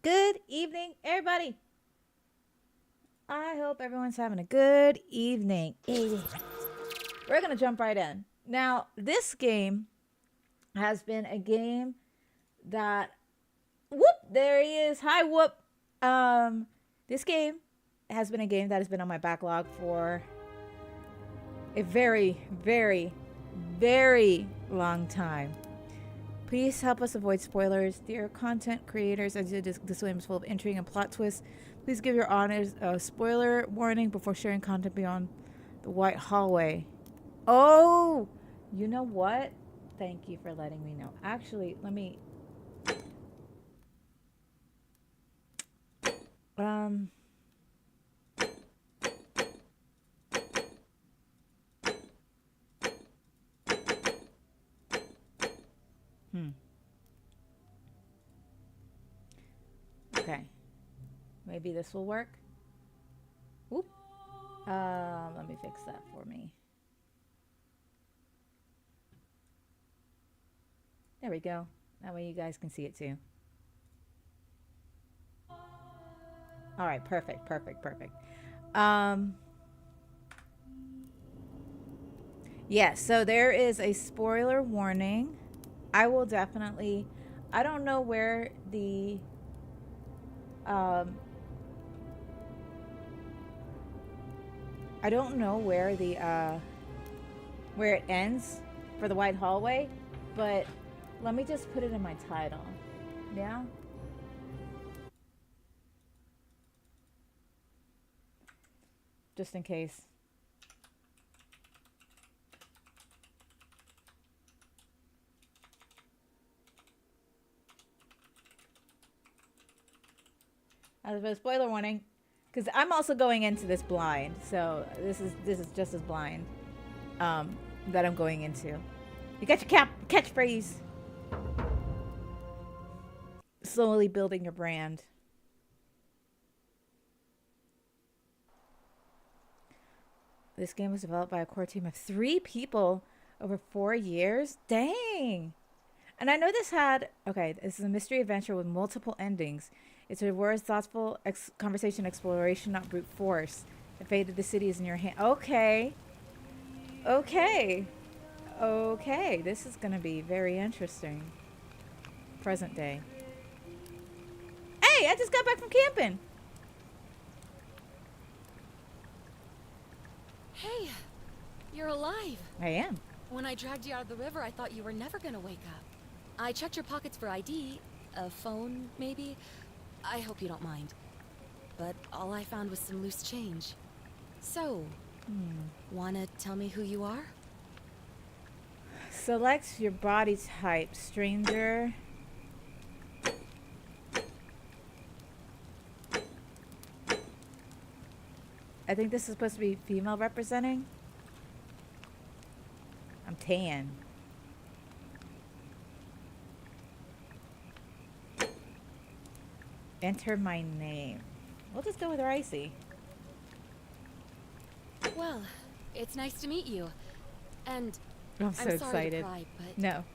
Good evening, everybody. I hope everyone's having a good evening. We're going to jump right in. Now, this game has been a game that, whoop, there he is. Hi, whoop. This game has been a game that has been on my backlog for a very, very, very long time. Please help us avoid spoilers. Dear content creators, as this game is full of intrigue and plot twists, please give your honors a spoiler warning before sharing content beyond the white hallway. Oh, you know what? Thank you for letting me know. Actually, let me... Okay. Maybe this will work. Whoop. Let me fix that for me. There we go. That way you guys can see it too. All right, perfect. Yes, so there is a spoiler warning. I will definitely... I don't know where the... I don't know where the... where it ends for the white hallway, but let me just put it in my title. Yeah? Just in case. As a spoiler warning, because I'm also going into this blind, so this is just as blind that I'm going into. You got your catchphrase. Slowly building your brand. This game was developed by a core team of 3 people over 4 years. Dang! And I know this had... Okay, this is a mystery adventure with multiple endings. It's a rewards, thoughtful conversation exploration, not brute force. The fate of the city is in your hand. Okay. This is going to be very interesting. Present day. Hey, I just got back from camping. Hey, you're alive. I am. When I dragged you out of the river, I thought you were never gonna wake up. I checked your pockets for ID, a phone, maybe. I hope you don't mind. But all I found was some loose change. So, wanna tell me who you are? Select your body type, stranger. I think this is supposed to be female representing. I'm tan. Enter my name. We'll just go with Ricey. Well, it's nice to meet you. And I'm so sorry excited. to pry, but No.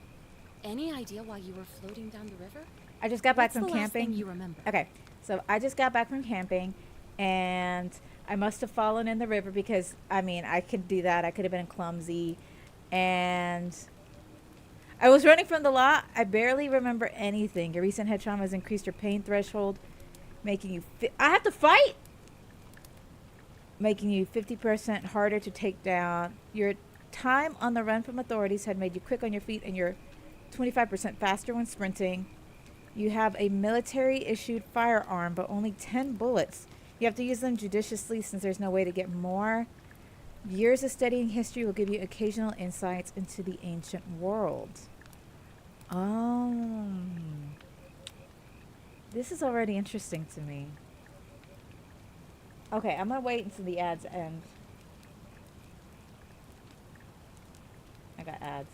any idea why you were floating down the river? I just got back What's from the last camping. thing you remember? Okay, so I just got back from camping, and I must have fallen in the river because, I mean, I could do that. I could have been clumsy, and I was running from the law. I barely remember anything. Your recent head trauma has increased your pain threshold, making you... I have to fight? Making you 50% harder to take down. Your time on the run from authorities had made you quick on your feet, and you're 25% faster when sprinting. You have a military-issued firearm, but only 10 bullets. You have to use them judiciously since there's no way to get more. Years of studying history will give you occasional insights into the ancient world. Oh. This is already interesting to me. Okay, I'm going to wait until the ads end. I got ads.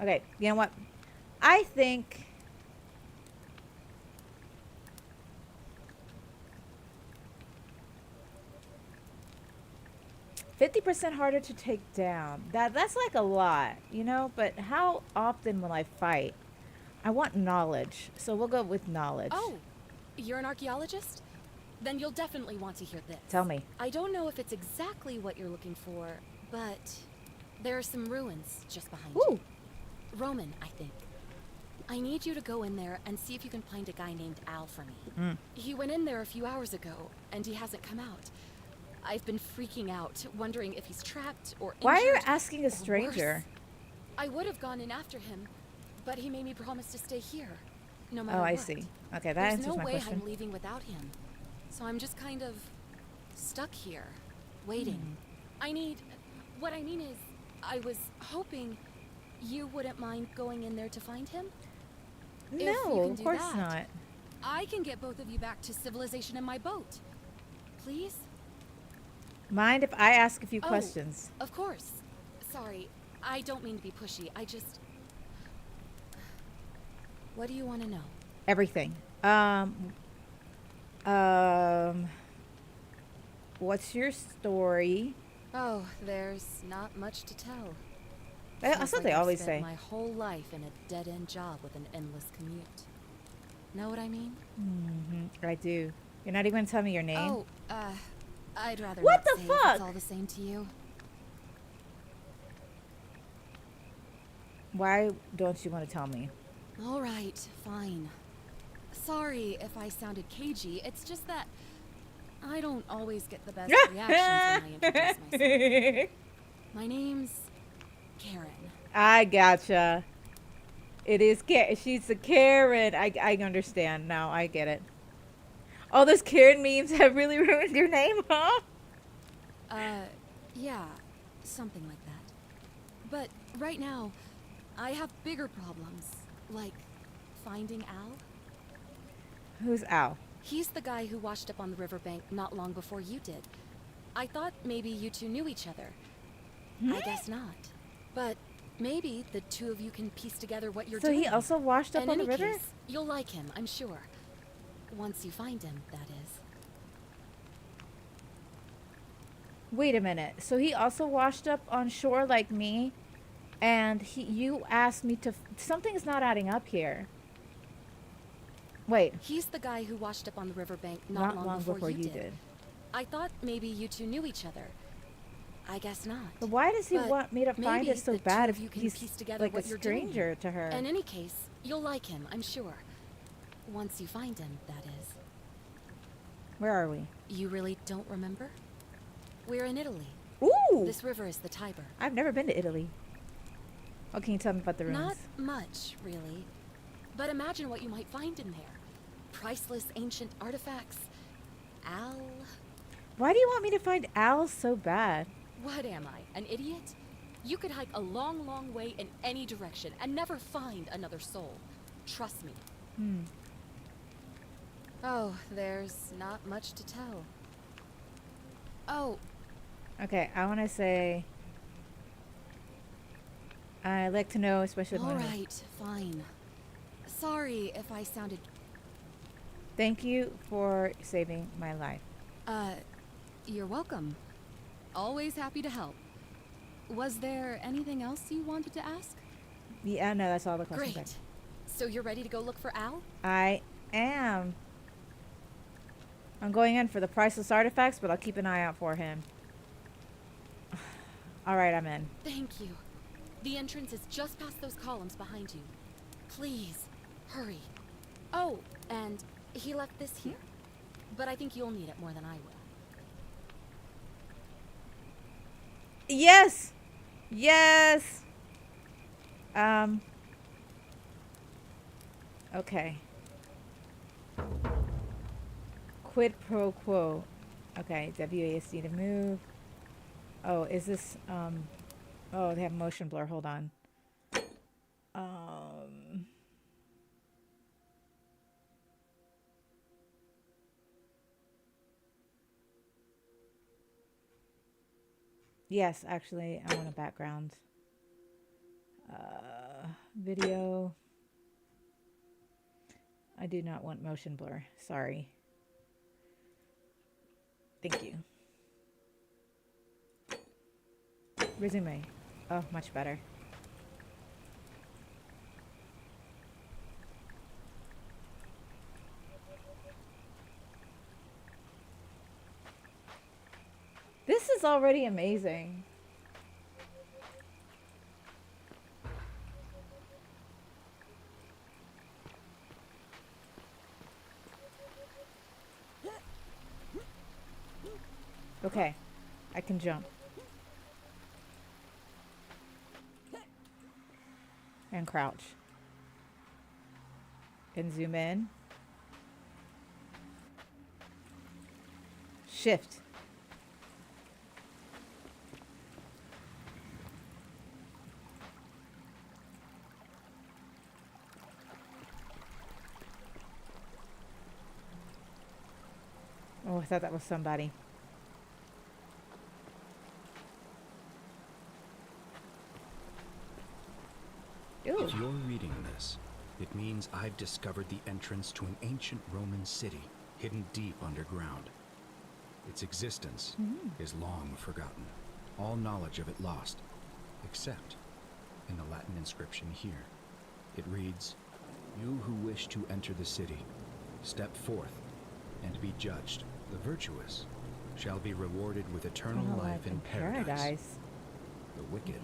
Okay, you know what? I think... 50% harder to take down. That's like a lot, you know? But how often will I fight? I want knowledge. So we'll go with knowledge. Oh, you're an archaeologist? Then you'll definitely want to hear this. Tell me. I don't know if it's exactly what you're looking for, but there are some ruins just behind Ooh. you. Roman, I think. I need you to go in there and see if you can find a guy named Al for me. He went in there a few hours ago, and he hasn't come out. I've been freaking out, wondering if he's trapped or injured. Why are you asking a or stranger? worse. I would have gone in after him, but he made me promise to stay here, no matter Oh, what. I see. Okay, that There's answers no my way question. I'm leaving without him. So I'm just kind of stuck here, waiting. What I mean is, I was hoping you wouldn't mind going in there to find him. If you No, can of do course that, not. I can get both of you back to civilization in my boat. Please? Mind if I ask a few Oh, questions? Of course. Sorry, I don't mean to be pushy. What do you want to know? Everything. What's your story? Oh, there's not much to tell. That's Feels what like they I've always spent say. my whole life in a dead-end job with an endless commute. Know what I mean? I do. You're not even gonna tell me your name? Oh, I'd rather What not the say fuck? if it's all the same to you. Why don't you want to tell me? All right, fine. Sorry if I sounded cagey. It's just that I don't always get the best reactions when I introduce myself. My name's Karen. I gotcha. It is she's a Karen. I understand now. I get it. All those Karen memes have really ruined your name, huh? Yeah, something like that. But right now, I have bigger problems, like finding Al. Who's Al? He's the guy who washed up on the riverbank not long before you did. I thought maybe you two knew each other. I guess not. But maybe the two of you can piece together what you're So doing. he also washed up In on the any river? case, you'll like him, I'm sure. Once you find him, that is. Wait a minute. So he also washed up on shore like me, and you asked me to. Something's not adding up here. Wait. He's the guy who washed up on the riverbank Not long before you did. I thought maybe you two knew each other. I guess not. But why does he But want me to find maybe it so the two bad of if you can he's piece together like a what you're doing. stranger to her? In any case, you'll like him, I'm sure. Once you find him, that is. Where are we? You really don't remember? We're in Italy. Ooh! This river is the Tiber. I've never been to Italy. What can you tell me about the ruins? Not much, really. But imagine what you might find in there. Priceless ancient artifacts. Al... Why do you want me to find Al so bad? What am I, an idiot? You could hike a long, long way in any direction and never find another soul. Trust me. Oh, there's not much to tell. Oh, Okay, I want to say I like to know, especially all when. right, fine. Sorry if I sounded... Thank you for saving my life. You're welcome. Always happy to help. Was there anything else you wanted to ask? Yeah, no, that's all the questions. Great. So you're ready to go look for Al? I am. I'm going in for the priceless artifacts, but I'll keep an eye out for him. All right, I'm in. Thank you. The entrance is just past those columns behind you. Please, hurry. Oh, and he left this here. But I think you'll need it more than I will. Yes. Yes. Okay. Quid pro quo. Okay, WASD to move. Oh, is this oh, they have motion blur. Hold on. Yes, actually, I want a background. Video. I do not want motion blur. Sorry. Thank you. Resume. Oh, much better. This is already amazing. Okay, I can jump. And crouch. And zoom in. Shift. Oh, I thought that was somebody. Ooh. If you're reading this, it means I've discovered the entrance to an ancient Roman city hidden deep underground. Its existence is long forgotten, all knowledge of it lost, except in the Latin inscription here. It reads, "You who wish to enter the city, step forth and be judged. The virtuous shall be rewarded with eternal life in paradise. The wicked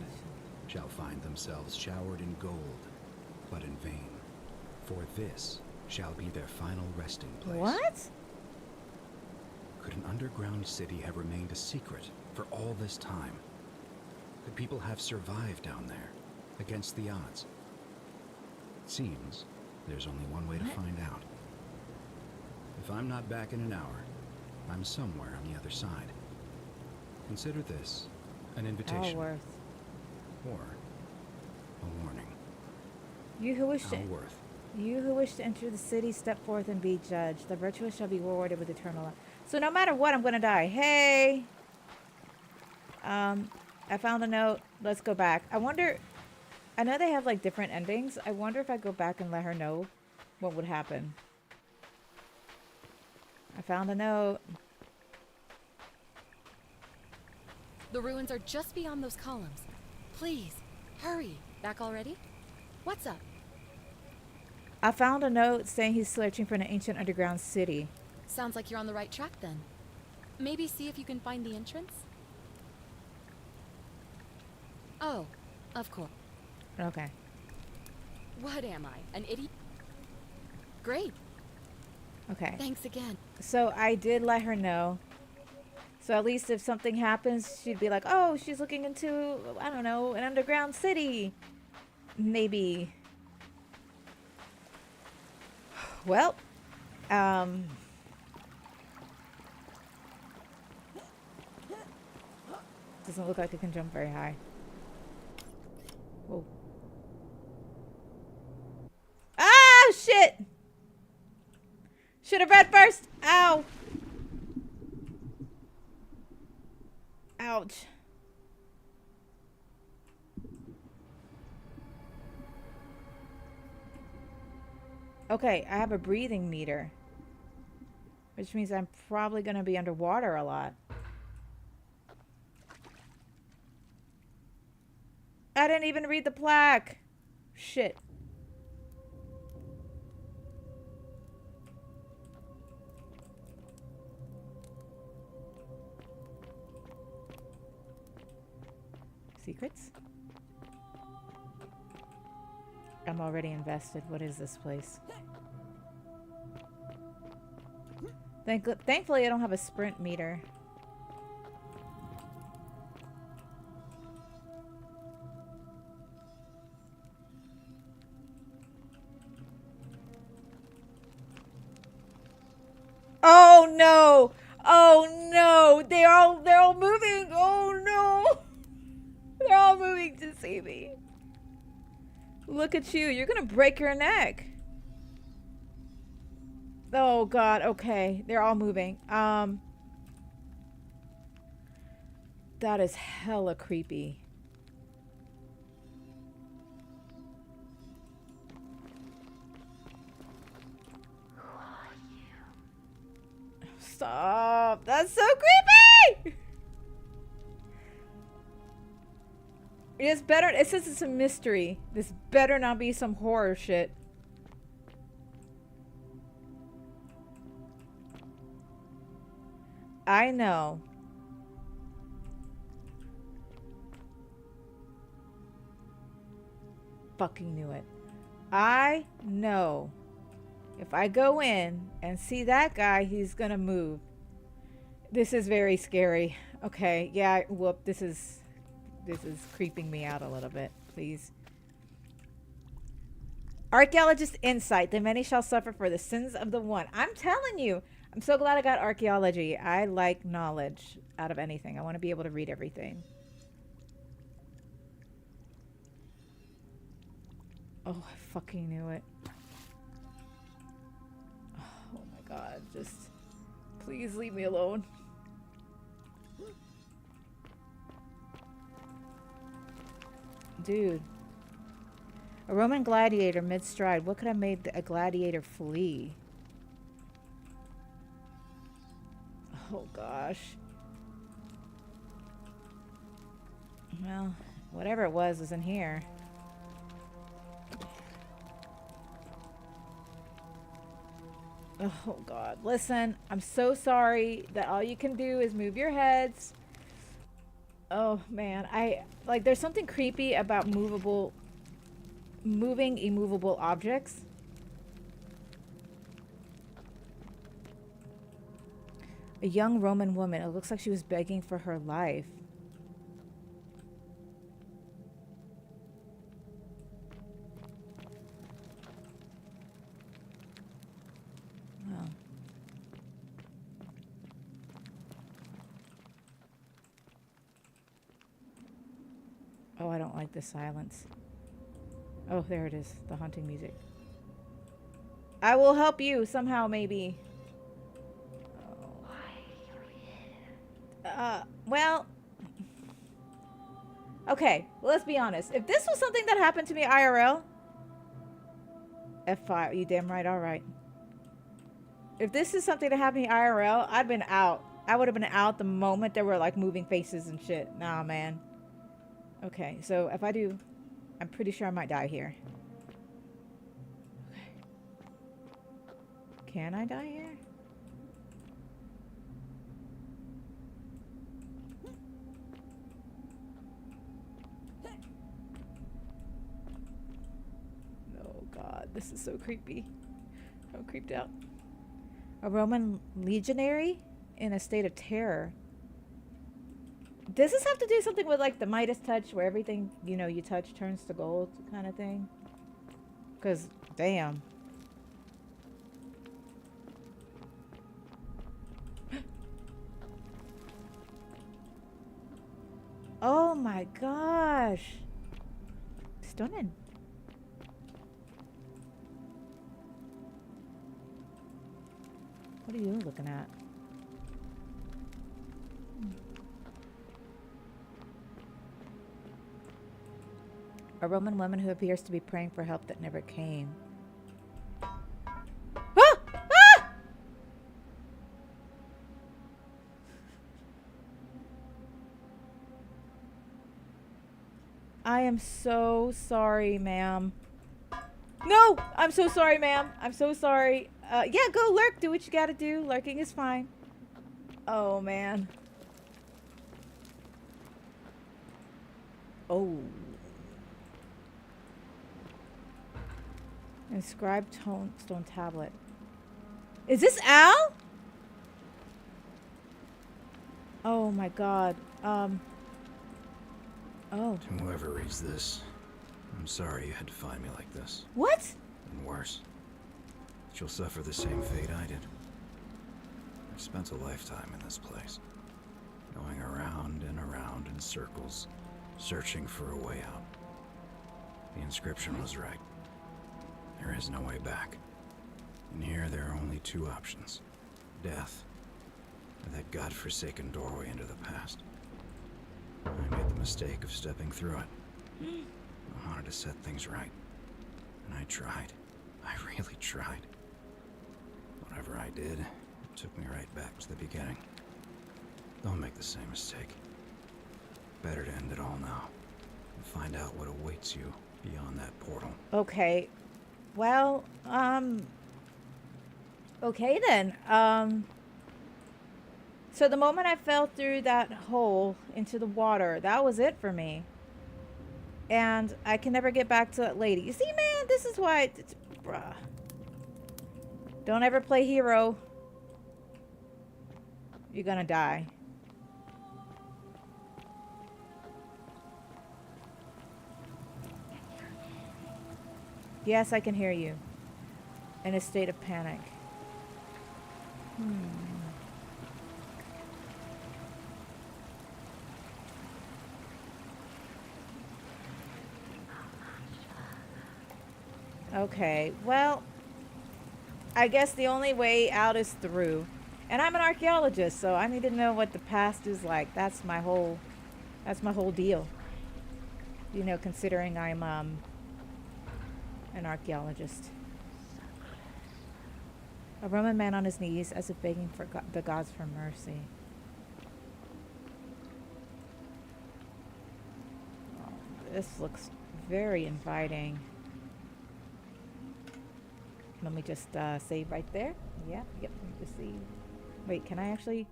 shall find themselves showered in gold, but in vain, for this shall be their final resting place." What? Could an underground city have remained a secret for all this time? Could people have survived down there, against the odds? It seems there's only one way to find out. If I'm not back in an hour, I'm somewhere on the other side. Consider this an invitation. Alworth. Or a warning. You who wish to Alworth. You who wish to enter the city, step forth and be judged. The virtuous shall be rewarded with eternal life. So no matter what, I'm gonna die. Hey! I found a note. Let's go back. I wonder... I know they have, like, different endings. I wonder if I go back and let her know what would happen. I found a note. The ruins are just beyond those columns. Please, hurry. Back already? What's up? I found a note saying he's searching for an ancient underground city. Sounds like you're on the right track then. Maybe see if you can find the entrance? Oh, of course. Okay. What am I, an idiot? Great. Okay. Thanks again. So I did let her know. So at least if something happens, she'd be like, oh, she's looking into, I don't know, an underground city. Maybe. Well, doesn't look like it can jump very high. Whoa. Ah, shit! Should have read first. Ow. Ouch. Okay, I have a breathing meter, which means I'm probably going to be underwater a lot. I didn't even read the plaque. Shit. Secrets? I'm already invested. What is this place? Thankfully, I don't have a sprint meter. Oh no! Oh no! They're all moving! Oh no! They're all moving to see me. Look at you. You're gonna break your neck. Oh god, okay. They're all moving. That is hella creepy. Who are you? Stop. That's so creepy! It's better. It says it's a mystery. This better not be some horror shit. I know. Fucking knew it. I know. If I go in and see that guy, he's gonna move. This is very scary. Okay, yeah, whoop, this is creeping me out a little bit, please. Archaeologist insight. The many shall suffer for the sins of the one. I'm telling you. I'm so glad I got archaeology. I like knowledge out of anything. I want to be able to read everything. Oh, I fucking knew it. Oh my god. Just please leave me alone. Dude. A Roman gladiator mid-stride. What could have made a gladiator flee? Oh gosh. Well, whatever it was in here. Oh god. Listen, I'm so sorry that all you can do is move your heads. Oh man, there's something creepy about moving immovable objects. A young Roman woman. It looks like she was begging for her life. Oh. Oh, I don't like the silence. Oh, there it is. The haunting music. I will help you somehow, maybe. Well. Okay, well, let's be honest. If this was something that happened to me IRL. F5. You damn right, alright. If this is something that happened to me IRL, I'd been out. I would have been out the moment there were like moving faces and shit. Nah, man. Okay, so if I do, I'm pretty sure I might die here. Okay. Can I die here? Oh god, this is so creepy. I'm creeped out. A Roman legionary in a state of terror. Does this have to do something with like the Midas touch where everything, you know, you touch turns to gold kind of thing? Because, damn. Oh my gosh. Stunning. What are you looking at? A Roman woman who appears to be praying for help that never came. Ah! Ah! I am so sorry, ma'am. No! I'm so sorry, ma'am. I'm so sorry. Yeah, go lurk. Do what you gotta do. Lurking is fine. Oh, man. Oh. Inscribed stone tablet. Is this Al? Oh my god. Oh. To whoever reads this, I'm sorry you had to find me like this. What? And worse, that you'll suffer the same fate I did. I've spent a lifetime in this place, going around and around in circles, searching for a way out. The inscription was right. There is no way back. And here there are only two options. Death, or that godforsaken doorway into the past. I made the mistake of stepping through it. I wanted to set things right. And I tried. I really tried. Whatever I did, it took me right back to the beginning. Don't make the same mistake. Better to end it all now. and find out what awaits you beyond that portal. Okay. Well, okay then. So the moment I fell through that hole into the water, that was it for me. And I can never get back to that lady. You see, man, this is why bruh. Don't ever play hero. You're gonna die. Yes, I can hear you. In a state of panic. Okay, well, I guess the only way out is through. And I'm an archaeologist, so I need to know what the past is like. That's my whole deal. You know, considering I'm an archaeologist. A Roman man on his knees as if begging for the gods for mercy. Oh, this looks very inviting. Let me just save right there. Yeah, yep, let me just see. Wait, can I actually?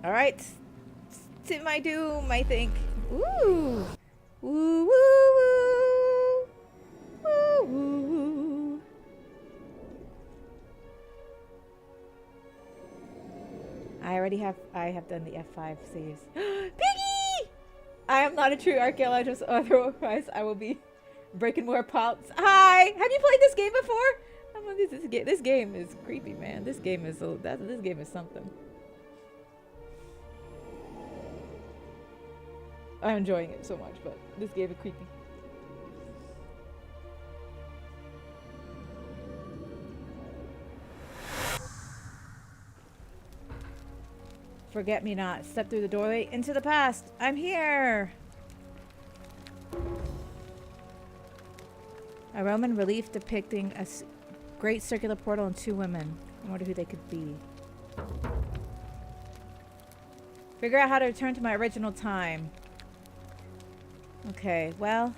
All right, to my doom, I think. Ooh, woo, woo, woo, woo, woo, woo. I have done the F5 saves. Piggy! I am not a true archaeologist, otherwise I will be breaking more pots. Hi! Have you played this game before? This game is creepy, man. This game is this game is something. I'm enjoying it so much, but this game is creepy. Forget me not. Step through the doorway into the past. I'm here. A Roman relief depicting a great circular portal and two women. I wonder who they could be. Figure out how to return to my original time. Okay, well.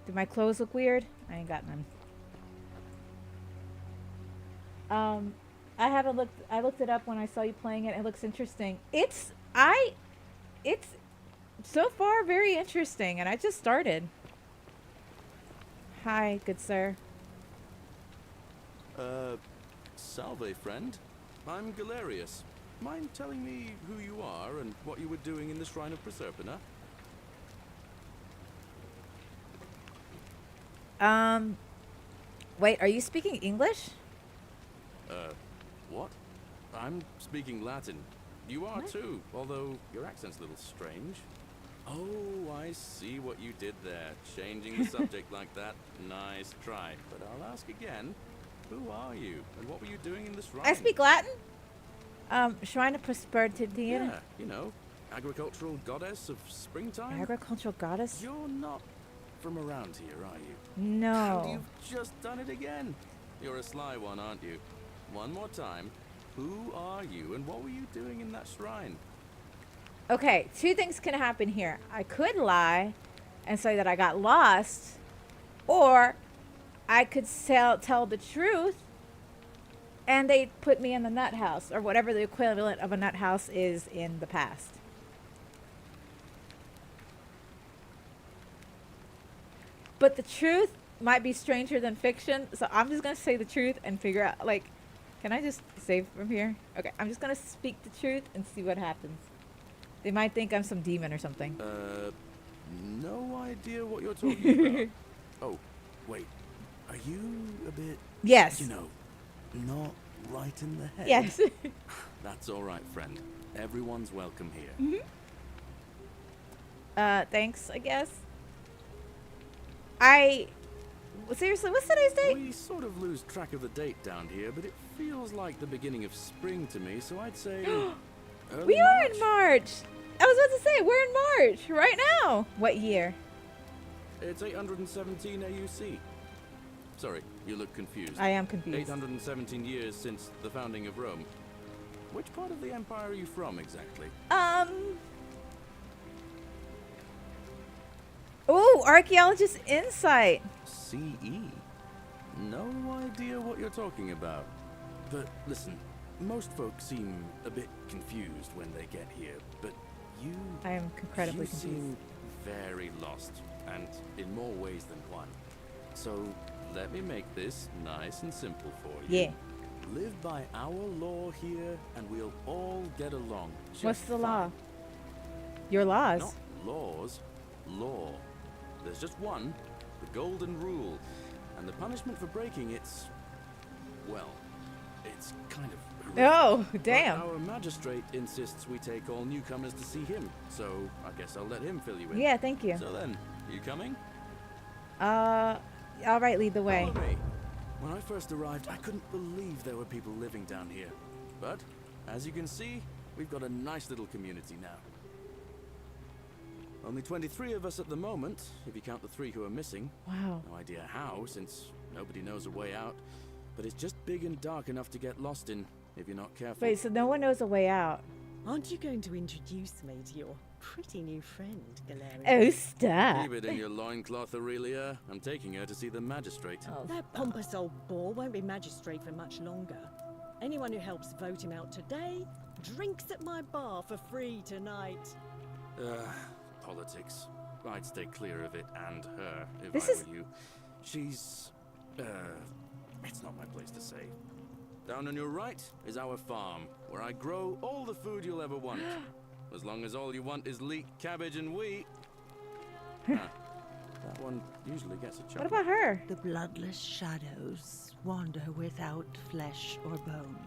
Do my clothes look weird? I ain't got none. I looked it up when I saw you playing it. It looks interesting. It's so far very interesting, and I just started. Hi, good sir. Salve, friend. I'm Galerius. Mind telling me who you are and what you were doing in the Shrine of Proserpina? Wait, are you speaking English? What? I'm speaking Latin. You are too, although your accent's a little strange. Oh, I see what you did there. Changing the subject like that. Nice try. But I'll ask again. Who are you? And what were you doing in the shrine? I speak Latin. Shrine of Prosperity. Yeah, you know, agricultural goddess of springtime. Agricultural goddess? You're not from around here, are you? No. And you've just done it again. You're a sly one, aren't you? One more time. Who are you and what were you doing in that shrine? Okay, two things can happen here. I could lie and say that I got lost, or I could tell the truth and they put me in the nut house, or whatever the equivalent of a nut house is in the past. But the truth might be stranger than fiction, so I'm just gonna say the truth and figure out, like, can I just save from here? Okay, I'm just gonna speak the truth and see what happens. They might think I'm some demon or something. No idea what you're talking about. Oh, wait. Are you a bit... Yes. You know, not right in the head? Yes. That's all right, friend. Everyone's welcome here. Thanks, I guess. Seriously, what's today's date? We sort of lose track of the date down here, but it feels like the beginning of spring to me, so I'd say... early We are March. in March. I was about to say, we're in March, right now. What year? It's 817 AUC. Sorry, you look confused. I am confused. 817 years since the founding of Rome. Which part of the empire are you from exactly? Oh, archaeologist insight. CE? No idea what you're talking about. But listen, most folks seem a bit confused when they get here, but you... I am incredibly you confused. seem very lost, and in more ways than one. So, let me make this nice and simple for you. Yeah. Live by our law here, and we'll all get along. What's just the fine. law? Your laws. Not laws, law. There's just one, the golden rule. And the punishment for breaking it's... well, it's kind of horrific. Oh, But damn. our magistrate insists we take all newcomers to see him, so I guess I'll let him fill you in. Yeah, thank you. So then, you coming? All right, lead the way. Follow me. When I first arrived, I couldn't believe there were people living down here. But, as you can see, we've got a nice little community now. Only 23 of us at the moment, if you count the 3 who are missing. Wow. No idea how, since nobody knows a way out. But it's just big and dark enough to get lost in, if you're not careful. Wait, so no one knows a way out. Aren't you going to introduce me to your pretty new friend, Galerian? Oh, stop. Keep it in your loincloth, Aurelia. I'm taking her to see the magistrate. Oh, That pompous old bore won't be magistrate for much longer. Anyone who helps vote him out today drinks at my bar for free tonight. Politics. I'd stay clear of it and her if This I is- were you. She's, it's not my place to say. Down on your right is our farm, where I grow all the food you'll ever want. As long as all you want is leek, cabbage, and wheat. That one usually gets a chuckle. What about her? The bloodless shadows wander without flesh or bone.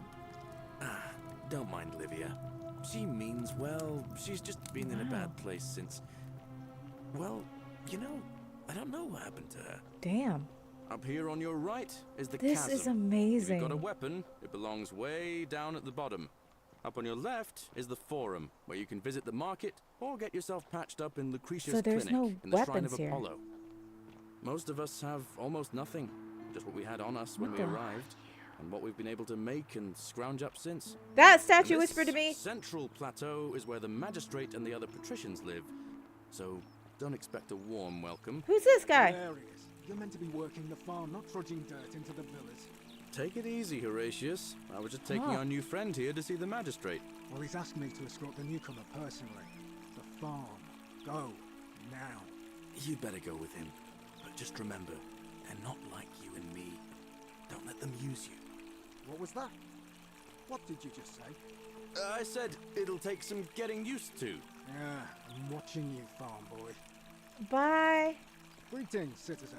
Don't mind Livia. She means well. She's just been in a bad place since... well, you know, I don't know what happened to her. Damn. Up here on your right is the This chasm. is If you've amazing. got a weapon, it belongs way down at the bottom. Up on your left is the forum, where you can visit the market or get yourself patched up in Lucretia's So there's clinic no in the Shrine weapons of here. Apollo. Most of us have almost nothing, just what we had on us when What we the- arrived, and what we've been able to make and scrounge up since. That And statue this whispered to me. central plateau is where the magistrate and the other patricians live, so don't expect a warm welcome. Who's this guy? Hilarious. You're meant to be working the farm, not trudging dirt into the villas. Take it easy, Horatius. I was just taking Oh. our new friend here to see the magistrate. Well, he's asked me to escort the newcomer personally. The farm. Go. Now. You'd better go with him. But just remember, they're not like you and me. Don't let them use you. What was that? What did you just say? I said it'll take some getting used to. Yeah, I'm watching you, farm boy. Bye. Greetings, citizen.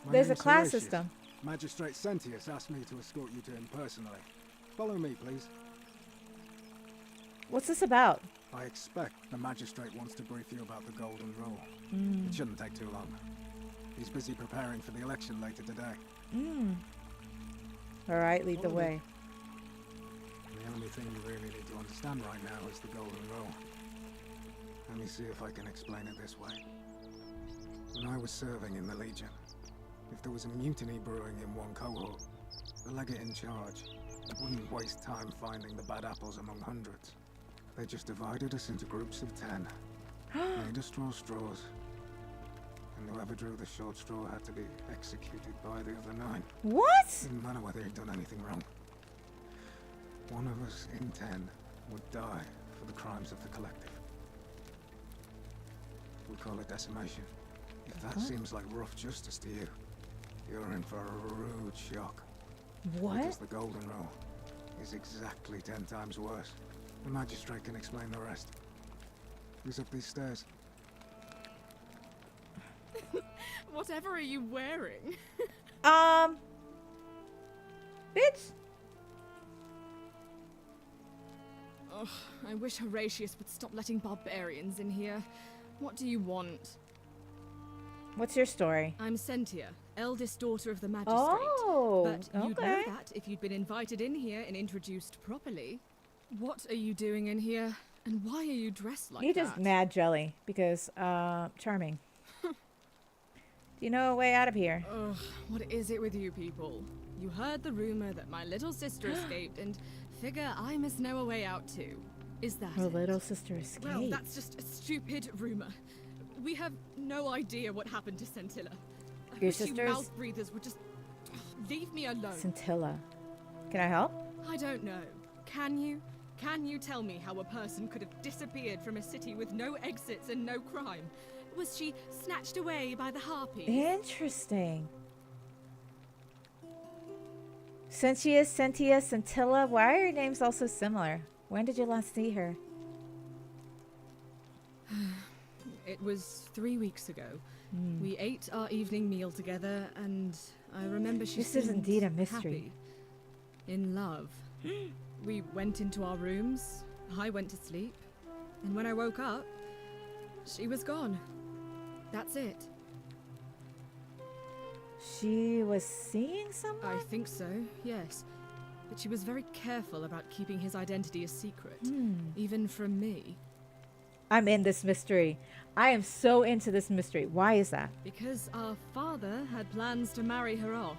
My There's a name's class Horatius. system. Magistrate Sentius asked me to escort you to him personally. Follow me, please. What's this about? I expect the magistrate wants to brief you about the Golden Rule. Mm. It shouldn't take too long. He's busy preparing for the election later today. All right, lead the Follow me. way. The only thing you really need to understand right now is the Golden Rule. Let me see if I can explain it this way. When I was serving in the Legion, if there was a mutiny brewing in one cohort, the legate in charge wouldn't waste time finding the bad apples among hundreds. They just divided us into groups of 10, made us draw straws, and whoever drew the short straw had to be executed by the other 9. What? Didn't matter whether he'd done anything wrong. One of us in 10 would die for the crimes of the collective. We call it decimation. If that seems like rough justice to you, you're in for a rude shock. Because What? the Golden Rule is exactly 10 times worse. The magistrate can explain the rest. Who's up these stairs? Whatever are you wearing? Bitch. Ugh, I wish Horatius would stop letting barbarians in here. What do you want? What's your story? I'm Sentia, eldest daughter of the magistrate. Oh, But you'd know okay. that if you'd been invited in here and introduced properly. What are you doing in here? And why are you dressed like You're that? just mad jelly because charming. Do you know a way out of here? Ugh, what is it with you people? You heard the rumor that my little sister escaped and figure I must know a way out too. Is that Her it? little sister escaped. Well, that's just a stupid rumor. We have no idea what happened to Scintilla. I Your wish you sister's- mouth breathers would just leave me alone. Scintilla. Can I help? I don't know. Can you? Can you tell me how a person could have disappeared from a city with no exits and no crime? Was she snatched away by the harpies? Interesting. Sentia, Sentia, Scintilla. Why are your names all so similar? When did you last see her? It was 3 weeks ago. We ate our evening meal together, and I remember she This is seemed indeed a mystery. happy, in love. We went into our rooms. I went to sleep, and when I woke up, she was gone. That's it. She was seeing someone? I think so, yes. But she was very careful about keeping his identity a secret, even from me. I'm in this mystery. I am so into this mystery. Why is that? Because our father had plans to marry her off,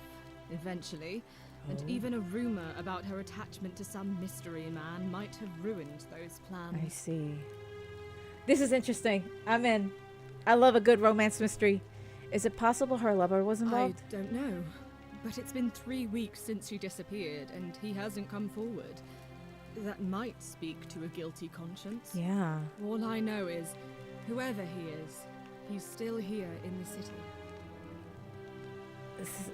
eventually, and even a rumor about her attachment to some mystery man might have ruined those plans. I see. This is interesting. I'm in. I love a good romance mystery. Is it possible her lover was I involved? don't know, but it's been 3 weeks since she disappeared, and he hasn't come forward. That might speak to a guilty conscience. Yeah. All I know is, whoever he is, he's still here in the city.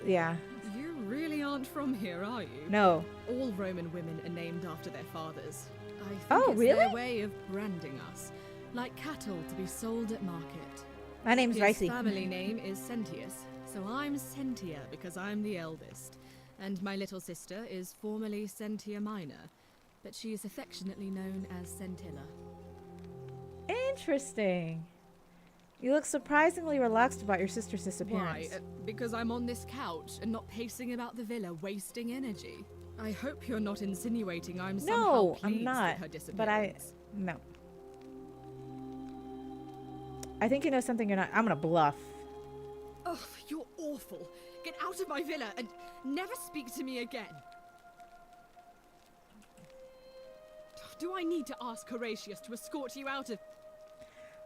Yeah. You really aren't from here, are you? No. All Roman women are named after their fathers. I think Oh, it's really? their way of branding us, like cattle to be sold at market. My name's His Ricey. family name is Sentius, so I'm Sentia because I'm the eldest. And my little sister is formerly Sentia Minor, but she is affectionately known as Scintilla. Interesting. You look surprisingly relaxed about your sister's Why? disappearance. Because I'm on this couch and not pacing about the villa, wasting energy. I hope you're not insinuating I'm somehow No, pleased I'm not. with her disappearance. But no. I think you know something you're not. I'm gonna bluff. Oh, you're awful. Get out of my villa and never speak to me again. Do I need to ask Horatius to escort you out of...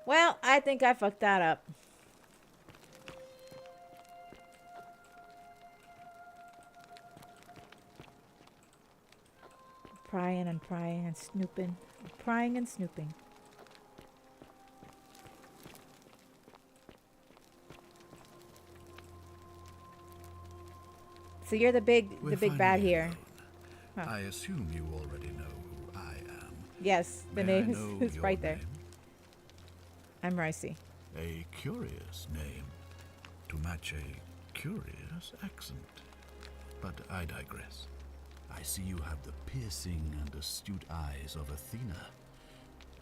Well, I think I fucked that up. Prying and prying and snooping. Prying and snooping. So you're the big bad here. Huh. I assume you already know who I am. Yes, the May I name know is your right there. name? I'm Ricey. A curious name to match a curious accent. But I digress. I see you have the piercing and astute eyes of Athena.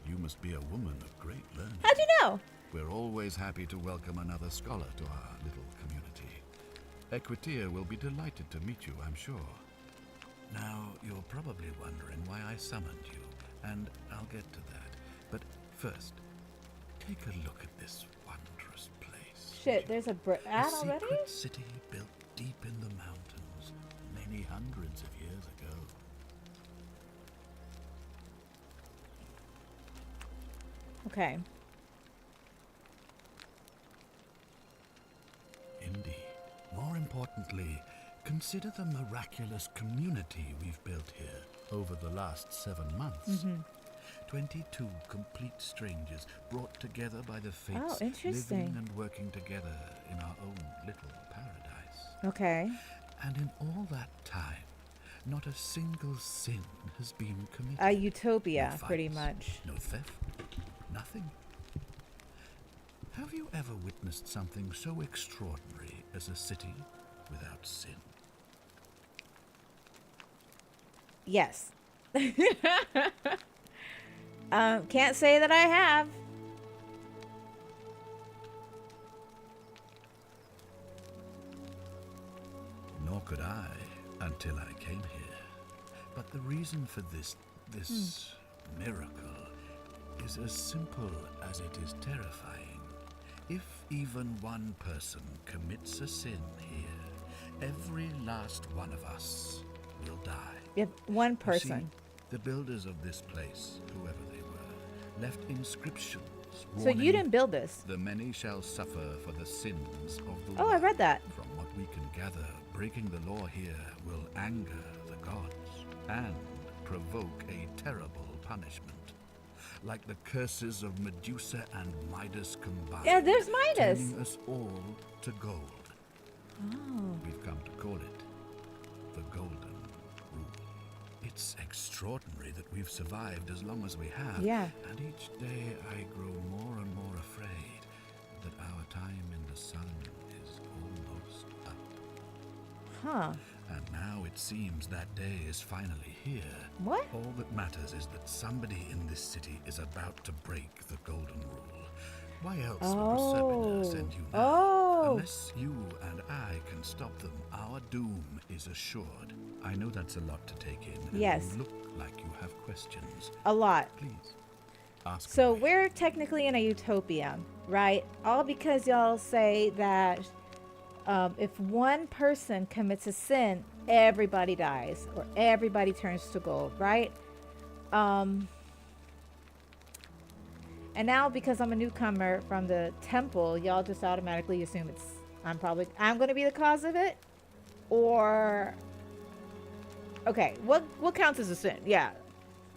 You must be a woman of great learning. How'd you know? We're always happy to welcome another scholar to our little community. Equitia will be delighted to meet you, I'm sure. Now, you're probably wondering why I summoned you, and I'll get to that. But first, take a look at this wondrous place. Shit, there's a ad A already? secret city built deep in the mountains, many hundreds of years ago. Okay. Indeed. More importantly, consider the miraculous community we've built here over the last 7 months. 22 complete strangers brought together by the fates, interesting. living and working together in our own little paradise. Okay. And in all that time, not a single sin has been committed. A utopia, No pretty fights, much. No theft, nothing. Have you ever witnessed something so extraordinary as a city without sin? Yes. Can't say that I have. Nor could I until I came here. But the reason for this miracle is as simple as it is terrifying. If even one person commits a sin here, every last one of us will die. If one You person. see, the builders of this place, whoever they were, left inscriptions So warning you didn't build this. the many shall suffer for the sins of the Oh, I read that. From what we can gather, breaking the law here will anger the gods and provoke a terrible punishment. Like the curses of Medusa and Midas combined. Yeah, there's Midas. Turning us all to gold. Oh. We've come to call it the Golden Rule. It's extraordinary that we've survived as long as we have. Yeah. And each day I grow more and more afraid that our time in the sun is almost up. Huh. And now it seems that day is finally here. What? All that matters is that somebody in this city is about to break the Golden Rule. Why else would Proserpina send you now? Oh. Unless you and I can stop them, our doom is assured. I know that's a lot to take in. And Yes. you look like you have questions. A lot. Please, ask So away. we're technically in a utopia, right? All because y'all say that if one person commits a sin, everybody dies or everybody turns to gold, right? And now because I'm a newcomer from the temple, y'all just automatically assume I'm going to be the cause of it, or okay, what counts as a sin? Yeah.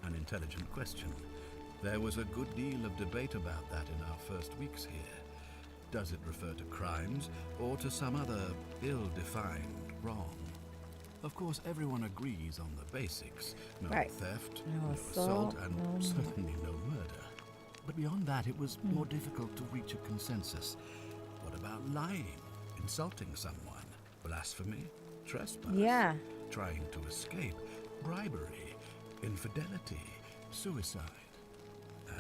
An intelligent question. There was a good deal of debate about that in our first weeks here. Does it refer to crimes or to some other ill-defined wrong? Of course, everyone agrees on the basics. No Right. theft, No no assault, assault, and no certainly no murder. But beyond that, it was more difficult to reach a consensus. What about lying, insulting someone, blasphemy, trespass, Yeah. trying to escape, bribery, infidelity, suicide?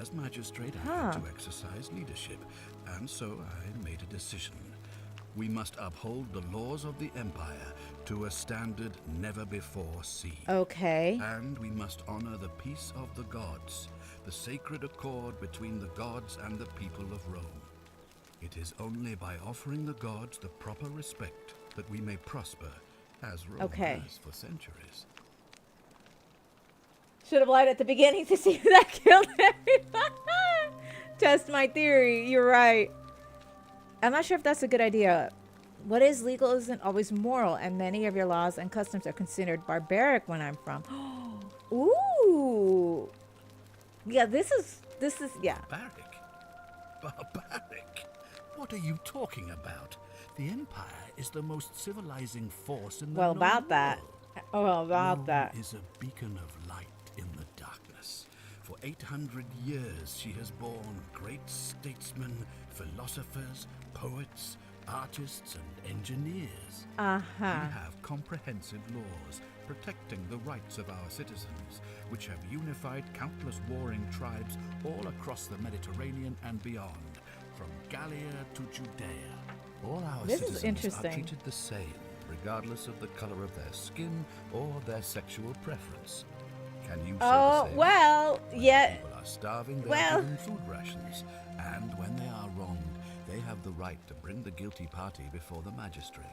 As magistrate, I had to exercise leadership, and so I made a decision. We must uphold the laws of the Empire to a standard never before seen. Okay. And we must honor the peace of the gods, the sacred accord between the gods and the people of Rome. It is only by offering the gods the proper respect that we may prosper, as Rome has for centuries. Should have lied at the beginning to see if that killed everyone. Test my theory. You're right. I'm not sure if that's a good idea. What is legal isn't always moral, and many of your laws and customs are considered barbaric when I'm from. Ooh. Yeah, this is yeah. Barbaric? Barbaric? What are you talking about? The Empire is the most civilizing force in the known About that. world. Well, about Rome that. is a beacon of light in the darkness. For 800 years she has borne great statesmen, philosophers, poets, artists, and engineers. We have comprehensive laws protecting the rights of our citizens, which have unified countless warring tribes all across the Mediterranean and beyond, from Gallia to Judea. All our This is citizens interesting. are treated the same, regardless of the color of their skin or their sexual preference. Can you say the same? Well, When yeah. people are starving, they well- are given food rations, and when they are wronged, they have the right to bring the guilty party before the magistrate.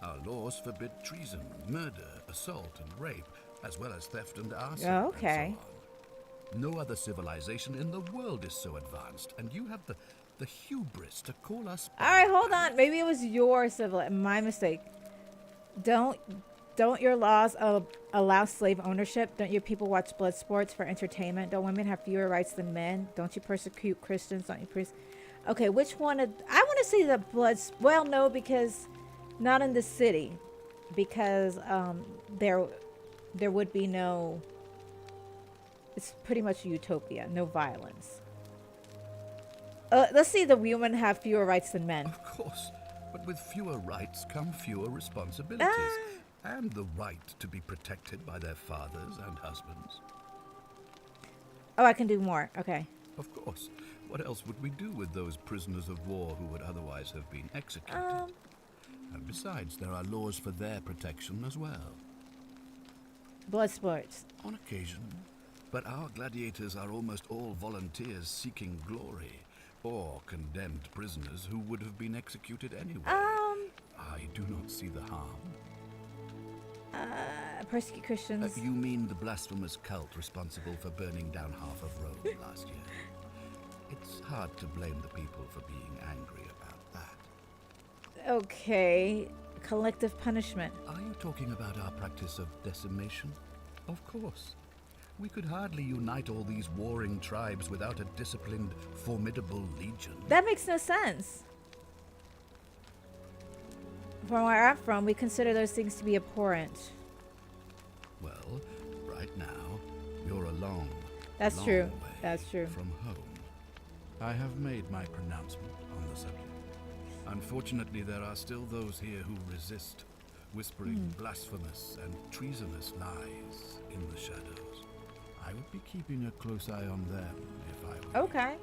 Our laws forbid treason, murder, assault, and rape, as well as theft and arson. Oh, okay. And so on. No other civilization in the world is so advanced, and you have the hubris to call us. All right, hold on. Maybe it was your my mistake. Don't your laws allow slave ownership? Don't your people watch blood sports for entertainment? Don't women have fewer rights than men? Don't you persecute Christians? Don't you Okay, which one? I want to say the well, no, because not in the city, because there would be no. It's pretty much a utopia, no violence. Let's see, the women have fewer rights than men. Of course, but with fewer rights come fewer responsibilities, and the right to be protected by their fathers and husbands. Oh, I can do more. Okay. Of course. What else would we do with those prisoners of war who would otherwise have been executed? And besides, there are laws for their protection as well. Blood sports. On occasion. But our gladiators are almost all volunteers seeking glory, or condemned prisoners who would have been executed anyway. I do not see the harm. Persecute Christians. You mean the blasphemous cult responsible for burning down half of Rome last year? It's hard to blame the people for being angry about that. Okay. Collective punishment. Are you talking about our practice of decimation? Of course. We could hardly unite all these warring tribes without a disciplined, formidable legion. That makes no sense. From where I'm from, we consider those things to be abhorrent. Well, right now, you're a long, That's long true. way That's true. from home. I have made my pronouncement on the subject. Unfortunately, there are still those here who resist, whispering blasphemous and treasonous lies in the shadows. I would be keeping a close eye on them if I were you. Okay.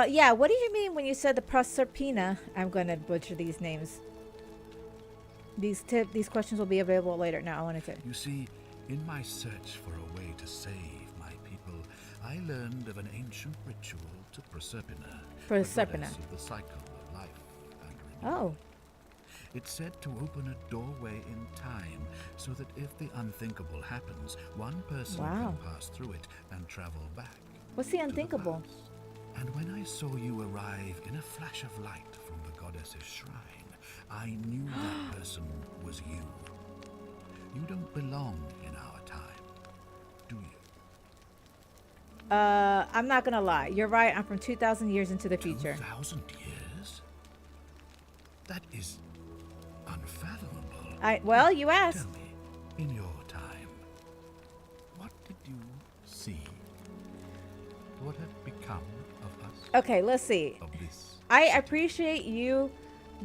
Yeah, what did you mean when you said the Proserpina? I'm going to butcher these names. These questions will be available later. No, I wanted to. You see, in my search for a way to save my people, I learned of an ancient ritual to Proserpina, the Proserpina. goddess of the cycle of life and renewal. Oh. It's said to open a doorway in time, so that if the unthinkable happens, one person Wow. can pass through it and travel back. What's the to unthinkable? past. And when I saw you arrive in a flash of light from the goddess's shrine, I knew that person was you. You don't belong in our time, do you? I'm not going to lie. You're right. I'm from 2,000 years into the future. 2,000 years? That is unfathomable. Well, you Tell asked. me, in your time, what did you see? What had become of us? Okay, let's see. Of this? I appreciate you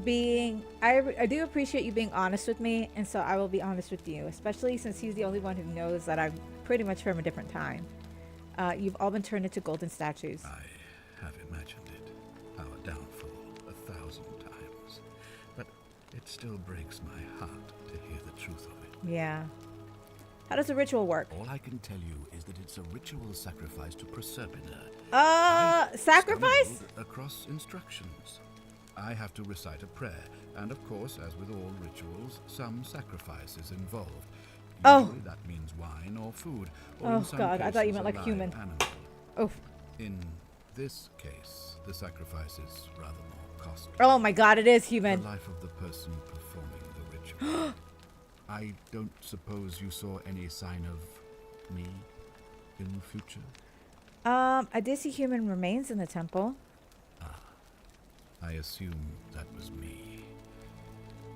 being I do appreciate you being honest with me, and so I will be honest with you, especially since he's the only one who knows that I'm pretty much from a different time. You've all been turned into golden statues. I have imagined it, our downfall 1,000 times, but it still breaks my heart to hear the truth of it. Yeah. How does the ritual work? All I can tell you is that it's a ritual sacrifice to Proserpina. Sacrifice? Stumbled across instructions. I have to recite a prayer, and of course, as with all rituals, some sacrifice is involved. Oh. Usually that means wine or food, or Oh, in some God, I thought you cases, meant like live human. animal. Oh. In this case, the sacrifice is rather more costly. Oh my God, it is The human. life of the person performing the ritual. I don't suppose you saw any sign of me in the future? I did see human remains in the temple. I assume that was me.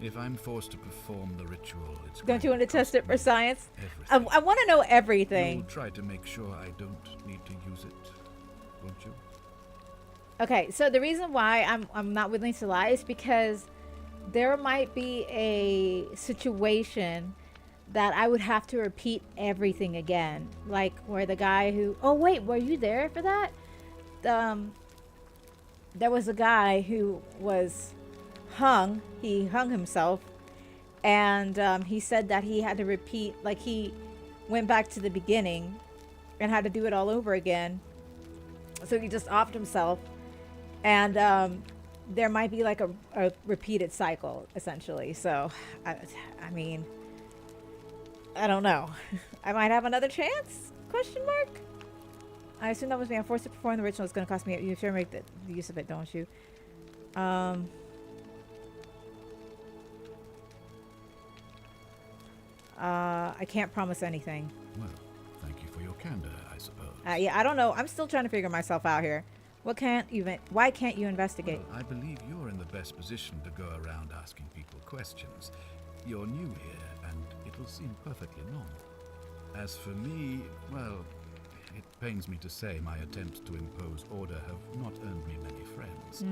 If I'm forced to perform the ritual, it's Don't going you want to test it for science? everything. I want to know everything. You'll try to make sure I don't need to use it, won't you? Okay, so the reason why I'm not willing to lie is because there might be a situation that I would have to repeat everything again, like where the guy who wait, were you there for that? There was a guy who was hung. He hung himself, and he said that he had to repeat, like he went back to the beginning and had to do it all over again. So he just offed himself, and there might be like a repeated cycle essentially. So I mean, I don't know. I might have another chance? Question mark. I assume that was me. I'm forced to perform the ritual. It's going to cost me. You sure make the use of it, don't you? I can't promise anything. Well, thank you for your candor, I suppose. Yeah, I don't know. I'm still trying to figure myself out here. Why can't you investigate? Well, I believe you're in the best position to go around asking people questions. You're new here, and it'll seem perfectly normal. As for me, well, it pains me to say my attempts to impose order have not earned me many friends.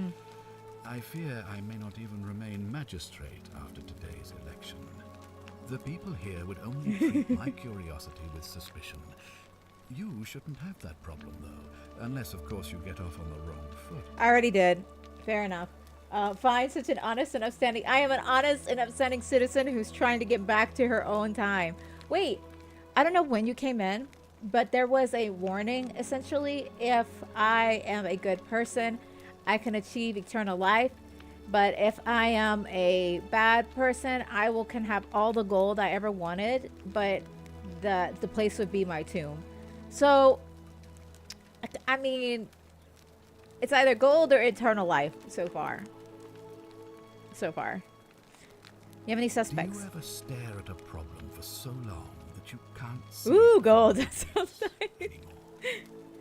I fear I may not even remain magistrate after today's election. The people here would only treat my curiosity with suspicion. You shouldn't have that problem, though, unless, of course, you get off on the wrong foot. I already did. Fair enough. Fine, such an honest and upstanding. I am an honest and upstanding citizen who's trying to get back to her own time. Wait, I don't know when you came in, but there was a warning essentially. If I am a good person, I can achieve eternal life. But if I am a bad person, I will can have all the gold I ever wanted, but the place would be my tomb. So, I mean, it's either gold or eternal life so far. So far. You have any Do suspects? you ever stare at a problem for so long that you can't see Ooh, it gold. from That sounds nice. anymore?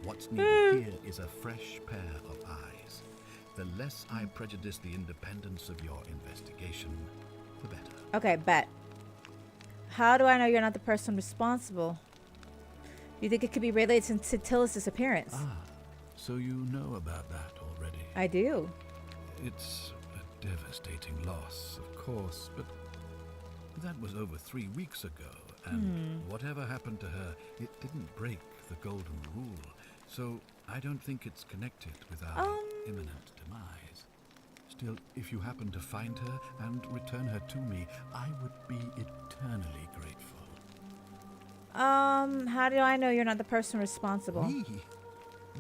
What's needed here is a fresh pair of eyes. The less I prejudice the independence of your investigation, the better. Okay, bet. How do I know you're not the person responsible? You think it could be related to Tilla's disappearance? Ah, so you know about that already. I do. It's a devastating loss, of course, but that was over 3 weeks ago, and whatever happened to her, it didn't break the golden rule. So I don't think it's connected with our imminent demise. Still, if you happen to find her and return her to me, I would be eternally grateful. How do I know you're not the person responsible? Me?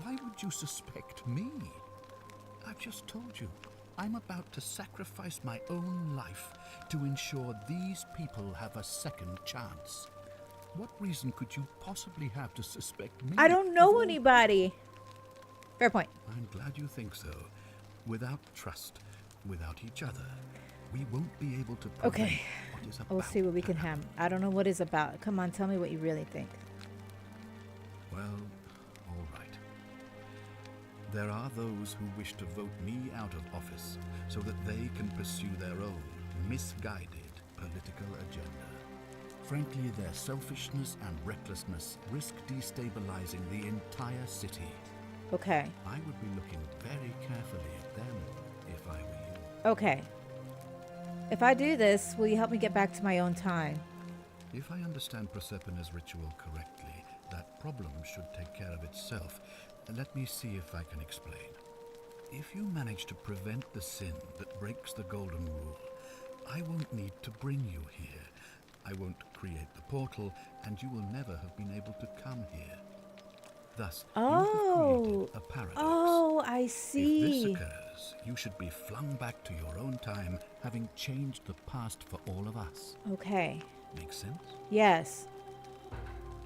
Why would you suspect me? I've just told you. I'm about to sacrifice my own life to ensure these people have a second chance. What reason could you possibly have to suspect me? I don't know anybody. Fair point. I'm glad you think so. Without trust, without each other, we won't be able to prevent Okay. what is about We'll see what we to can happen. have. I don't know what it's about. Come on, tell me what you really think. Well, all right. There are those who wish to vote me out of office so that they can pursue their own misguided political agenda. Frankly, their selfishness and recklessness risk destabilizing the entire city. Okay. I would be looking very carefully at them if I were you. Okay. If I do this, will you help me get back to my own time? If I understand Prosepina's ritual correctly, that problem should take care of itself. Let me see if I can explain. If you manage to prevent the sin that breaks the golden rule, I won't need to bring you here. I won't create the portal, and you will never have been able to come here. Thus, you have created a paradox. Oh, I If see. this occurs, you should be flung back to your own time, having changed the past for all of us. Okay. Make sense? Yes.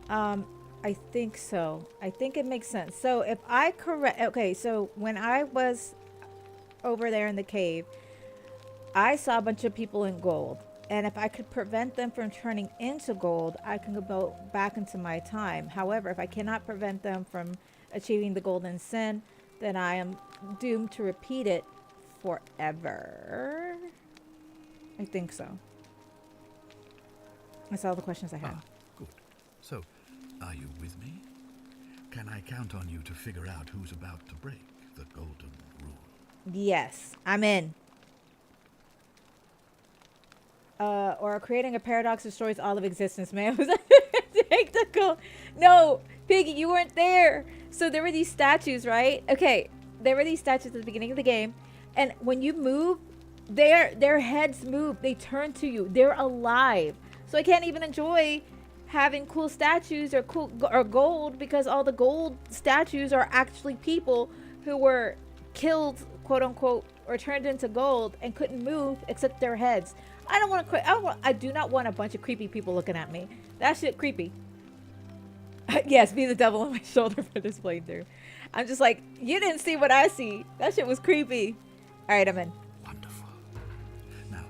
I think so. I think it makes sense. So if I correct, okay, so when I was over there in the cave, I saw a bunch of people in gold. And if I could prevent them from turning into gold, I can go back into my time. However, if I cannot prevent them from achieving the golden sin, then I am doomed to repeat it forever. I think so. That's all the questions I had. Ah, good. So, are you with me? Can I count on you to figure out who's about to break the golden rule? Yes, I'm in. Or creating a paradox destroys all of existence, man. Take the gold. No, Piggy, you weren't there. So there were these statues, right? Okay, there were these statues at the beginning of the game, and when you move, their heads move. They turn to you. They're alive. So I can't even enjoy having cool statues or gold because all the gold statues are actually people who were killed, quote unquote, or turned into gold and couldn't move except their heads. I don't want to. I do not want a bunch of creepy people looking at me. That shit creepy. Yes, be the devil on my shoulder for this playthrough. I'm just like, you didn't see what I see. That shit was creepy. All right, I'm in. Wonderful. Now,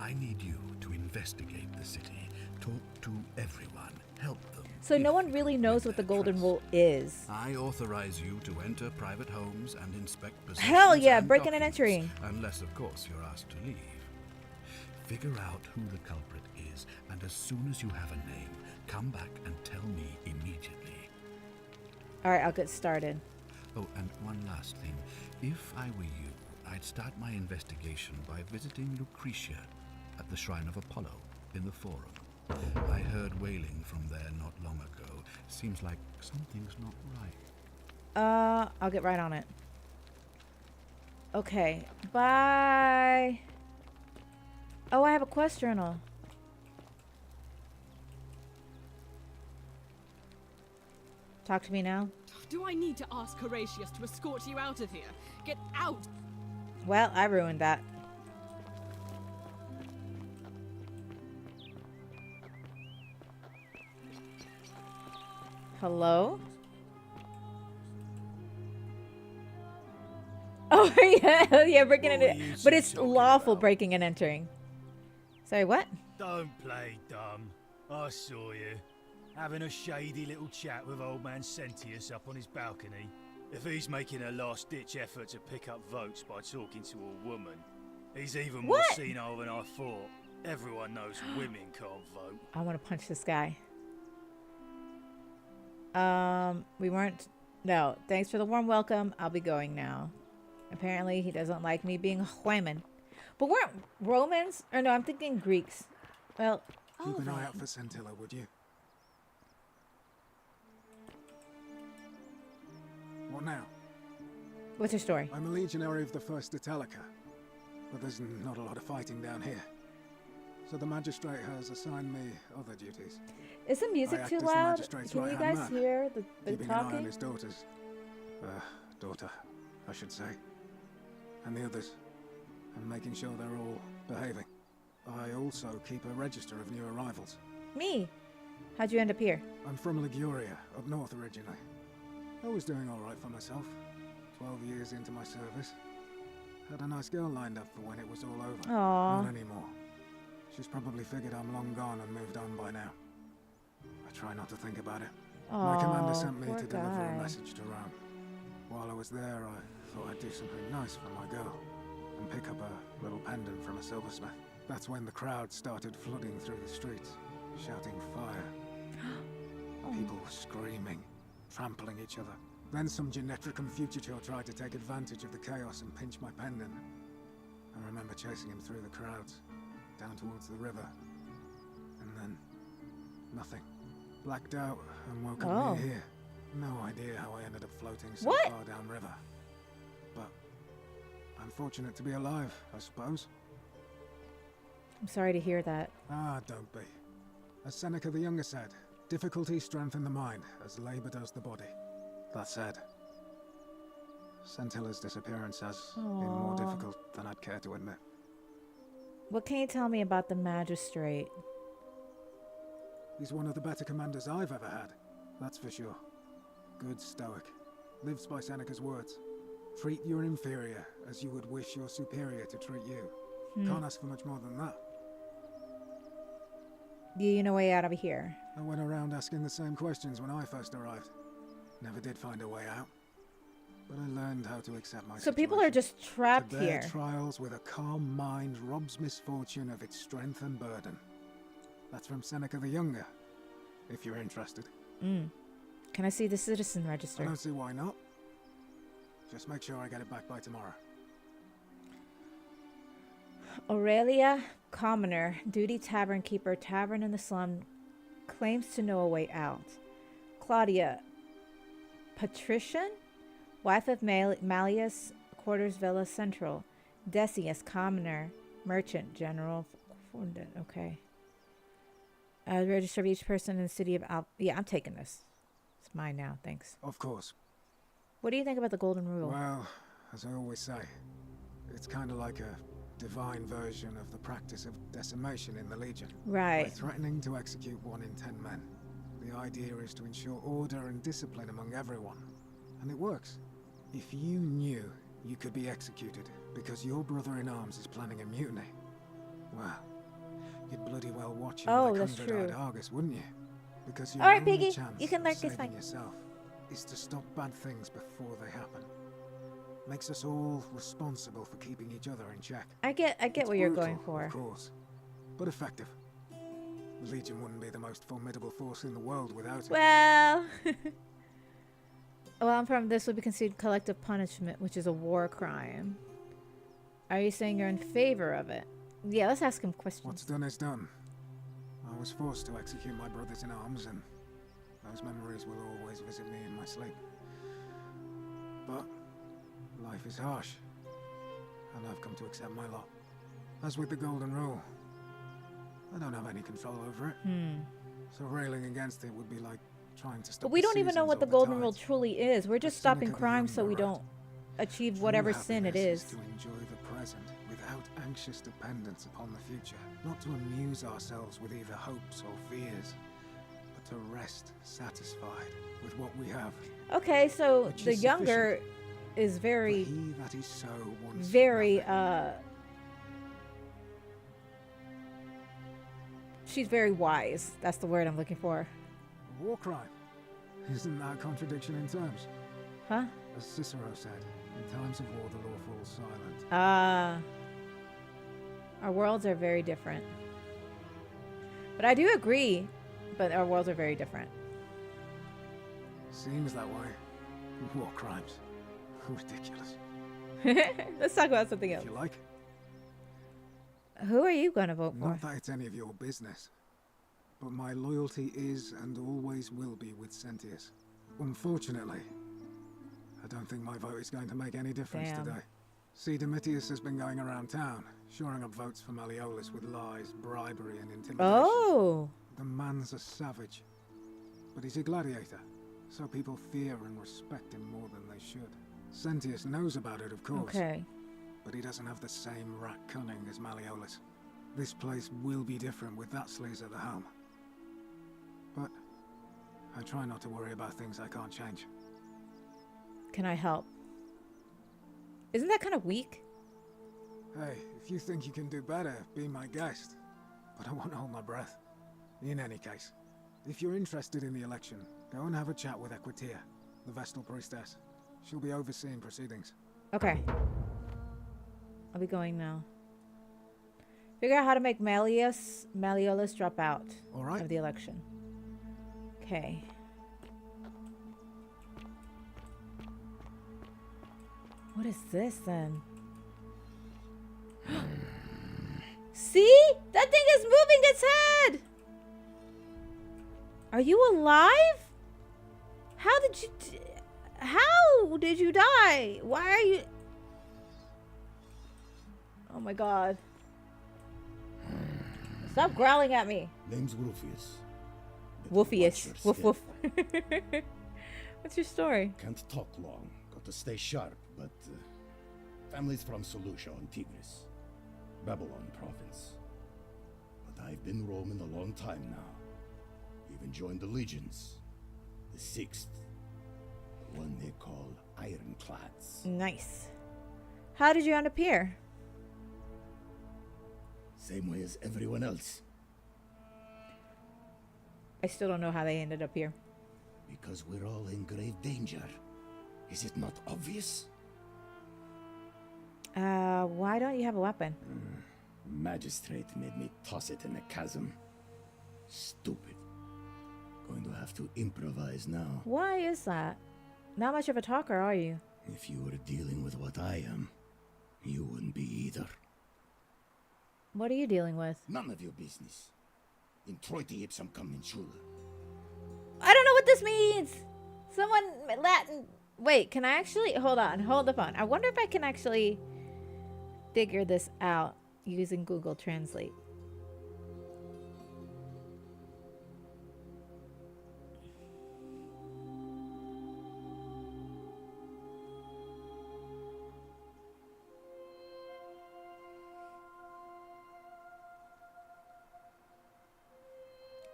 I need you to investigate the city, talk to everyone, help them. So no if one you really can knows win what the their golden trust. rule is. I authorize you to enter private homes and inspect possessions. Hell yeah, and breaking and documents, entering. Unless, of course, you're asked to leave. Figure out who the culprit is, and as soon as you have a name, come back and tell me immediately. All right, I'll get started. Oh, and one last thing. If I were you, I'd start my investigation by visiting Lucretia at the Shrine of Apollo in the Forum. I heard wailing from there not long ago. Seems like something's not right. I'll get right on it. Okay, bye. Oh, I have a quest journal. Talk to me now. Do I need to ask Horatius to escort you out of here? Get out! Well, I ruined that. Hello? Oh, yeah, yeah, breaking What were and you but two it's talking lawful about? breaking and entering. Sorry, what? Don't play dumb. I saw you. Having a shady little chat with old man Sentius up on his balcony. If he's making a last-ditch effort to pick up votes by talking to a woman, he's even more What? senile than I thought. Everyone knows women can't vote. I want to punch this guy. We weren't... No, thanks for the warm welcome. I'll be going now. Apparently, he doesn't like me being a Hueman. But weren't Romans? Or no, I'm thinking Greeks. Well, Keep an eye out for Scintilla, would you? What now? what's your story? I'm a legionary of the First Italica, but there's not a lot of fighting down here. So the magistrate has assigned me other duties. Is the I music act too as the loud? magistrate's Can you right-hand guys man, hear the keeping an eye on talking? his daughters. Daughter, I should say. And the others. And making sure they're all behaving. I also keep a register of new arrivals. Me? How'd you end up here? I'm from Liguria, up north originally. I was doing all right for myself. 12 years into my service. Had a nice girl lined up for when it was all over. Aww. Not anymore. She's probably figured I'm long gone and moved on by now. I try not to think about it. My commander sent me poor to deliver guy. a message to Rome. While I was there, I thought I'd do something nice for my girl. And pick up a little pendant from a silversmith. That's when the crowd started flooding through the streets, shouting fire. People were screaming, trampling each other. Then some genetricum fugitor tried to take advantage of the chaos and pinch my pendant. I remember chasing him through the crowds, down towards the river. And then, nothing. Blacked out and woke up near here. No idea how I ended up floating so far downriver. But I'm fortunate to be alive, I suppose. I'm sorry to hear that. Ah, don't be. As Seneca the Younger said, difficulty strengthens the mind, as labor does the body. That said, Scentilla's disappearance has been more difficult than I'd care to admit. What can you tell me about the magistrate? He's one of the better commanders I've ever had, that's for sure. Good stoic. Lives by Seneca's words. Treat your inferior as you would wish your superior to treat you. Can't ask for much more than that. You know way out of here. I went around asking the same questions when I first arrived. Never did find a way out. But I learned how to accept my So people are just trapped to bear here. trials with a calm mind robs misfortune of its strength and burden. That's from Seneca the Younger, if you're interested. Can I see the citizen I register? don't see why not. Just make sure I get it back by tomorrow. Aurelia, commoner, duty tavern keeper, tavern in the slum, claims to know a way out. Claudia, patrician, wife of Malleus, quarters Villa Central. Decius, commoner, merchant, general. Okay. Register of each person in the city of Yeah, I'm taking this. It's mine now, thanks. Of course. What do you think about the Golden Rule? Well, as I always say, it's kind of like a divine version of the practice of decimation in the Legion. By Right. threatening to execute 1 in 10 men. The idea is to ensure order and discipline among everyone. And it works. If you knew you could be executed because your brother-in-arms is planning a mutiny, well, you'd bloody well watch him Oh, like that's 100-eyed true. Argus, wouldn't you? Because your All right, only Piggy, chance you can of lurk, it's saving fine. yourself is to stop bad things before they happen. Makes us all responsible for keeping each other in check. I get It's what you're brutal, going for. Of course, but effective. The Legion wouldn't be the most formidable force in the world without it. Well, well, I'm from this would be considered collective punishment, which is a war crime. Are you saying you're in favor of it? Yeah, let's ask him questions. What's done is done. I was forced to execute my brothers in arms, and those memories will always visit me in my sleep. But life is harsh, and I've come to accept my lot. As with the Golden Rule, I don't have any control over it. So railing against it would be like trying to stop. But we don't even know what the golden rule tides. truly is. We're just Seneca stopping the crime so Younger we wrote, don't achieve "True whatever sin it happiness is. to enjoy the present without anxious dependence upon the future, not to amuse ourselves with either hopes or fears, but to rest satisfied with what we have. Okay, so Which the is younger is For very, he that is so wants very, nothing." she's very wise. That's the word I'm looking for. War crime. Isn't that a contradiction in terms? Huh? As Cicero said, in times of war the law falls silent. Our worlds are very different. But I do agree, but our worlds are very different. Seems that way. War crimes. Ridiculous. Let's talk about something else. If you like. Who are you going to vote for? Not that it's any of your business. But my loyalty is and always will be with Sentius. Unfortunately, I don't think my vote is going to make any difference Damn. today. See, Domitius has been going around town, shoring up votes for Malleolus with lies, bribery, and intimidation. Oh! The man's a savage. But he's a gladiator, so people fear and respect him more than they should. Sentius knows about it, of course. Okay. But he doesn't have the same rat cunning as Malleolus. This place will be different with that sleaze at the helm. But I try not to worry about things I can't change. Can I help? Isn't that kind of weak? Hey, if you think you can do better, be my guest. But I won't hold my breath. In any case, if you're interested in the election, go and have a chat with Equitia, the Vestal Priestess. She'll be overseeing proceedings. Okay. I'll be going now. Figure out how to make Malleolus drop out All right. of the election. Okay. What is this then? See? That thing is moving its head! Are you alive? How did you die? Why are you... Oh my god. Stop growling at me. Name's Wolfius. Wolfius. Woof woof. What's your story? Can't talk long. Got to stay sharp, but family's from Seleucia on Tigris, Babylon province. But I've been roaming a long time now. Even joined the legions. The 6th. The one they call Ironclads. Nice. How did you end up here? Same way as everyone else. I still don't know how they ended up here. Because we're all in grave danger. Is it not obvious? Why don't you have a weapon? Magistrate made me toss it in a chasm. Stupid. Going to have to improvise now. Why is that? Not much of a talker, are you? If you were dealing with what I am, you wouldn't be either. What are you dealing with? None of your business. Introiti ipsum commensula. I don't know what this means! Someone Latin... Wait, can I actually... Hold on, hold the phone. I wonder if I can actually figure this out using Google Translate.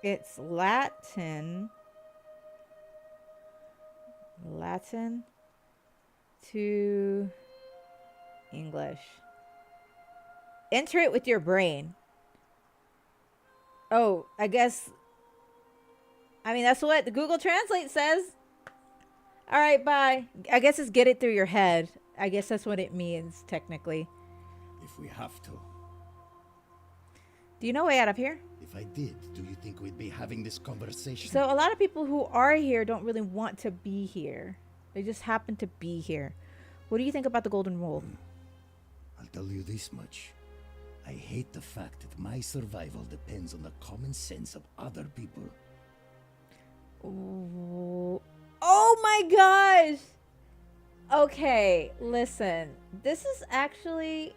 It's Latin to English. Enter it with your brain. Oh, I guess. I mean, that's what the Google Translate says. All right, bye. I guess it's get it through your head. I guess that's what it means, technically. If we have to. Do you know way out of here? If I did, do you think we'd be having this conversation? So a lot of people who are here don't really want to be here. They just happen to be here. What do you think about the Golden Rule? I'll tell you this much. I hate the fact that my survival depends on the common sense of other people. Oh my gosh! Okay, listen. This is actually...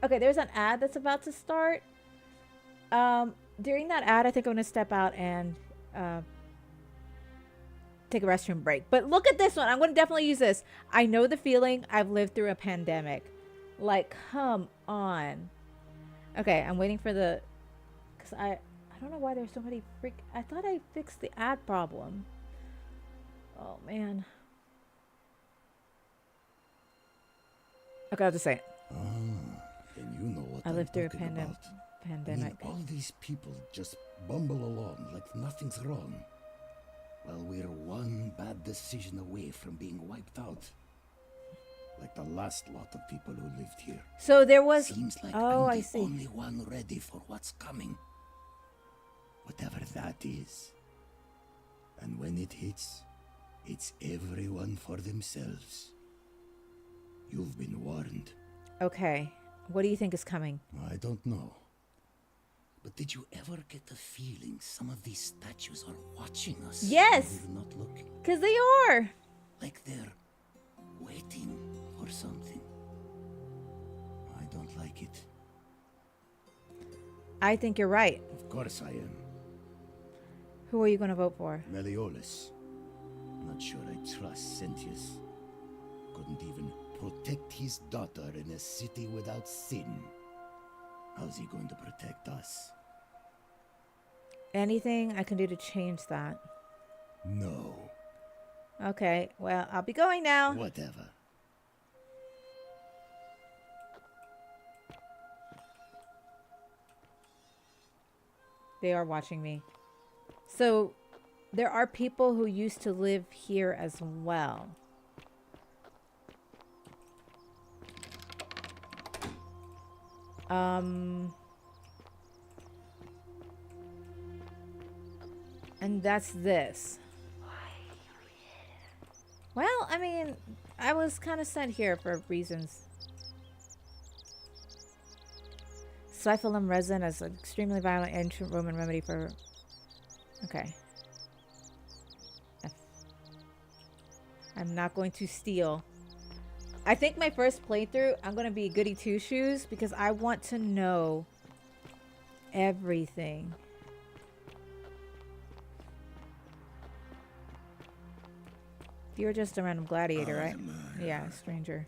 Okay, there's an ad that's about to start. During that ad, I think I'm going to step out and take a restroom break. But look at this one. I'm going to definitely use this. I know the feeling. I've lived through a pandemic. Like, come on. Okay, I'm waiting for the... Because I don't know why there's so many freak... I thought I fixed the ad problem. Oh, man. Okay, I'll just say it. And you know what I lived through a pandemic. All these people just bumble along like nothing's wrong. Well, we're one bad decision away from being wiped out. Like the last lot of people who lived here. So there was... Seems like oh, I'm I the see. only one ready for what's coming. Whatever that is. And when it hits, it's everyone for themselves. You've been warned. Okay. What do you think is coming? I don't know. But did you ever get the feeling some of these statues are watching us? Yes! When we're not looking? Because they are. Like they're waiting for something. I don't like it. I think you're right. Of course I am. Who are you going to vote for? Meliodas. Not sure I trust Sentius. Couldn't even protect his daughter in a city without sin. How's he going to protect us? Anything I can do to change that? No. Okay, well, I'll be going now. Whatever. They are watching me. So, there are people who used to live here as well. And that's this. Well, I mean, I was kind of sent here for reasons. Cyphilum resin as an extremely violent ancient Roman remedy for... Okay. I'm not going to steal. I think my first playthrough, I'm going to be goody two-shoes because I want to know everything. You're just a random gladiator, right? Yeah, stranger.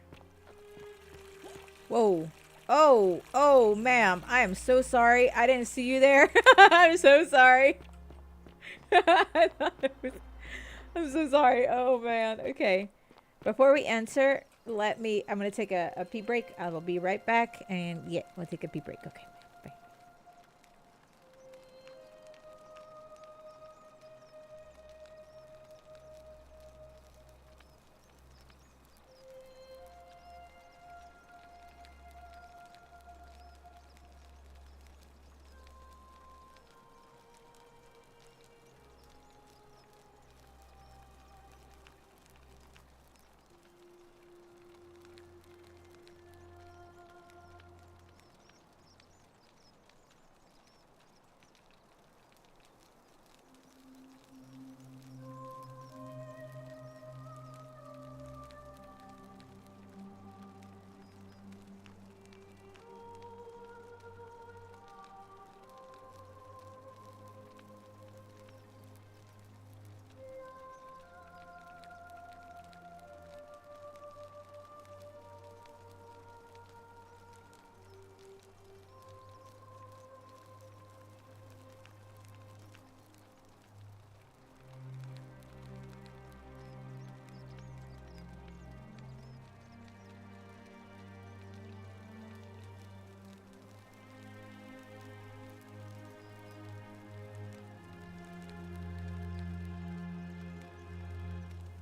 Whoa. Oh, ma'am. I am so sorry. I didn't see you there. I'm so sorry. I'm so sorry. Oh, man. Okay. Before we enter, I'm going to take a pee break. I will be right back. And yeah, we'll take a pee break. Okay. Bye.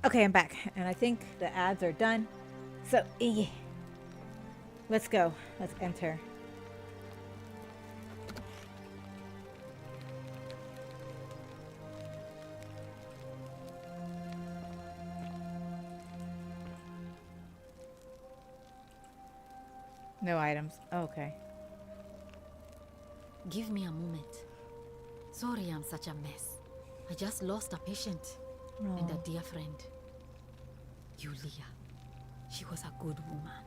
Okay, I'm back. And I think the ads are done. So, yeah. Let's go. Let's enter. No items. Oh, okay. Give me a moment. Sorry I'm such a mess. I just lost a patient. And a dear friend. Yulia. She was a good woman.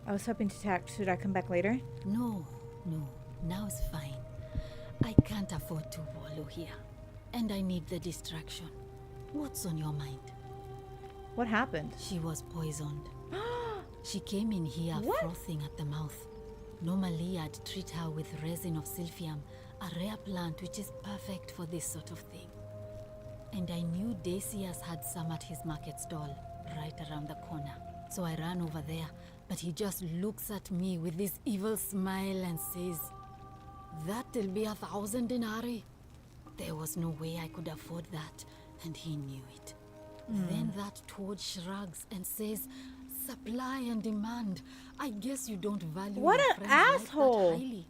I was hoping to talk. Should I come back later? No. Now it's fine. I can't afford to wallow here. and I need the distraction. What's on your mind? What happened? She was poisoned. She came in here What? frothing at the mouth. Normally, I'd treat her with resin of silphium, a rare plant which is perfect for this sort of thing. And I knew Decius had some at his market stall, right around the corner. So I ran over there, but he just looks at me with this evil smile and says, "That'll be 1,000 denarii." There was no way I could afford that, and he knew it. Then that toad shrugs and says, "Supply and demand. I guess you don't value What your an friends like that asshole. highly."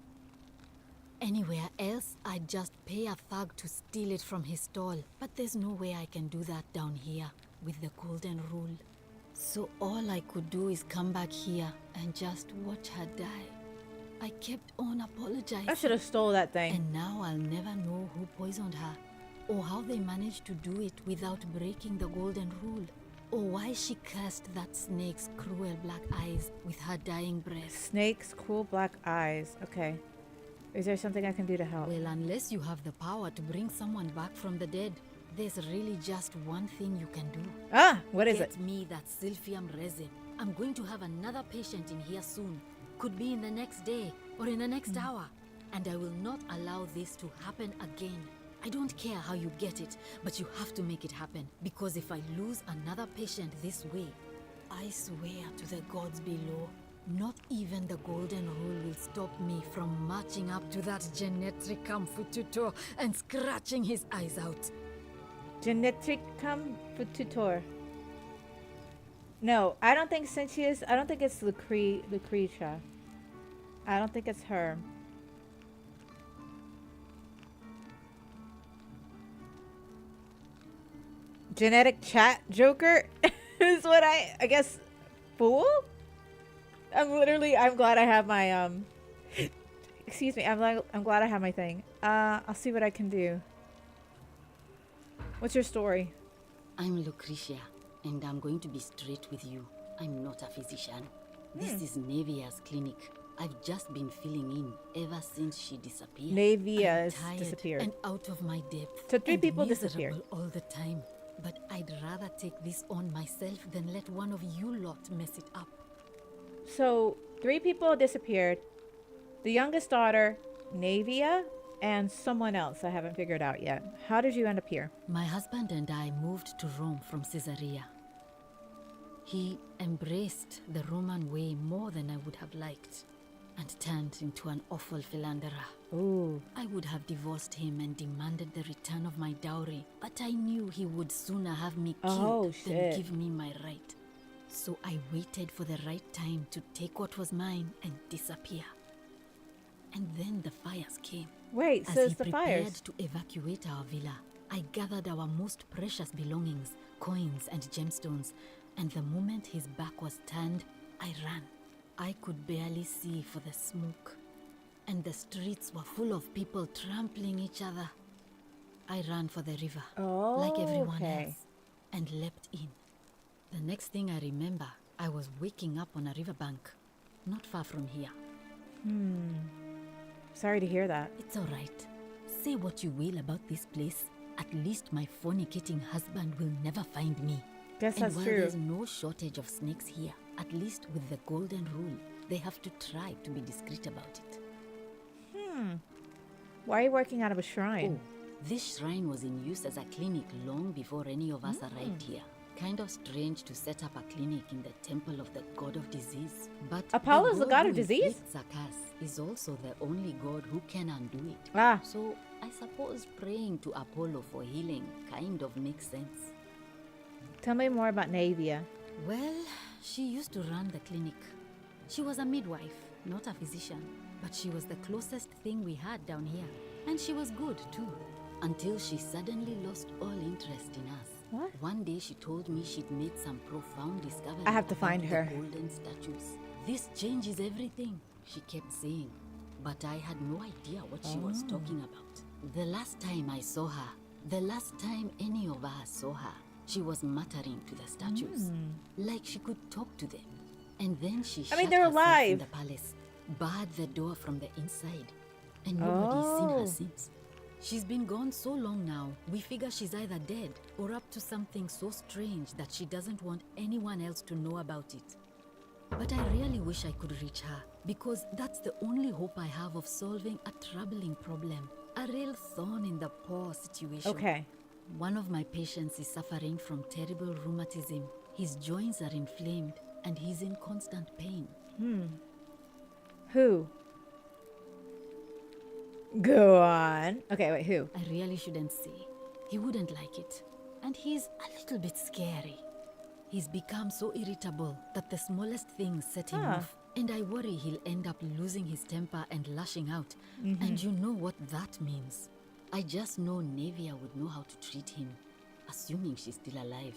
Anywhere else, I'd just pay a thug to steal it from his stall. But there's no way I can do that down here with the golden rule. So all I could do is come back here and just watch her die. I kept on apologizing. I should have stole that thing. And now I'll never know who poisoned her, or how they managed to do it without breaking the golden rule, or why she cursed that snake's cruel black eyes with her dying breath. Snake's cool black eyes. Okay. Is there something I can do to help? Well, unless you have the power to bring someone back from the dead, there's really just one thing you can do. Ah, what is it? Get me that silphium resin. I'm going to have another patient in here soon. Could be in the next day or in the next hour. And I will not allow this to happen again. I don't care how you get it, but you have to make it happen. Because if I lose another patient this way, I swear to the gods below, not even the golden rule will stop me from marching up to that Genetricum Fututor and scratching his eyes out. Genetricum Fututor. No, I don't think Sentius. I don't think it's Lucretia. I don't think it's her. Genetic chat joker is what I guess. Fool? I'm glad I have my excuse me, I'm glad I have my thing. I'll see what I can do. What's your story? I'm Lucretia, and I'm going to be straight with you. I'm not a physician. This is Navia's clinic. I've just been filling in ever since she disappeared. Navia's I'm tired disappeared. and out of my depth. So 3 and people miserable disappeared. all the time. But I'd rather take this on myself than let one of you lot mess it up. So 3 people disappeared. The youngest daughter, Navia, and someone else I haven't figured out yet. How did you end up here? My husband and I moved to Rome from Caesarea. He embraced the Roman way more than I would have liked, and turned into an awful philanderer. Ooh. I would have divorced him and demanded the return of my dowry, but I knew he would sooner have me killed than give me my right. So I waited for the right time to take what was mine and disappear. And then the fires came. Wait, so As it's he the prepared fires. to evacuate our villa, I gathered our most precious belongings, coins and gemstones, and the moment his back was turned, I ran. I could barely see for the smoke, and the streets were full of people trampling each other. I ran for the river, like everyone else, and leapt in. The next thing I remember, I was waking up on a riverbank, not far from here. Sorry to hear that. It's all right. Say what you will about this place. At least my fornicating husband will never find me. Guess And that's while true. there's no shortage of snakes here, at least with the golden rule, they have to try to be discreet about it. Why are you working out of a shrine? Oh, this shrine was in use as a clinic long before any of us arrived here. Kind of strange to set up a clinic in the temple of the god of disease. But Apollo's the god of who disease? inflicts a curse is also the only god who can undo it. Ah. So I suppose praying to Apollo for healing kind of makes sense. Tell me more about Navia. Well, she used to run the clinic. She was a midwife, not a physician, but she was the closest thing we had down here. And she was good too, until she suddenly lost all interest in us. What? One day she told me she'd made some profound discovery. I have to find about her. The golden statues. This changes everything, she kept saying. But I had no idea what she was talking about. The last time I saw her, the last time any of us saw her, she was muttering to the statues, like she could talk to them. And then she shut they're herself alive. in the palace, barred the door from the inside, and nobody's seen her since. She's been gone so long now, we figure she's either dead or up to something so strange that she doesn't want anyone else to know about it. But I really wish I could reach her, because that's the only hope I have of solving a troubling problem. A real thorn in the paw situation. Okay. One of my patients is suffering from terrible rheumatism. His joints are inflamed and he's in constant pain. Who? Go on. Okay, wait, who? I really shouldn't say. He wouldn't like it. And he's a little bit scary. He's become so irritable that the smallest things set him off. And I worry he'll end up losing his temper and lashing out. And you know what that means. I just know Nevia would know how to treat him, assuming she's still alive.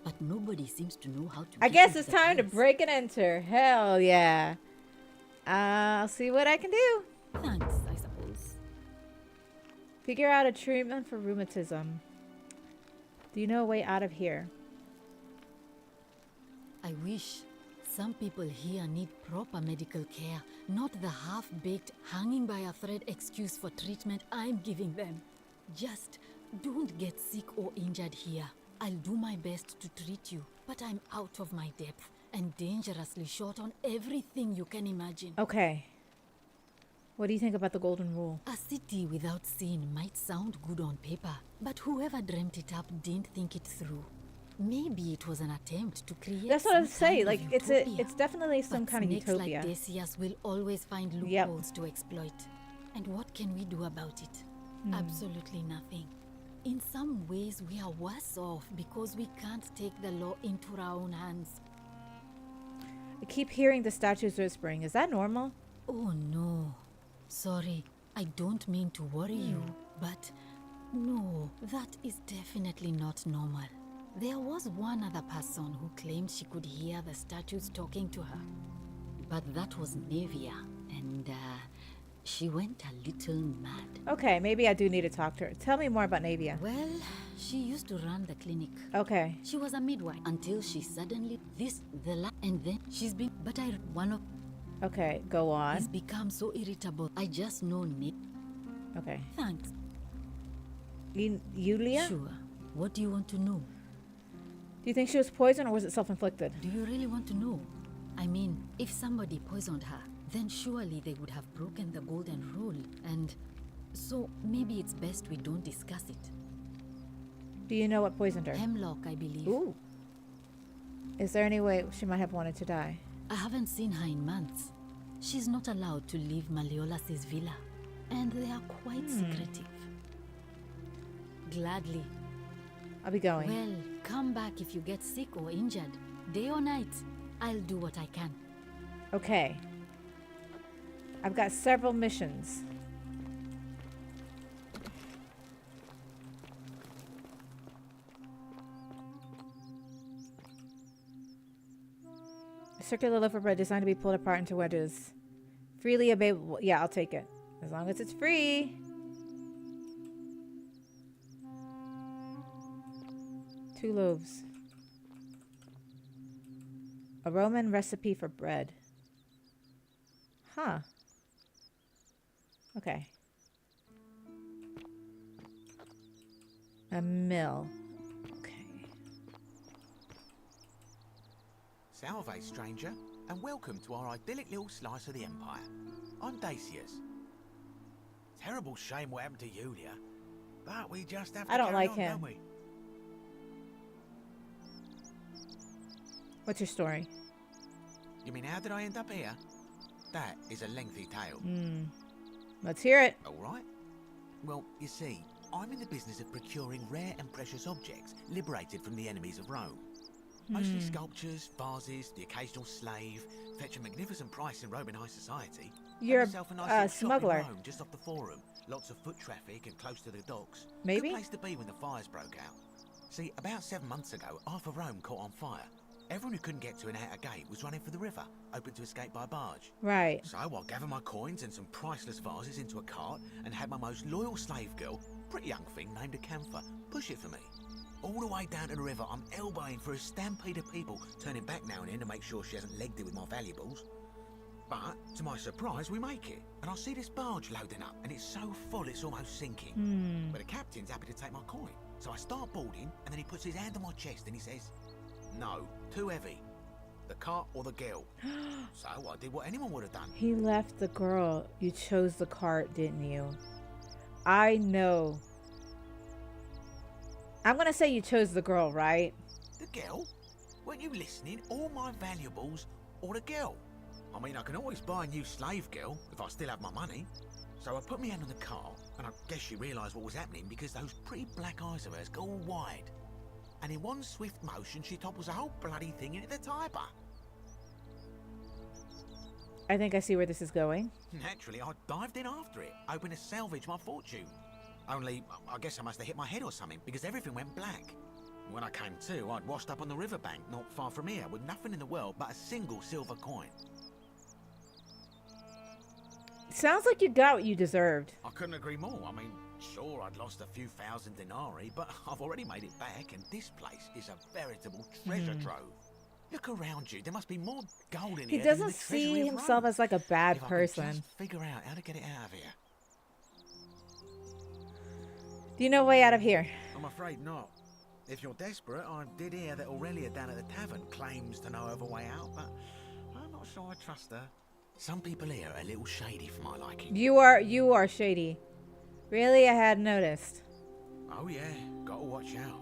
But nobody seems to know how to. I guess it's time to break and enter. Hell yeah. I'll see what I can do. Thanks, I suppose. Figure out a treatment for rheumatism. Do you know a way out of here? I wish. Some people here need proper medical care, not the half-baked, hanging by a thread excuse for treatment I'm giving them. Just don't get sick or injured here. I'll do my best to treat you, but I'm out of my depth and dangerously short on everything you can imagine. Okay. What do you think about the golden rule? A city without sin might sound good on paper, but whoever dreamt it up didn't think it through. Maybe it was an attempt to create. That's what I was some saying. kind Like of it's definitely some but kind of snakes utopia. like Decius will always find loopholes to exploit. And what can we do about it? Absolutely nothing. In some ways, we are worse off because we can't take the law into our own hands. I keep hearing the statues whispering. Is that normal? Oh no. Sorry, I don't mean to worry you, but no, that is definitely not normal. There was one other person who claimed she could hear the statues talking to her. But that was Nevia, and she went a little mad. Okay, maybe I do need to talk to her. Tell me more about Navia. Well, she used to run the clinic. Okay. She was a midwife until she suddenly and then she's been. But one of. Okay, go on. He's become so irritable. I just know Okay. Thanks. Yulia? Sure. What do you want to know? Do you think she was poisoned or was it self-inflicted? Do you really want to know? I mean, if somebody poisoned her, then surely they would have broken the golden rule, and so maybe it's best we don't discuss it. Do you know what poisoned her? Hemlock, I believe. Ooh. Is there any way she might have wanted to die? I haven't seen her in months. She's not allowed to leave Malleolas' villa, and they are quite secretive. Gladly. I'll be going. Well, come back if you get sick or injured. Day or night, I'll do what I can. Okay. I've got several missions. A circular loaf of bread designed to be pulled apart into wedges. Freely available. Yeah, I'll take it. As long as it's free. Two loaves. A Roman recipe for bread. Huh. Okay. A mill. Okay. Salve, stranger, and welcome to our idyllic little slice of the Empire. I'm Decius. Terrible shame what happened to Yulia, but we just have to I don't carry like on, him. don't we? What's your story? You mean how did I end up here? That is a lengthy tale. Let's hear it. All right. Well, you see, I'm in the business of procuring rare and precious objects liberated from the enemies of Rome. Mostly sculptures, vases, the occasional slave, fetch a magnificent price in Roman high society. You're Have yourself a nice little shop smuggler. in Rome, just off the Forum. Lots of foot traffic and close to the docks. Maybe? Good place to be when the fires broke out. See, about 7 months ago, half of Rome caught on fire. Everyone who couldn't get to an outer gate was running for the river, open to escape by barge. Right. So I gathered my coins and some priceless vases into a cart and had my most loyal slave girl, pretty young thing named Acantha, push it for me. All the way down to the river, I'm elbowing for a stampede of people, turning back now and then to make sure she hasn't legged it with my valuables. But, to my surprise, we make it. And I see this barge loading up, and it's so full it's almost sinking. But the captain's happy to take my coin. So I start boarding, and then he puts his hand on my chest and he says, "No, too heavy. The cart or the girl." So I did what anyone would have done. He left the girl. You chose the cart, didn't you? I know. I'm gonna say you chose the girl, right? The girl? Weren't you listening? All my valuables or the girl? I mean, I can always buy a new slave girl if I still have my money. So I put my hand on the cart, and I guess she realised what was happening because those pretty black eyes of hers go all wide. And in one swift motion, she topples the whole bloody thing into the Tiber. I think I see where this is going. Naturally, I dived in after it, hoping to salvage my fortune. Only, I guess I must have hit my head or something, because everything went black. When I came to, I'd washed up on the riverbank not far from here, with nothing in the world but a single silver coin. Sounds like you got what you deserved. I couldn't agree more. I mean, sure, I'd lost a few thousand denarii, but I've already made it back, and this place is a veritable treasure trove. Look around you. There must be more gold in He here. doesn't see himself as like a bad if person. I could just figure out how to get it out of here. Do you know a way out of here? I'm afraid not. If you're desperate, I did hear that Aurelia down at the tavern claims to know of a way out, but I'm not sure I trust her. Some people here are a little shady for my liking. You are shady. Really, I hadn't noticed. Oh yeah, gotta watch out.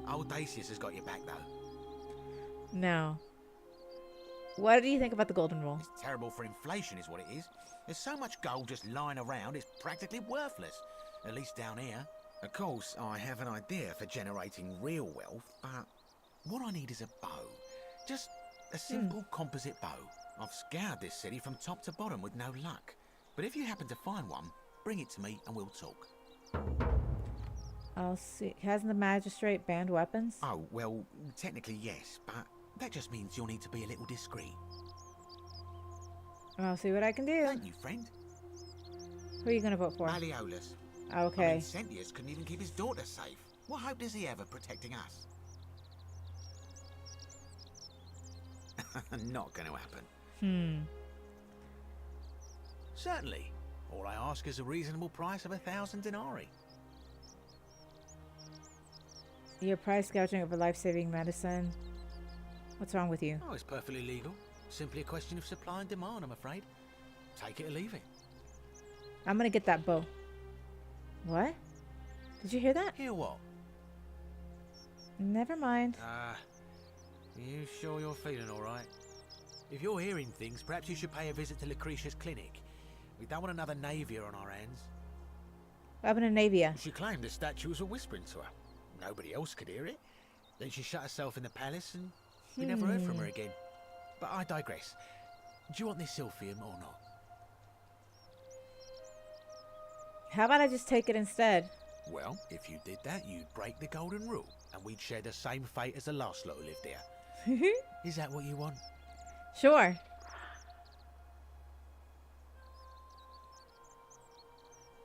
Old Dacius has got your back though. No. What do you think about the golden rule? It's terrible for inflation is what it is. There's so much gold just lying around, it's practically worthless. At least down here. Of course, I have an idea for generating real wealth, but what I need is a bow. Just a simple composite bow. I've scoured this city from top to bottom with no luck. But if you happen to find one, bring it to me and we'll talk. I'll see. Hasn't the magistrate banned weapons? Oh, well, technically yes, but that just means you'll need to be a little discreet. I'll see what I can do. Thank you, friend. Who are you going to vote for? Malleolus. Okay. I mean, Sentius couldn't even keep his daughter safe. What hope does he have of protecting us? Not going to happen. Certainly. All I ask is a reasonable price of 1,000 denarii. You're price gouging over life-saving medicine. What's wrong with you? Oh, it's perfectly legal. Simply a question of supply and demand, I'm afraid. Take it or leave it. I'm going to get that bow. What? Did you hear that? Hear what? Never mind. You sure you're feeling all right? If you're hearing things, perhaps you should pay a visit to Lucretia's clinic. We don't want another Navia on our hands. What happened to Navia? She claimed the statues were whispering to her. Nobody else could hear it. Then she shut herself in the palace and we never heard from her again. But I digress. Do you want this silphium or not? How about I just take it instead? Well, if you did that, you'd break the golden rule, and we'd share the same fate as the last lot who lived here. Is that what you want? Sure.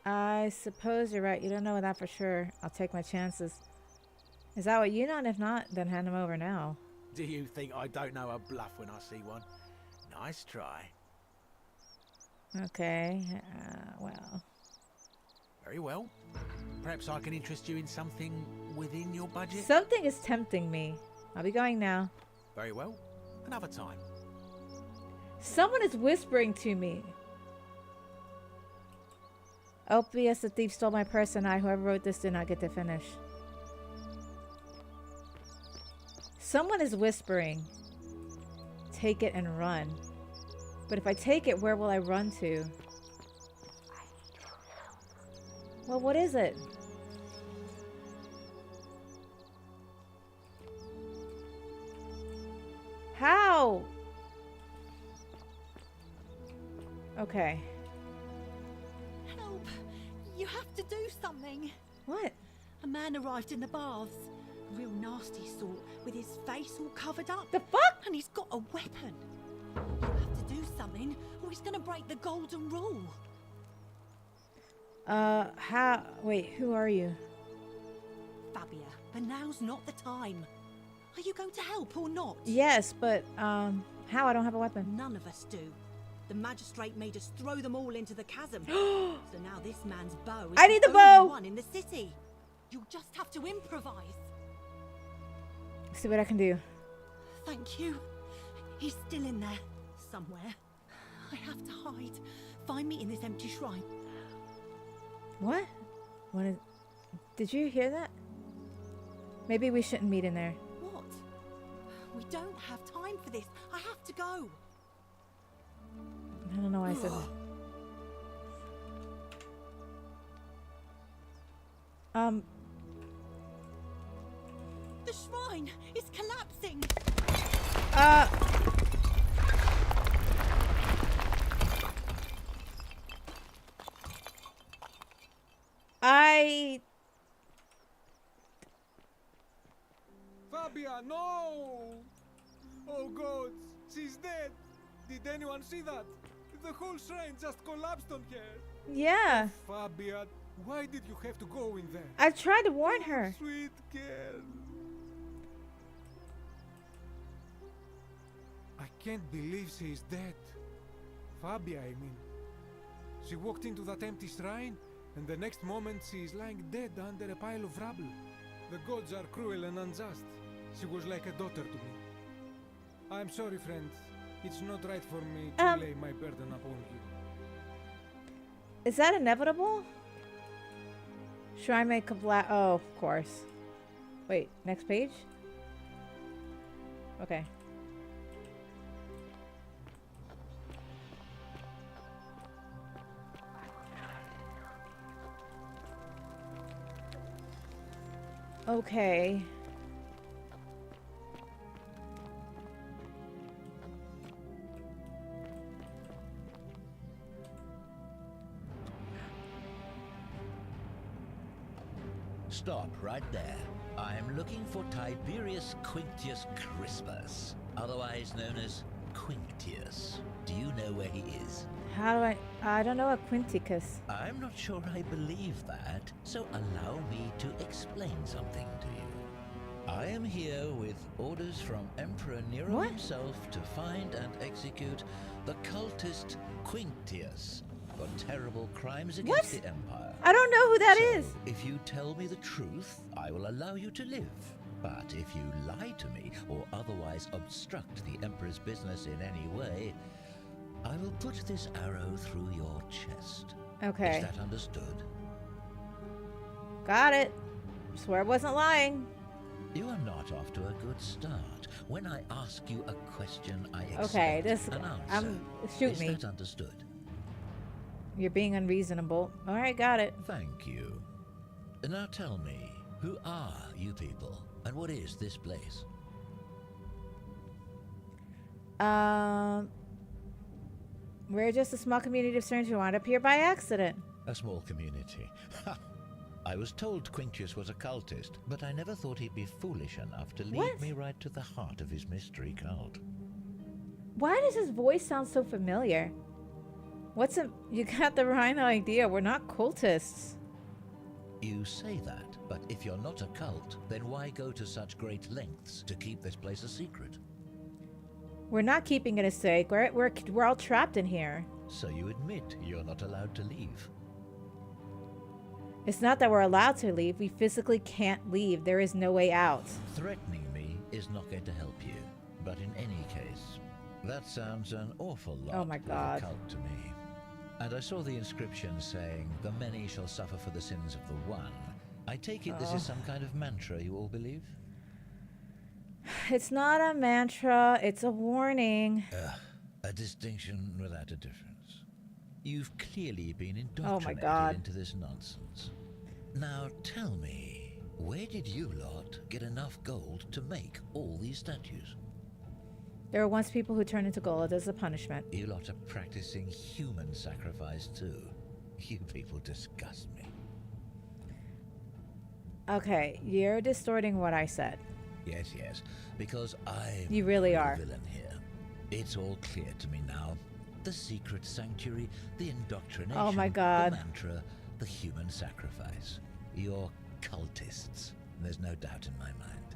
I suppose you're right. You don't know that for sure. I'll take my chances. Is that what you know? And if not, then hand him over now. Do you think I don't know a bluff when I see one? Nice try. Okay. Well. Very well. Perhaps I can interest you in something within your budget? Something is tempting me. I'll be going now. Very well. Another time. Someone is whispering to me. Opius, the thief, stole my purse, and whoever wrote this, did not get to finish. Someone is whispering. Take it and run. But if I take it, where will I run to? Well, what is it? How? Okay. Help! You have to do something. What? A man arrived in the baths. A real nasty sort, with his face all covered up. The fuck? And he's got a weapon. You have to do something, or he's gonna break the golden rule. How? Wait, who are you? Fabia, but now's not the time. Are you going to help or not? Yes, but, how? I don't have a weapon. None of us do. The magistrate made us throw them all into the chasm. So now this man's bow is I need the only bow! one in the city. You'll just have to improvise. See what I can do. Thank you. He's still in there, somewhere. I have to hide. Find me in this empty shrine. What? What is... Did you hear that? Maybe we shouldn't meet in there. What? We don't have time for this. I have to go. I don't know why I said that. The shrine is collapsing. Fabia, no! Oh God, she's dead. Did anyone see that? The whole shrine just collapsed on her. Yeah. Fabia, why did you have to go in there? I tried to warn her. Sweet girl. I can't believe she is dead. Fabia, I mean. She walked into that empty shrine, and the next moment she is lying dead under a pile of rubble. The gods are cruel and unjust. She was like a daughter to me. I'm sorry, friend. It's not right for me to lay my burden upon you. Is that inevitable? Shrine may compla- Oh, of course. Wait, next page? Okay. Okay. Stop right there. I'm looking for Tiberius Quinctius Crispus, otherwise known as Quinctius. Do you know where he is? How do I don't know a Quinticus. I'm not sure I believe that, so allow me to explain something to you. I am here with orders from Emperor Nero himself to find and execute the cultist Quinctius for terrible crimes against the Empire. I don't know who that is. If you tell me the truth, I will allow you to live. But if you lie to me or otherwise obstruct the Emperor's business in any way, I will put this arrow through your chest. Okay. Is that understood? Got it. Swear I wasn't lying. You are not off to a good start. When I ask you a question, I expect Okay, this an answer. shoot Is me. that understood? You're being unreasonable. All right, got it. Thank you. Now tell me, who are you people, and what is this place? We're just a small community of strangers who wound up here by accident. A small community. Ha! I was told Quinctius was a cultist, but I never thought he'd be foolish enough to lead me right to the heart of his mystery cult. Why does his voice sound so familiar? You got the right idea. We're not cultists. You say that, but if you're not a cult, then why go to such great lengths to keep this place a secret? We're not keeping it a secret. We're all trapped in here. So you admit you're not allowed to leave? It's not that we're allowed to leave. We physically can't leave. There is no way out. Threatening me is not going to help you. But in any case, that sounds an awful lot my like God. a cult to me. And I saw the inscription saying, "The many shall suffer for the sins of the one." I take it this is some kind of mantra you all believe? It's not a mantra. It's a warning. A distinction without a difference. You've clearly been Oh my indoctrinated God. into this nonsense. Now tell me, where did you lot get enough gold to make all these statues? There were once people who turned into gold as a punishment. You lot are practicing human sacrifice too. You people disgust me. Okay, you're distorting what I said. Yes, yes, because You really the are. villain here. It's all clear to me now. The secret sanctuary, the indoctrination, Oh my God. the mantra, the human sacrifice. You're cultists. There's no doubt in my mind.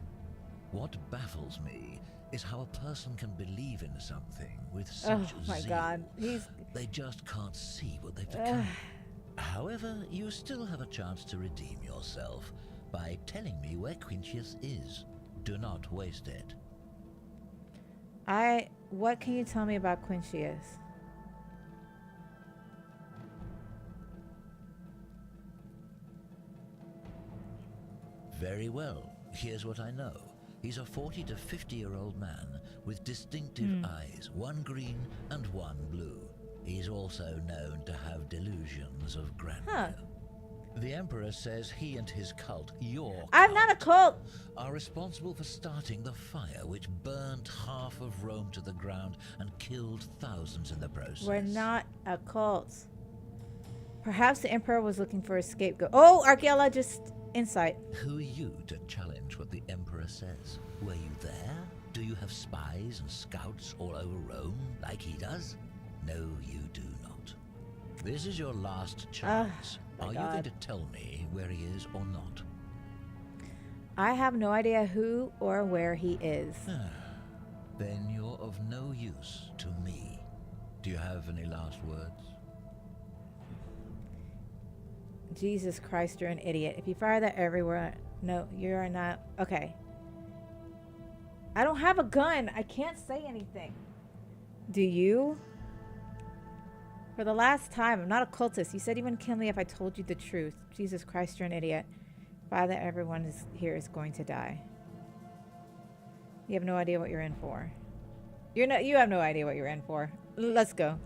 What baffles me is how a person can believe in something with such Oh my zeal. God. They just can't see what they've become. However, you still have a chance to redeem yourself by telling me where Quintius is. Do not waste it. What can you tell me about Quintius? Very well. Here's what I know. He's a 40 to 50-year-old man with distinctive eyes, one green and one blue. He's also known to have delusions of grandeur. The Emperor says he and his cult, I'm not a cult, are responsible for starting the fire which burnt half of Rome to the ground and killed thousands in the process. We're not a cult. Perhaps the Emperor was looking for a scapegoat. Oh, archaeologist insight. Who are you to challenge what the Emperor says? Were you there? Do you have spies and scouts all over Rome like he does? No, you do not. This is your last chance. Are you going to tell me where he is or not? I have no idea who or where he is. Then you're of no use to me. Do you have any last words? Jesus Christ, you're an idiot. If you fire that everywhere... No, you're not... Okay. I don't have a gun. I can't say anything. Do you? For the last time, I'm not a cultist. You said you wouldn't kill me if I told you the truth. Jesus Christ, you're an idiot. Fire that everyone here is going to die. You have no idea what you're in for. You have no idea what you're in for. Let's go.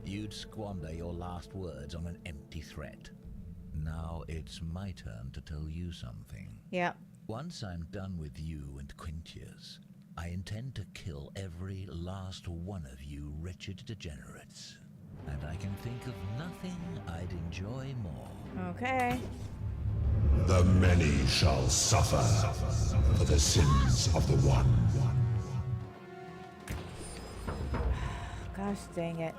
You'd squander your last words on an empty threat. Now it's my turn to tell you something. Yeah. Once I'm done with you and Quintius, I intend to kill every last one of you wretched degenerates. And I can think of nothing I'd enjoy more. Okay. The many shall suffer for the sins of the one. Gosh dang it.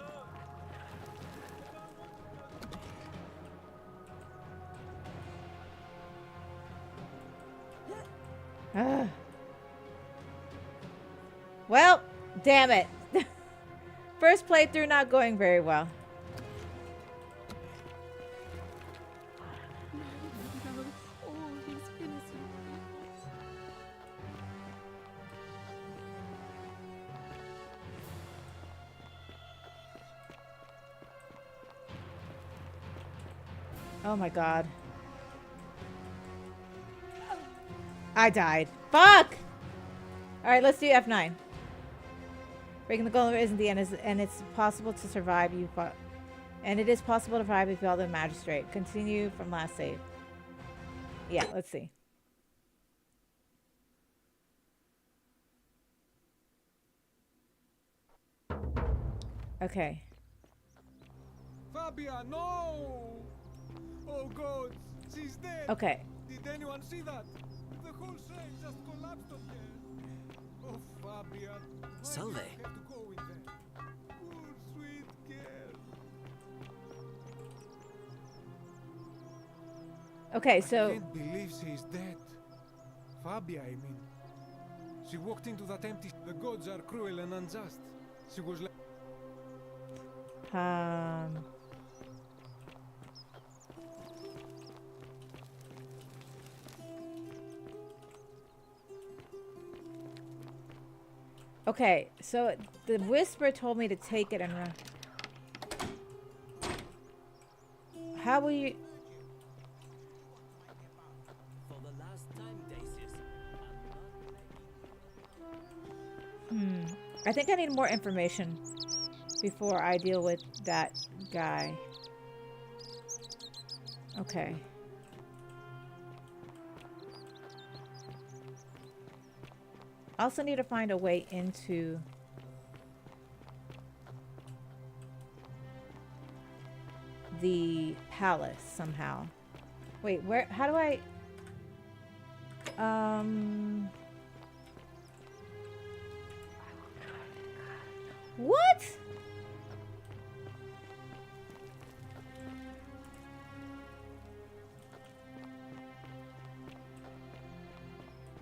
Well, damn it. First playthrough not going very well. Oh my god. I died. Fuck! Alright, let's do F9. Breaking the golem isn't the end, and it's possible to survive. And it is possible to survive if you follow the magistrate. Continue from last save. Yeah, let's see. Okay. Fabia, no! Oh God, she's dead. Okay. Did anyone see that? The whole train just collapsed on her. Oh, Fabia. Salve. Have to go with them. Poor sweet girl. Okay, so I can't believe she's dead. Fabia, I mean. She walked into that empty. The gods are cruel and unjust. She was like. Okay, so the whisper told me to take it and run. How will you... I think I need more information before I deal with that guy. Okay. I also need to find a way into the palace somehow. Wait, where? How do I? What?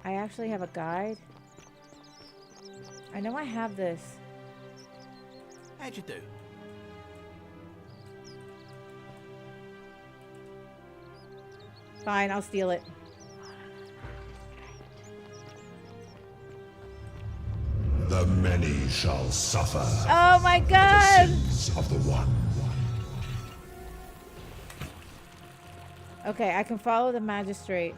I actually have a guide. I know I have this. How'd you do? Fine, I'll steal it. The many shall suffer. Oh my god! For the sins of the one. Okay, I can follow the magistrate.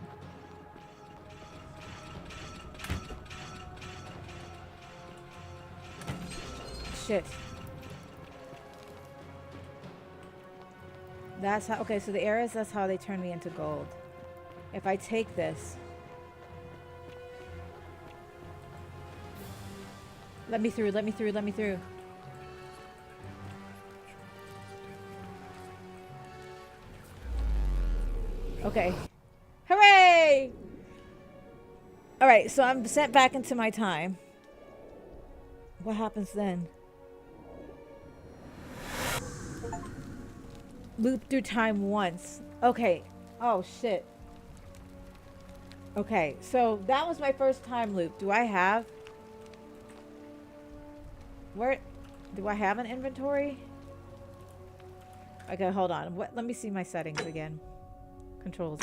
Shit. That's how, okay, so the arrows, that's how they turn me into gold. If I take this. Let me through, let me through, let me through. Okay. Hooray! Alright, so I'm sent back into my time. What happens then? Loop through time once. Okay. Oh, shit. Okay, so that was my first time loop. Do I have... Where... Do I have an inventory? Okay, hold on. What? Let me see my settings again. Controls.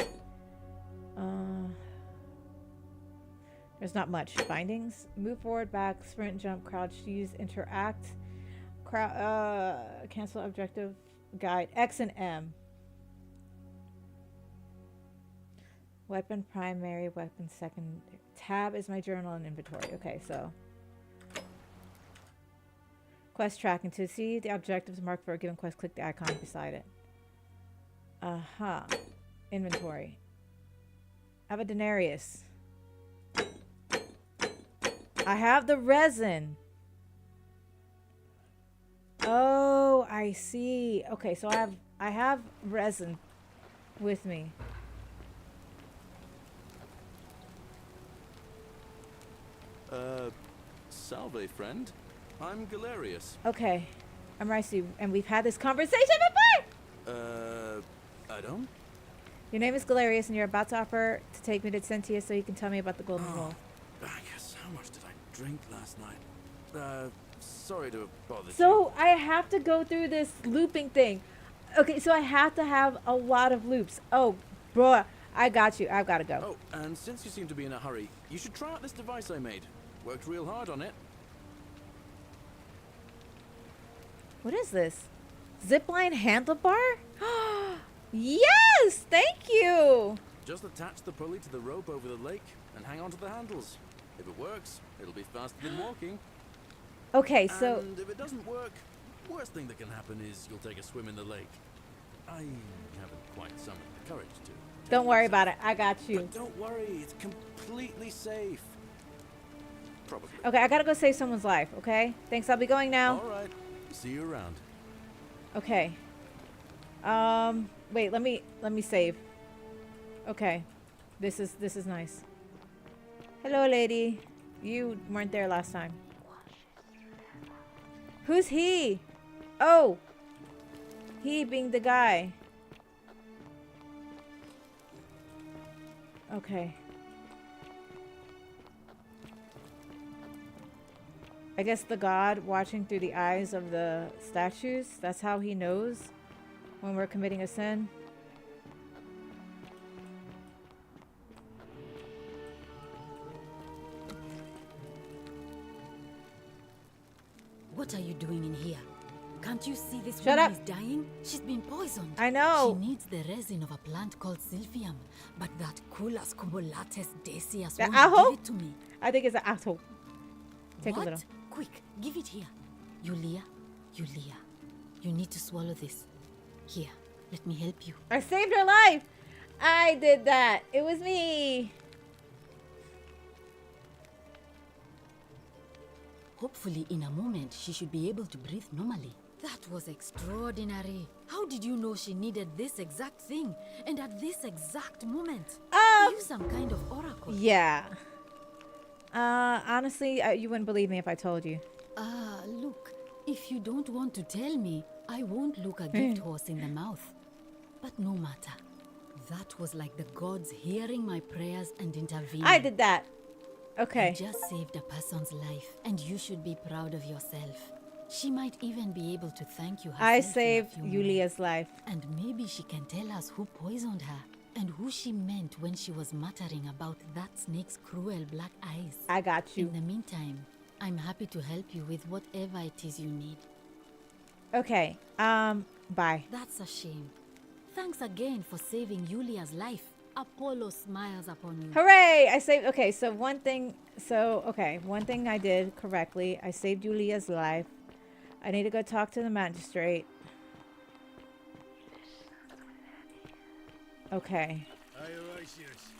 There's not much. Bindings. Move forward, back, sprint, jump, crouch, use, interact. Cancel objective. Guide. X and M. Weapon primary, weapon second. Tab is my journal and inventory. Okay, so. Quest tracking. To see the objectives marked for a given quest, click the icon beside it. Inventory. I have a denarius. I have the resin. Oh, I see. Okay, so I have resin with me. Salve, friend. I'm Galerius. Okay, I'm Ricey, and we've had this conversation before! I don't? Your name is Galerius, and you're about to offer to take me to Sentia so you can tell me about the golden rule. I guess, how much did I drink last night? Sorry to bother you. So, I have to go through this looping thing. Okay, so I have to have a lot of loops. Oh, bro, I got you. I've got to go. Oh, and since you seem to be in a hurry, you should try out this device I made. Worked real hard on it. What is this? Zipline handlebar? Yes! Thank you! Just attach the pulley to the rope over the lake and hang on to the handles. If it works, it'll be faster than walking. Okay, so... And if it doesn't work, worst thing that can happen is you'll take a swim in the lake. I haven't quite summoned the courage to. Don't worry about it. I got you. But don't worry, it's completely safe. Probably. Okay, I gotta go save someone's life, okay? Thanks, I'll be going now. Alright, see you around. Okay. Wait, let me save. Okay. This is nice. Hello, lady. You weren't there last time. Who's he? Oh! He being the guy. Okay. I guess the god watching through the eyes of the statues, that's how he knows when we're committing a sin. What are you doing in here? Can't you see this Shut woman up. is dying? She's been poisoned. I know. She needs the resin of a plant called Silphium, but that Culas cumulates decias The won't aho? give it to me. I think it's an asshole. Take What? a little. Quick, give it here. Yulia, you need to swallow this. Here, let me help you. I saved her life. I did that. It was me. Hopefully, in a moment, she should be able to breathe normally. That was extraordinary. How did you know she needed this exact thing? And at this exact moment? Are you some kind of oracle? Yeah. Honestly, you wouldn't believe me if I told you. Look, if you don't want to tell me, I won't look a gift horse in the mouth. But no matter. That was like the gods hearing my prayers and intervening. I did that. Okay. You just saved a person's life, and you should be proud of yourself. She might even be able to thank you herself. I in a saved few Yulia's life. And maybe she can tell us who poisoned her and who she meant when she was muttering about that snake's cruel black eyes. I got you. In the meantime, I'm happy to help you with whatever it is you need. Okay. Bye. That's a shame. Thanks again for saving Yulia's life. Apollo smiles upon you. Hooray! I saved. Okay, so one thing. One thing I did correctly. I saved Yulia's life. I need to go talk to the magistrate. Okay. Hey, Horatius.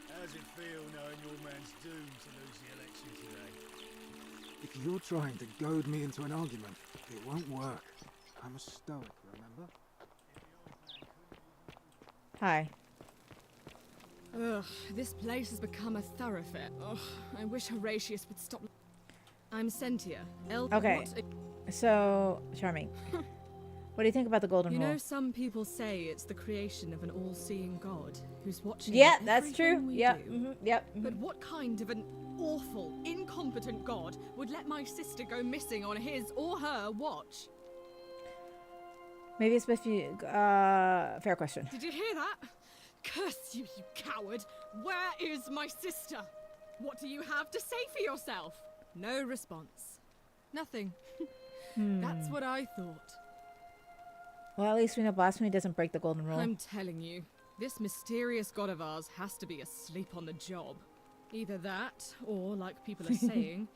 How's it feel knowing your man's doomed to lose the election today? If you're trying to goad me into an argument, it won't work. I'm a stoic, remember? Hi. Ugh, this place has become a thoroughfare. Ugh, I wish Horatius would stop. I'm Sentia. Okay. So, charming. What do you think about the golden You rule? know, some people say it's the creation of an all-seeing God who's watching. Yeah, that's true. everything we Yep. do. Yep. But what kind of an awful, incompetent God would let my sister go missing on his or her watch? Maybe it's with you. Fair question. Did you hear that? Curse you, you coward! Where is my sister? What do you have to say for yourself? No response. Nothing. That's what I thought. Well, at least we know blasphemy doesn't break the golden rule. I'm telling you, this mysterious god of ours has to be asleep on the job. Either that, or, like people are saying,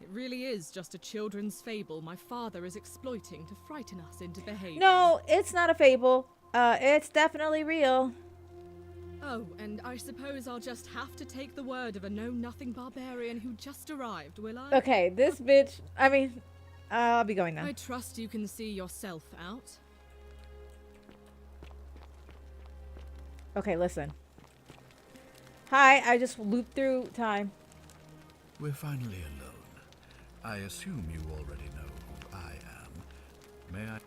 it really is just a children's fable my father is exploiting to frighten us into behaving. No, it's not a fable. It's definitely real. Oh, and I suppose I'll just have to take the word of a know-nothing barbarian who just arrived, will I? Okay, this bitch. I mean, I'll be going now. I trust you can see yourself out. Okay, listen. Hi, I just looped through time. We're finally alone. I assume you already know who I am. May I?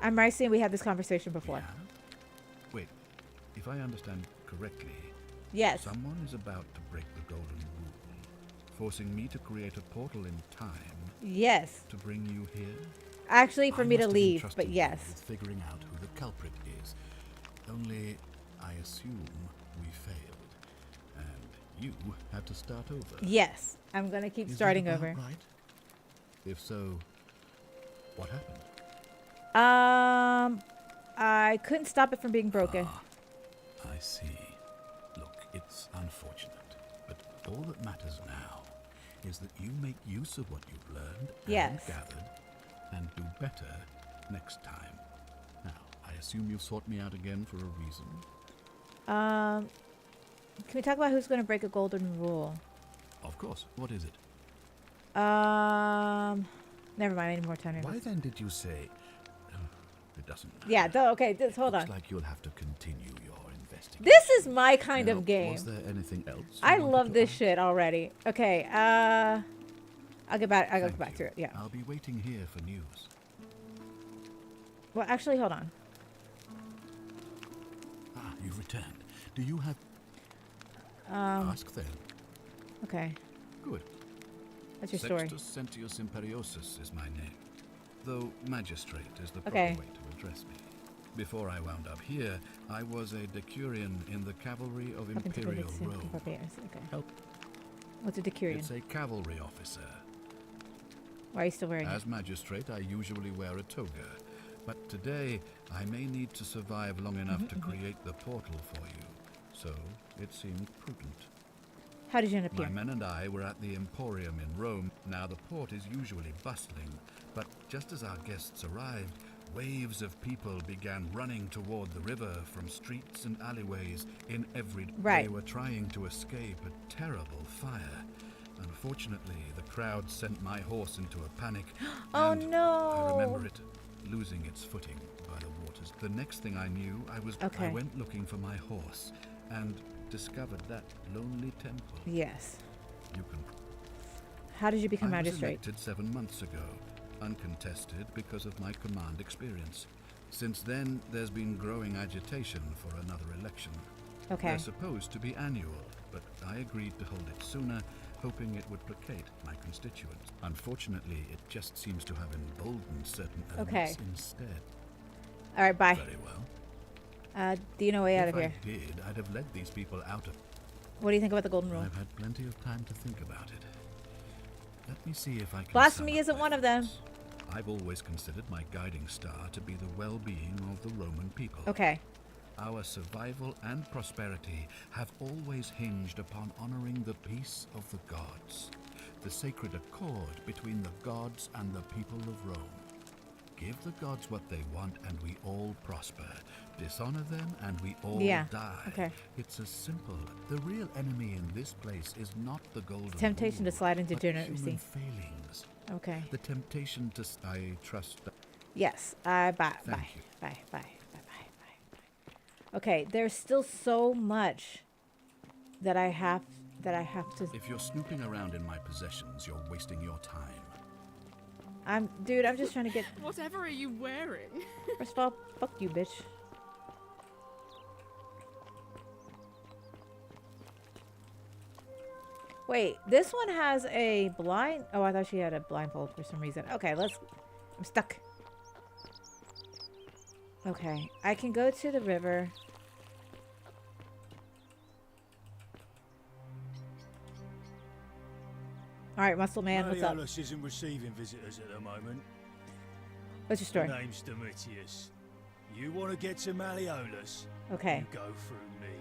I'm Marcy, and we had this conversation before. Yeah? Wait, if I understand correctly, Yes. someone is about to break the golden rule, forcing me to create a portal in time. Yes. To bring you here. Actually, for I me to must have leave, entrusted but you yes. with figuring out who the culprit is. Only, I assume we failed, and you had to start over. Yes, I'm gonna keep Is starting that about over. Right? If so, what happened? I couldn't stop it from being broken. I see. Look, it's unfortunate, but all that matters now is that you make use of what you've learned Yes. and gathered, and do better next time. Now, I assume you've sought me out again for a reason. Can we talk about who's gonna break a golden rule? Of course. What is it? Never mind. I need more time. Why then did you say? It doesn't matter. Yeah. Okay. Hold on. Looks like you'll have to continue your investigation. This is my kind Now, of game. Was there anything else? I you wanted love to this add? shit already. Okay. I'll get back. I'll get back to it. Yeah. I'll be waiting here for news. Well, actually, hold on. Ah, you've returned. Do you have? Ask then. Okay. Good. What's your story? Sextus Sentius Imperiosus is my name, though magistrate is the proper Okay. way to address me. Before I wound up here, I was a decurion in the cavalry of Up into Imperial Phoenix, Rome. Okay. Help. What's a decurion? It's a cavalry officer. Why are you still wearing it? As magistrate, I usually wear a toga, but today I may need to survive long enough to create the portal for you, so it seemed prudent. How did you end up My here? men and I were at the Emporium in Rome. Now the port is usually bustling, but just as our guests arrived, waves of people began running toward the river from streets and alleyways in every... Right. They were trying to escape a terrible fire. Unfortunately, the crowd sent my horse into a panic. Oh and no! I remember it losing its footing by the waters. The next thing I knew, Okay. I went looking for my horse and discovered that lonely temple. Yes. You can. How did you become I was magistrate? elected 7 months ago, uncontested because of my command experience. Since then, there's been growing agitation for another election. Okay. They're supposed to be annual, but I agreed to hold it sooner hoping it would placate my constituents. Unfortunately, it just seems to have emboldened certain elements instead. All right, bye. Very well. Do you know a way out of here? If I did, I'd have led these people out of... What do you think about the golden rule? I've had plenty of time to think about it. Let me see if I can... Blasphemy isn't one of them. I've always considered my guiding star to be the well-being of the Roman people. Okay. Our survival and prosperity have always hinged upon honoring the peace of the gods, the sacred accord between the gods and the people of Rome. Give the gods what they want and we all prosper. Dishonor them and we all die. Okay. It's as simple. The real enemy in this place is not the golden Temptation rule, to slide into but degeneracy. human failings. Okay. The temptation to... I trust that... Yes. Bye. Bye. Thank you. Bye. Bye. Okay, there's still so much that I have to... If you're snooping around in my possessions, you're wasting your time. Dude, I'm just trying to get... Whatever are you wearing? First of all, fuck you, bitch. Wait, this one has a blind... Oh, I thought she had a blindfold for some reason. Okay, I'm stuck. Okay, I can go to the river. All right, Muscle Man, what's up? Malleolus isn't receiving visitors at the moment. What's your story? My name's Domitius. You want to get to Malleolus? Okay. You go through me.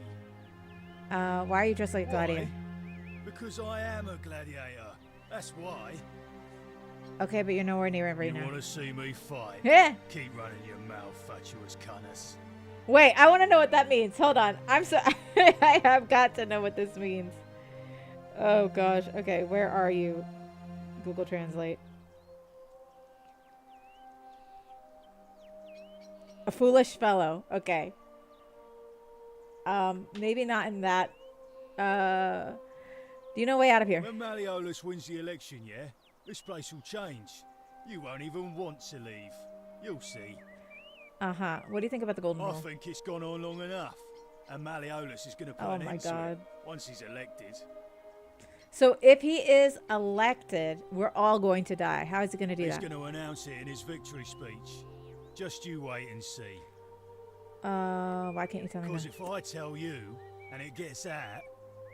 Why are you dressed like a gladiator? Why? Because I am a gladiator. That's why. Okay, but you're nowhere near it right You now. want to see me fight? Yeah. Keep running your mouth, fatuous cunners. Wait, I want to know what that means. Hold on. I'm so... I have got to know what this means. Oh, gosh. Okay, where are you? Google Translate. A foolish fellow. Okay. Maybe not in that... Do you know a way out of here? When Malleolus wins the election, yeah? This place will change. You won't even want to leave. You'll see. Uh-huh. What do you think about the golden rule? I think it's gone on long enough. And Malleolus is going to put Oh an my end to God. it once he's elected. So if he is elected, we're all going to die. How is he going to do He's that? going to announce it in his victory speech. Just you wait and see. Why can't you tell me Because now? if I tell you, and it gets out,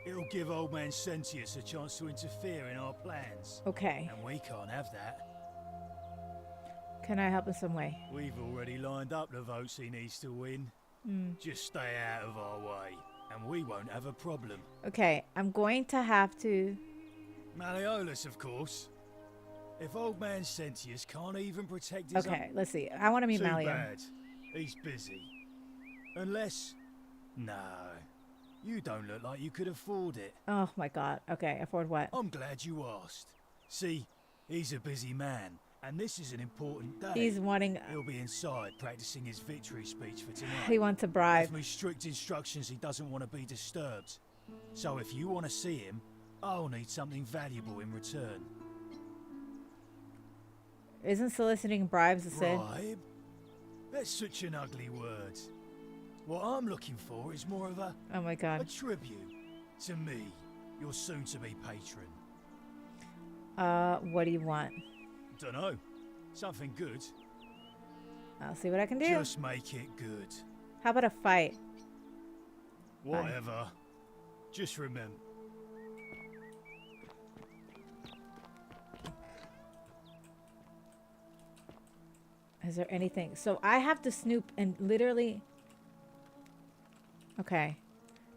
it'll give old man Sentius a chance to interfere in our plans. Okay. And we can't have that. Can I help in some way? We've already lined up the votes he needs to win. Just stay out of our way, and we won't have a problem. Okay, I'm going to have to... Malleolus, of course. If old man Sentius can't even protect his Okay, let's see. I want to meet Too Malleus. bad. He's busy. Unless... No. You don't look like you could afford it. Oh my god. Okay, afford what? I'm glad you asked. See, he's a busy man, and this is an important day. He's wanting... He'll be inside practicing his victory speech for tonight. He wants a bribe. Give me strict instructions he doesn't want to be disturbed. So if you want to see him, I'll need something valuable in return. Isn't soliciting bribes a sin? Bribe? That's such an ugly word. What I'm looking for is more of a... Oh my god. A tribute to me, your soon-to-be patron. What do you want? Dunno. Something good. I'll see what I can do. Just make it good. How about a fight? Whatever. Just remember. Is there anything? So I have to snoop and literally... Okay.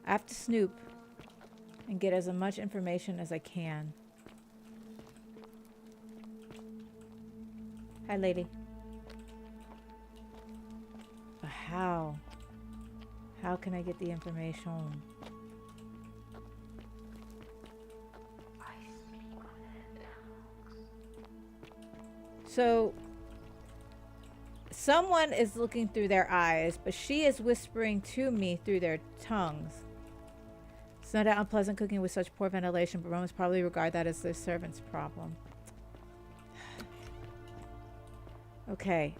I have to snoop and get as much information as I can. Hi, lady. But how? How can I get the information? So... Someone is looking through their eyes, but she is whispering to me through their tongues. It's not unpleasant cooking with such poor ventilation, but Romans probably regard that as their servant's problem. Okay.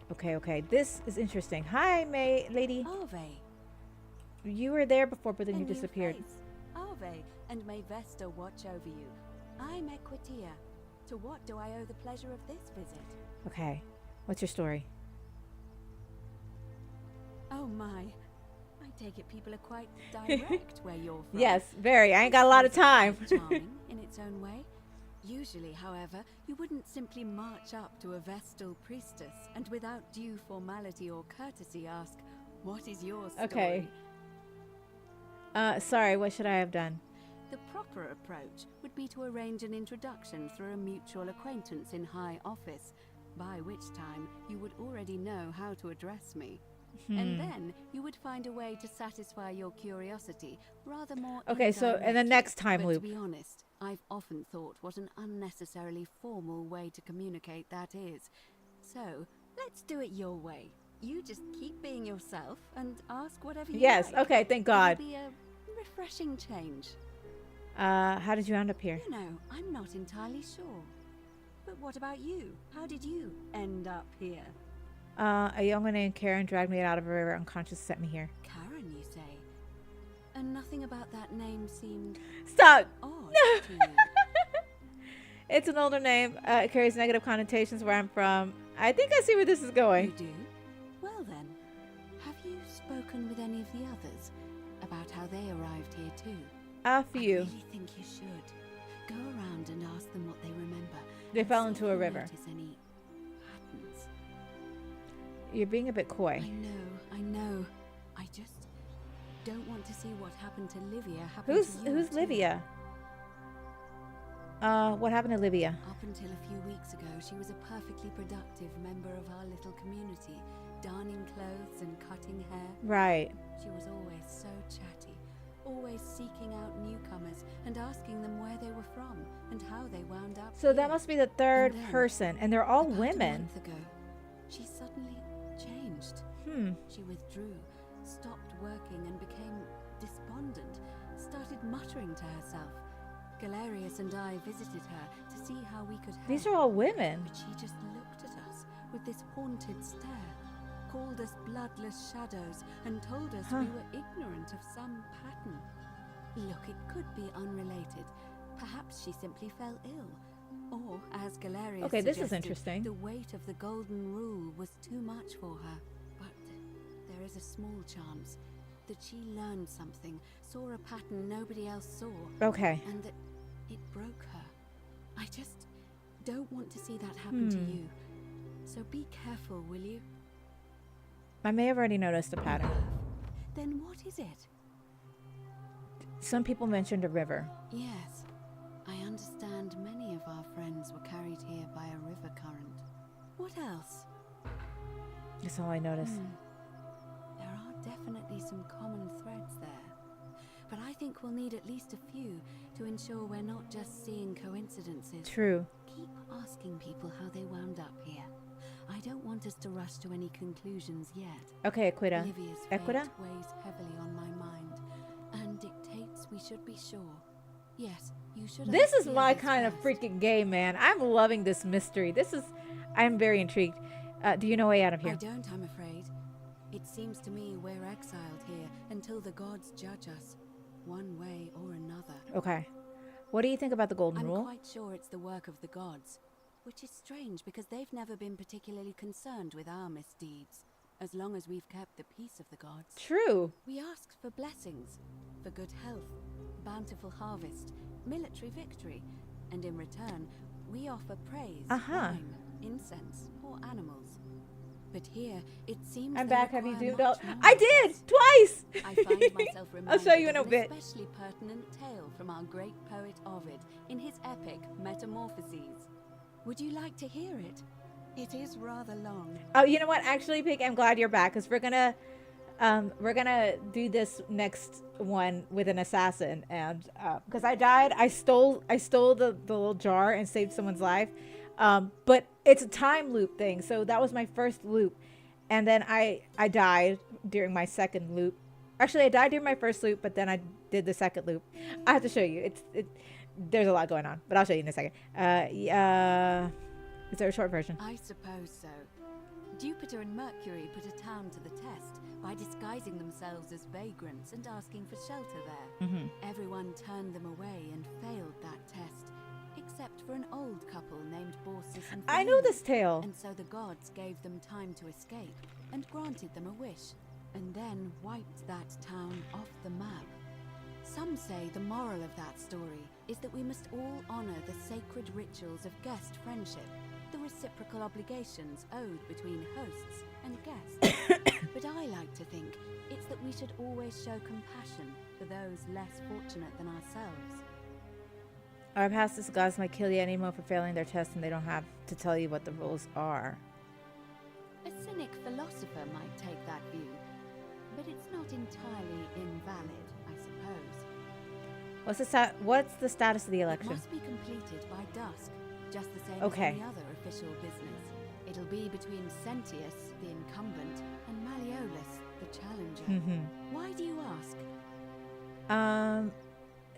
This is interesting. Hi, May lady. Ave. You were there before, but then you disappeared. Ave, and may Vesta watch over you. I'm Equitia. To what do I owe the pleasure of this visit? Okay. What's your story? Oh my. I take it people are quite direct where you're from. Yes, very. I ain't got a lot of time. Charming in its own way. Usually, however, you wouldn't simply march up to a Vestal priestess and without due formality or courtesy ask, "What is your story?" Okay. Sorry, what should I have done? The proper approach would be to arrange an introduction through a mutual acquaintance in high office, by which time you would already know how to address me. And then you would find a way to satisfy your curiosity, rather more Okay, so in the next time but loop. to be honest, I've often thought what an unnecessarily formal way to communicate that is. So, let's do it your way. You just keep being yourself and ask whatever you Yes, like. okay, thank God. It'll be a refreshing change. How did you end up here? You know, I'm not entirely sure. But what about you? How did you end up here? A young woman named Karen dragged me out of a river unconscious, set me here. Karen, you say? And nothing about that name seemed Stop! odd to you. It's an older name. It carries negative connotations where I'm from. I think I see where this is going. You do? Well then, have you spoken with any of the others about how they arrived here too? A few. I really think you should. Go around and ask them what they remember. They and fell see into if a you river. notice any patterns. You're being a bit coy. I know. I just don't want to see what happened to Livia happen to you Who's too. Livia? What happened to Livia? Up until a few weeks ago, she was a perfectly productive member of our little community, darning clothes and cutting hair. Right. She was always so chatty, always seeking out newcomers and asking them where they were from and how they wound up So here. that must be the third And then, person, and they're all about women. A month ago, she suddenly changed. She withdrew, stopped working and became despondent, started muttering to herself. Galerius and I visited her to see how we could help. These are all women. But she just looked at us with this haunted stare, called us bloodless shadows, and told us we were ignorant of some pattern. Look, it could be unrelated. Perhaps she simply fell ill. Or, as Galerius Okay, this is suggested, interesting. the weight of the golden rule was too much for her. But there is a small chance that she learned something, saw a pattern nobody else saw. Okay. And that it broke her. I just don't want to see that happen to you. So be careful, will you? I may have already noticed a pattern. Then what is it? Some people mentioned a river. Yes. I understand many of our friends were carried here by a river current. What else? That's all I noticed. There are definitely some common threads there. But I think we'll need at least a few to ensure we're not just seeing coincidences. True. Keep asking people how they wound up here. I don't want us to rush to any conclusions yet. Okay, Equita. Livia's Equita? fate weighs heavily on my mind and dictates we should be sure. Yes, you should. This ask is the my others kind of first. freaking game, man. I'm loving this mystery. I'm very intrigued. Do you know a way out of here? I don't, I'm afraid. It seems to me we're exiled here until the gods judge us, one way or another. Okay. What do you think about the golden I'm rule? quite sure it's the work of the gods, which is strange because they've never been particularly concerned with our misdeeds, as long as we've kept the peace of the gods. True. We asked for blessings, for good health, bountiful harvest, military victory, and in return, we offer praise, wine, incense, or animals. But here, it seems I'm they back. Have you require doomed much out? more I of did! us. Twice! I find myself reminded I'll show you in of a an bit. especially pertinent tale from our great poet Ovid in his epic Metamorphoses. Would you like to hear it? It is rather long. Oh, you know what? Actually, Pig, I'm glad you're back because we're gonna do this next one with an assassin, and because I died, I stole the little jar and saved someone's life, but it's a time loop thing. So that was my first loop, and then I died during my second loop. Actually, I died during my first loop, but then I did the second loop. I have to show you. There's a lot going on, but I'll show you in a second. Is there a short version? I suppose so. Jupiter and Mercury put a town to the test by disguising themselves as vagrants and asking for shelter there. Everyone turned them away and failed that test. except for an old couple named Borsis and I know Philemon. this tale. And so the gods gave them time to escape and granted them a wish, and then wiped that town off the map. Some say the moral of that story is that we must all honor the sacred rituals of guest friendship, the reciprocal obligations owed between hosts and guests. But I like to think it's that we should always show compassion for those less fortunate than ourselves. Our past gods might kill you anymore for failing their test, and they don't have to tell you what the rules are. A cynic philosopher might take that view, but it's not entirely invalid, I suppose. What's the status of the election? It must be completed by dusk, just the same Okay. as any other official business. It'll be between Sentius, the incumbent, and Malleolus, the challenger. Mm-hmm. Why do you ask?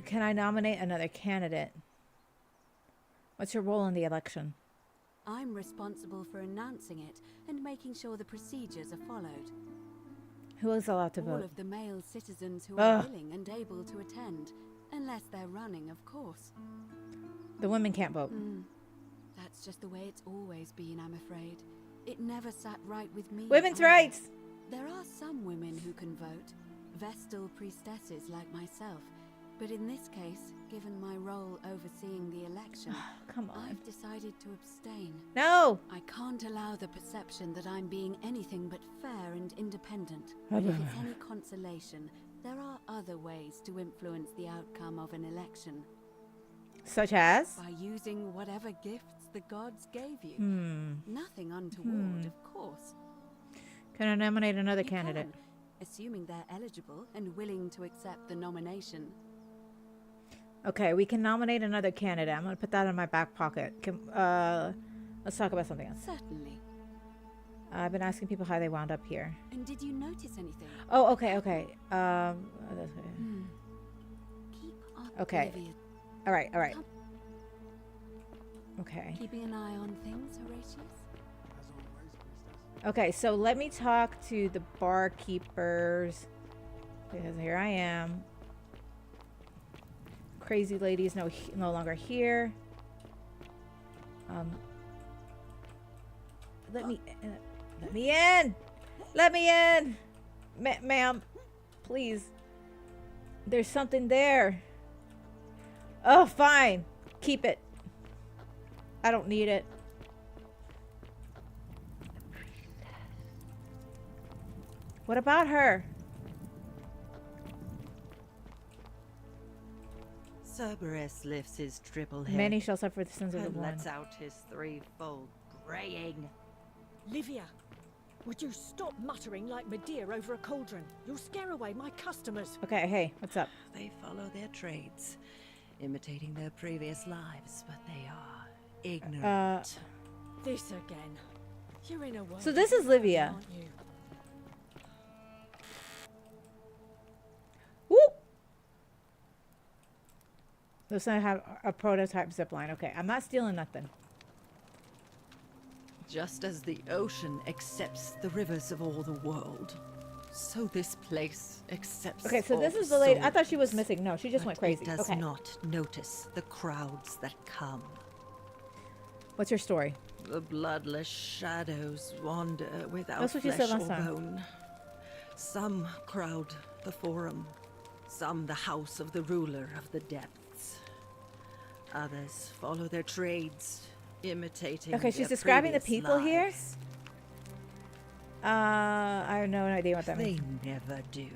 Can I nominate another candidate? What's your role in the election? I'm responsible for announcing it and making sure the procedures are followed. Who is allowed to All vote? of the male citizens who are willing and able to attend, unless they're running, of course. The women can't vote. That's just the way it's always been, I'm afraid. It never sat right with me. Women's either. rights! There are some women who can vote, Vestal priestesses like myself. But in this case, given my role overseeing the election, Come on. I've decided to abstain. No! I can't allow the perception that I'm being anything but fair and independent. But if it's any consolation, there are other ways to influence the outcome of an election. Such as? By using whatever gifts the gods gave you. Nothing untoward, of course. Can I nominate another You candidate? can, assuming they're eligible and willing to accept the nomination. Okay, we can nominate another candidate. I'm gonna put that in my back pocket. Let's talk about something else. Certainly. I've been asking people how they wound up here. And did you notice anything? Oh, okay. Keep up, Okay. Olivia. All right. Okay. Keeping an eye on things, Horatius? Okay, so let me talk to the barkeepers, because here I am. Crazy lady is no longer here. Let me in. Let me in, ma'am, please. There's something there. Oh, fine. Keep it. I don't need it. What about her? Cerberus lifts his triple head. Many shall suffer the sins of the and one. lets out his threefold braying. Livia, would you stop muttering like Medea over a cauldron? You'll scare away my customers. Okay, hey, what's up? They follow their trades, imitating their previous lives, but they are ignorant. This again. You're in a world. So this is Livia. Aren't you? Whoop! Looks like I have a prototype zipline. Okay, I'm not stealing nothing. Just as the ocean accepts the rivers of all the world, so this place accepts. Okay, so all this is the lady. I thought she was souls. missing. No, she just But went crazy. It does Okay. not notice the crowds that come. What's your story? The bloodless shadows wander without That's what you flesh said last or time. bone. Some crowd the forum, some the house of the ruler of the depths. Others follow their trades, imitating. Okay, she's their describing the previous people here? lives. I have no idea what that They means. never do.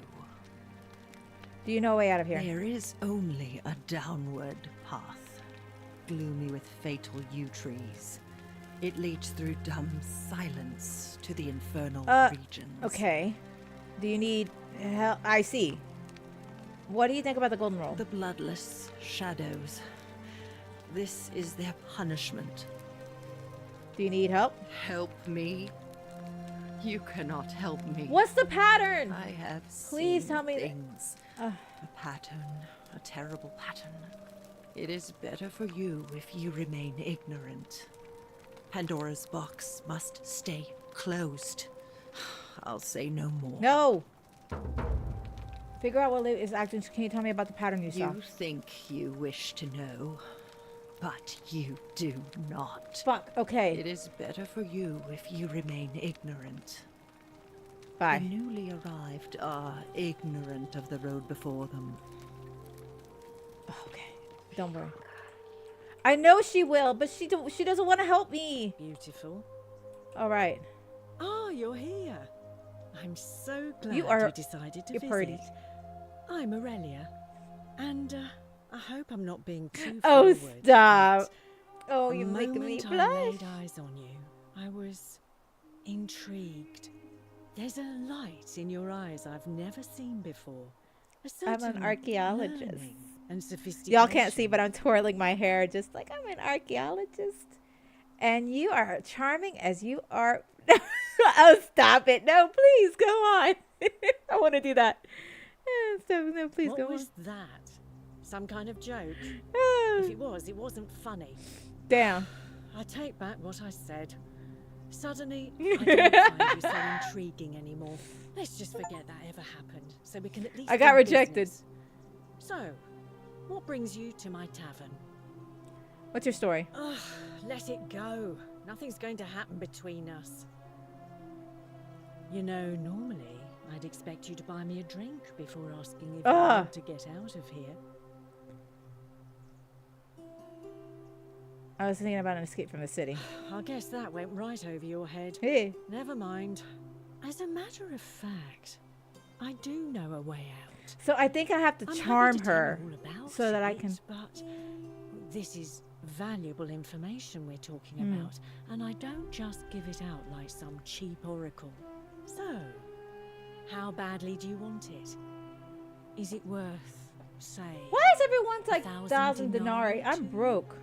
Do you know a way out of here? There is only a downward path, gloomy with fatal yew trees. It leads through dumb silence to the infernal regions. Okay. Do you need help? I see. What do you think about the golden rule? The bloodless shadows. This is their punishment. Do you need help? Help me. You cannot help me. What's the pattern? I have Please seen tell me. things. A pattern, a terrible pattern. It is better for you if you remain ignorant. Pandora's box must stay closed. I'll say no more. No. Figure out what is acting. Can you tell me about the pattern you saw? You think you wish to know, But you do not. Fuck, okay. It is better for you if you remain ignorant. Bye. The newly arrived are ignorant of the road before them. Okay, don't worry. I know she will, but she doesn't want to help me. Beautiful. All right. Oh, you're here. I'm so glad You are. you decided to You're visit. pretty. I'm Aurelia, and I hope I'm not being too Oh, forward, stop. but Oh, the you're making me moment I blush. laid eyes on you, I was intrigued. There's a light in your eyes I've never seen before. I'm an archaeologist. learning and sophistication. Y'all can't see, but I'm twirling my hair just like I'm an archaeologist. And you are charming as you are. Oh, stop it. No, please, go on. I want to do that. Stop. No, please What go was on. that? Some kind of joke? If it was, it wasn't funny. Damn. I take back what I said. Suddenly, I don't find you so intriguing anymore. Let's just forget that ever happened, so we can at least I got do rejected. business. So, what brings you to my tavern? What's your story? Ugh, let it go. Nothing's going to happen between us. You know, normally, I'd expect you to buy me a drink before asking if I want to get out of here. I was thinking about an escape from the city. I guess that went right over your head. Hey. Never mind. As a matter of fact, I do know a way out. So I think I have to I'm happy charm to tell her you all about so that I it, can. But this is valuable information we're talking Hmm. about, and I don't just give it out like some cheap oracle. So, how badly do you want it? Is it worth, say, Why is everyone's like 1,000 denarii? to I'm you? broke.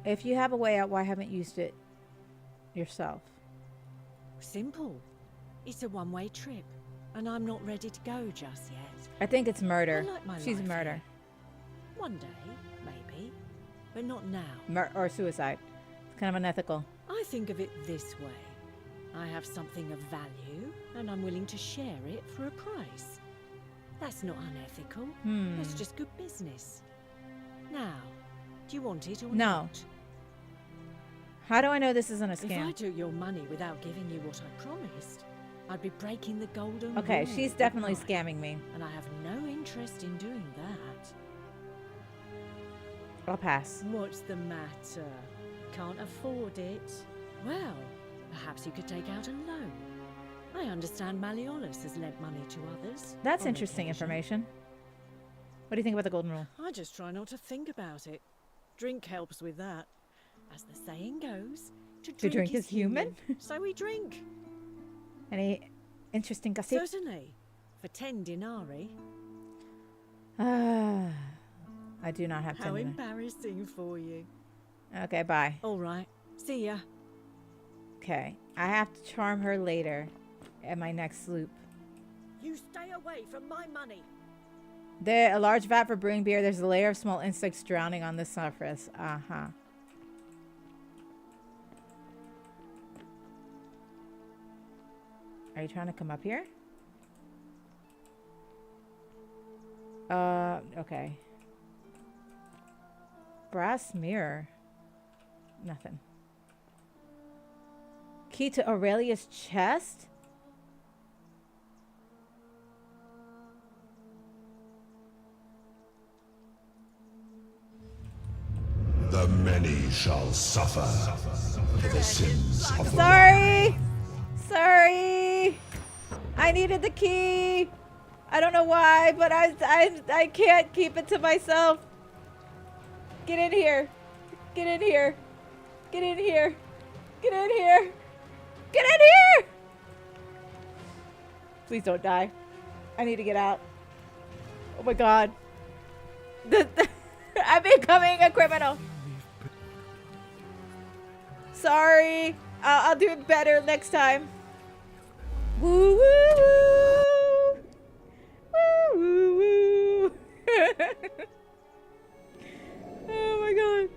If you have a way out, why haven't you used it yourself? Simple. It's a one-way trip, and I'm not ready to go just yet. I think it's murder. I like my She's life murder. here. One day, maybe, but not now. Or suicide. It's kind of unethical. I think of it this way. I have something of value, and I'm willing to share it for a price. That's not unethical. Hmm. That's just good business. Now, do you want it or No. not? How do I know this isn't a If I scam? took your money without giving you what I promised, I'd be breaking the golden Okay, rule, she's wouldn't definitely I? scamming me. And I have no interest in doing that. I'll pass. What's the matter? Can't afford it? Well, perhaps you could take out a loan. I understand Malleolus has lent money to others. That's on interesting occasion. information. What do you think about the golden rule? I just try not to think about it. Drink helps with that. As the saying goes, to drink, is human? So we drink. Any interesting gossip? Certainly. For 10 denarii. I do not have How 10 denarii. embarrassing for you. Okay, bye. All right. See ya. Okay, I have to charm her later at my next loop. You stay away from my money. There, a large vat for brewing beer. There's a layer of small insects drowning on the surface. Uh-huh. Are you trying to come up here? Okay. Brass mirror. Nothing. Key to Aurelia's chest? The many shall suffer for the sins of the Sorry! Sorry! I needed the key! I don't know why, but I can't keep it to myself. Get in here. Get in here. Get in here. Get in here. Get in here! Please don't die. I need to get out. Oh my god. I'm becoming a criminal. Sorry. I'll do it better next time. Woo woo woo. Woo woo woo. Oh my god.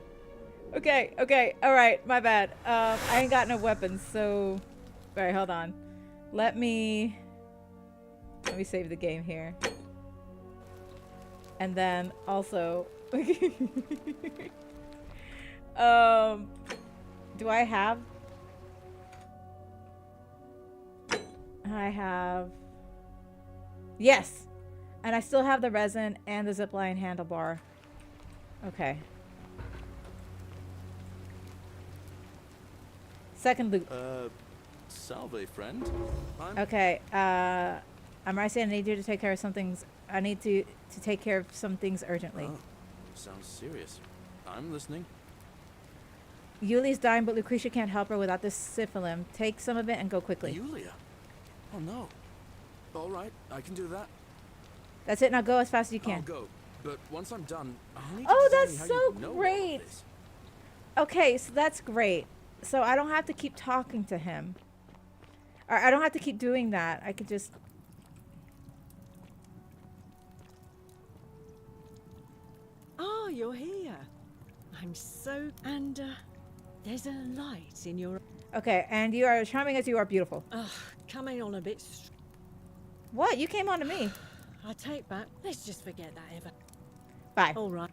Okay, okay. Alright, my bad. I ain't got no weapons, so... Alright, hold on. Let me save the game here. And then also, do I have? I have. Yes, and I still have the resin and the zipline handlebar. Okay. Second loot. Salve, friend. Okay. I'm Ricey. I need you to take care of some things. I need to take care of some things urgently. Oh, sounds serious. I'm listening. Yuli's dying, but Lucretia can't help her without this syphilim. Take some of it and go quickly. Yulia? Oh no. All right, I can do that. That's it. Now go as fast as you can. I'll go, but once I'm done, I'll need Oh, to that's how so you know all of great. this. Okay, so that's great. So I don't have to keep talking to him. Or I don't have to keep doing that. I could just... Ah, you're here. I'm so... And, there's a light in your... Okay, and you are as charming as you are beautiful. Ugh, coming on a bit... What? You came on to me. I take back. Let's just forget that ever. Bye. All right.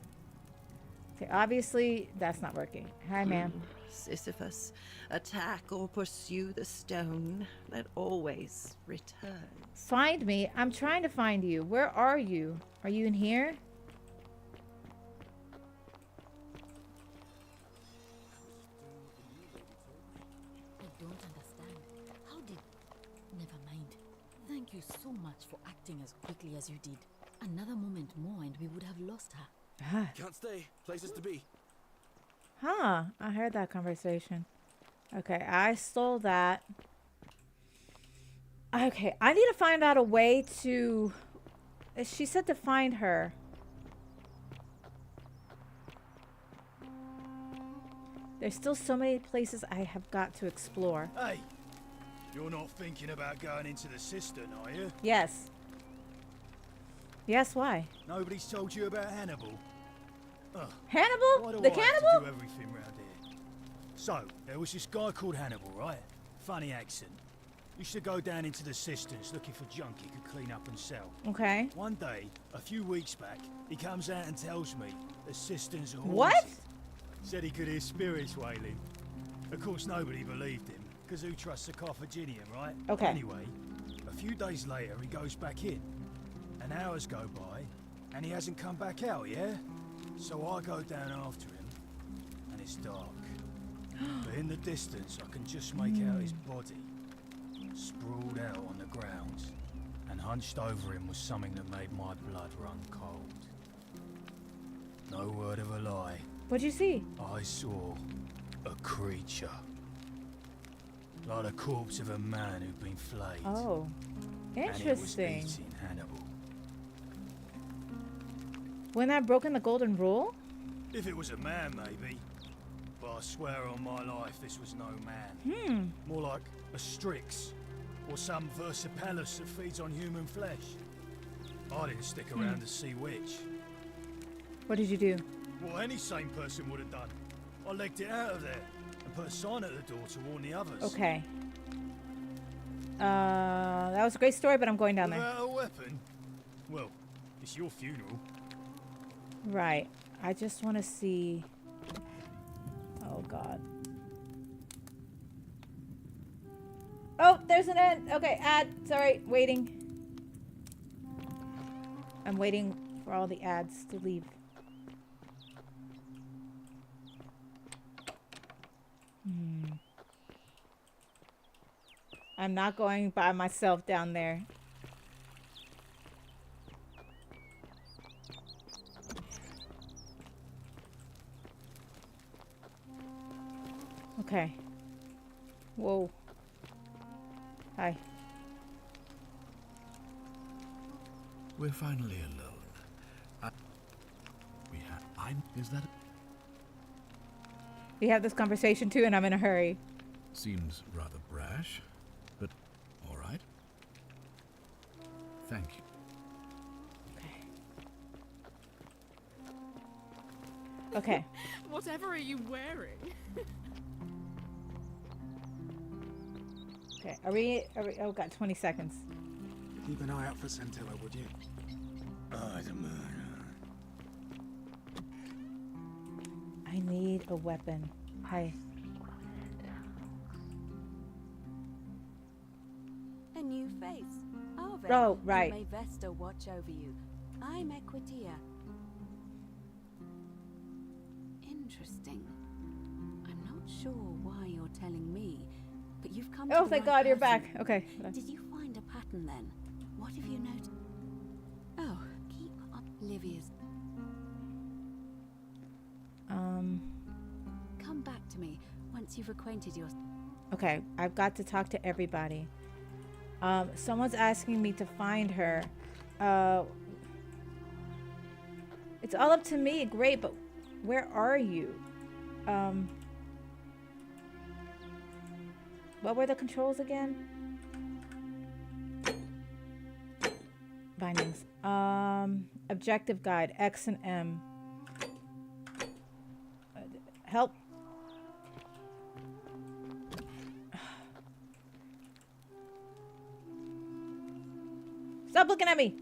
Okay, obviously that's not working. Hi, ma'am. Sisyphus, attack or pursue the stone that always returns. Find me. I'm trying to find you. Where are you? Are you in here? I don't understand. How did... Never mind. Thank you so much for acting as quickly as you did. Another moment more and we would have lost her. Can't stay. Places to be. Huh. I heard that conversation. Okay, I stole that. Okay, I need to find out a way to... She said to find her. There's still so many places I have got to explore. Hey, you're not thinking about going into the cistern, are you? Yes. Yes, why? Nobody's told you about Hannibal. Ugh. Hannibal? Why do The I have to cannibal? do everything round here? So, there was this guy called Hannibal, right? Funny accent. Used to go down into the cisterns looking for junk he could clean up and sell. Okay. One day, a few weeks back, he comes out and tells me the cisterns are haunted. What? Said he could hear spirits wailing. Of course, nobody believed him, because who trusts a Carthaginian, right? Okay. Anyway, a few days later, he goes back in. And hours go by, and he hasn't come back out, yeah? So I go down after him, and it's dark. But in the distance, I can just make out his body, sprawled out on the ground, and hunched over him was something that made my blood run cold. No word of a lie. What'd you see? I saw a creature. Like the corpse of a man who'd been flayed. Oh. And it was Interesting. eating Hannibal. When I broken the golden rule? If it was a man, maybe. But I swear on my life this was no man. More like a Strix. Or some Versipelus that feeds on human flesh. I didn't stick around to see which. What did you do? What any sane person would have done. I legged it out of there and put a sign at the door to warn the others. Okay. That was a great story, but I'm going down there. Without a weapon? Well, it's your funeral. Right. I just want to see... Oh, God. Oh, there's an end. Okay, ad. Sorry, waiting. I'm waiting for all the ads to leave. I'm not going by myself down there. Okay. Whoa. Hi. We're finally alone. Is that... We have this conversation too, and I'm in a hurry. Seems rather brash, but all right. Thank you. Okay. Whatever are you wearing? Okay. Are we? Oh, got 20 seconds. Keep an eye out for Scintilla, would you? Oh, the murder. I need a weapon. Hi. A new face. Arve, Oh, right. May Vesta watch over you. I'm Equitia. Interesting. I'm not sure why you're telling me, but you've come to Oh, the thank right God you're person. back. Okay. Did you find a pattern then? What have you noticed? Oh, keep up Livia's. Come back to me once you've acquainted yourself. Okay, I've got to talk to everybody. Someone's asking me to find her. It's all up to me. Great, but where are you? What were the controls again? Bindings. Objective guide, X and M. Help. Stop looking at me.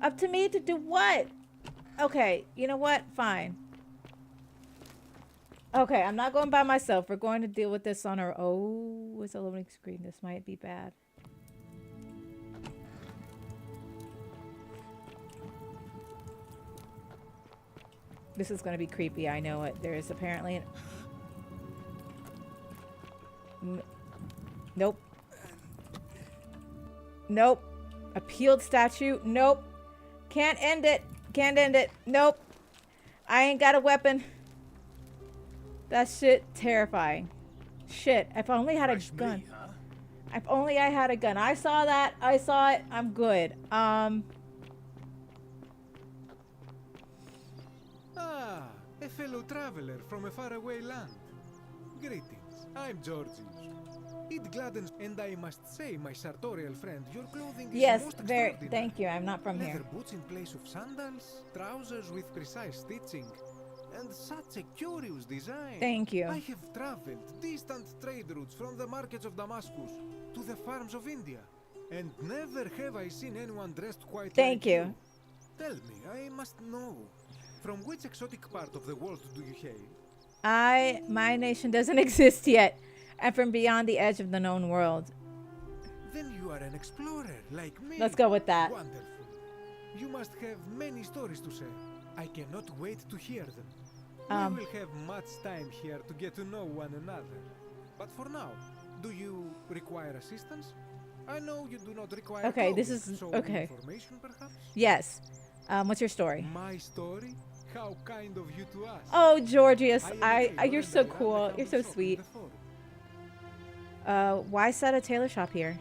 Up to me to do what? Okay, you know what? Fine. Okay, I'm not going by myself. We're going to deal with this on our... Oh, it's a loading screen. This might be bad. This is going to be creepy. I know it. There is apparently an... Nope. Nope. A peeled statue. Nope. Can't end it. Can't end it. Nope. I ain't got a weapon. That shit terrifying. Shit. If only I had a gun. If only I had a gun. I saw that. I saw it. I'm good. Ah, a fellow traveler from a faraway land. Greetings. I'm Georgius. It gladdens, and I must say, my sartorial friend, your clothing is Yes, most very. extraordinary. Thank you. I'm not from Leather here. boots in place of sandals, trousers with precise stitching, and such a curious design. Thank you. I have traveled distant trade routes from the markets of Damascus to the farms of India, and never have I seen anyone dressed quite Thank like you. Tell me, I must know, from which exotic part of the world do you hail? My nation doesn't exist yet. I'm from beyond the edge of the known world. Then you are an explorer, like me. Let's go with that. Wonderful. You must have many stories to say. I cannot wait to hear them. We will have much time here to get to know one another. But for now, do you require assistance? I know you do not require Okay, this clothes, is so okay. information perhaps? Yes. What's your story? My story? How kind of you to ask. Oh, Georgius, I am you're Taylor so and I run cool. the You're so shop in sweet. the forum. Why set a tailor shop here?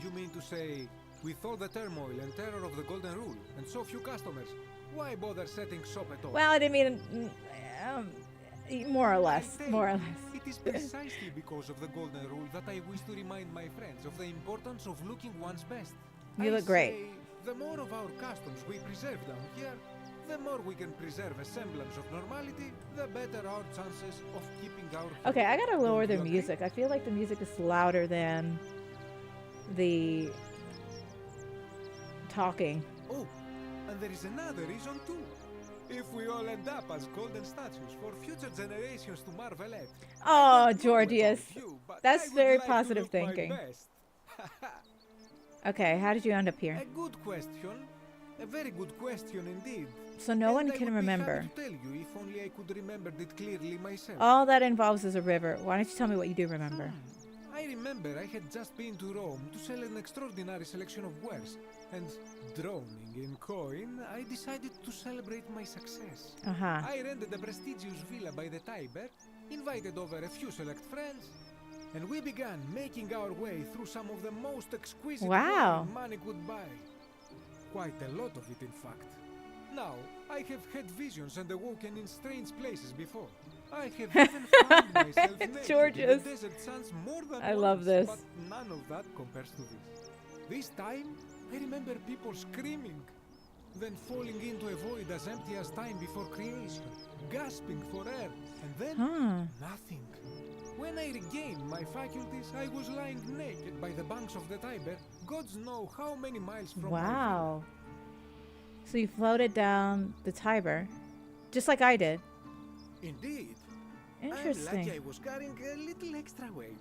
You mean to say, with all the turmoil and terror of the Golden Rule, and so few customers, why bother setting shop at all? Well, I didn't mean more or less. More or less. It is precisely because of the Golden Rule that I wish to remind my friends of the importance of looking one's best. You look great. Say, the more of our customs we preserve down here, the more we can preserve a semblance of normality, the better our chances of keeping our... Okay, I gotta lower the Don't you music. I feel like the music is louder than the talking. Oh, and there is another reason too. If we all end up as golden statues for future generations to marvel at. Oh, Georgius. That's I would very like to positive look my thinking. best. Okay, how did you end up here? A good question. A very good question indeed. So no And one I can would be remember. happy to tell you if only I could remember it clearly myself. All that involves is a river. Why don't you tell me what you do remember? I remember I had just been to Rome to sell an extraordinary selection of wares, and drowning in coin, I decided to celebrate my success. Uh-huh. I rented a prestigious villa by the Tiber, invited over a few select friends, and we began making our way through some of the most exquisite Wow. wine money could buy. Quite a lot of it, in fact. Now, I have had visions and awoken in strange places before. I have even found myself naked Georgius. in the desert sands more than I once, love this. but none of that compares to this. This time, I remember people screaming, then falling into a void as empty as time before creation, gasping for air, and then nothing. When I regained my faculties, I was lying naked by the banks of the Tiber, gods know how many miles from my villa. Wow. So you floated down the Tiber. just like I did. Indeed. Interesting. I'm lucky I was carrying a little extra weight.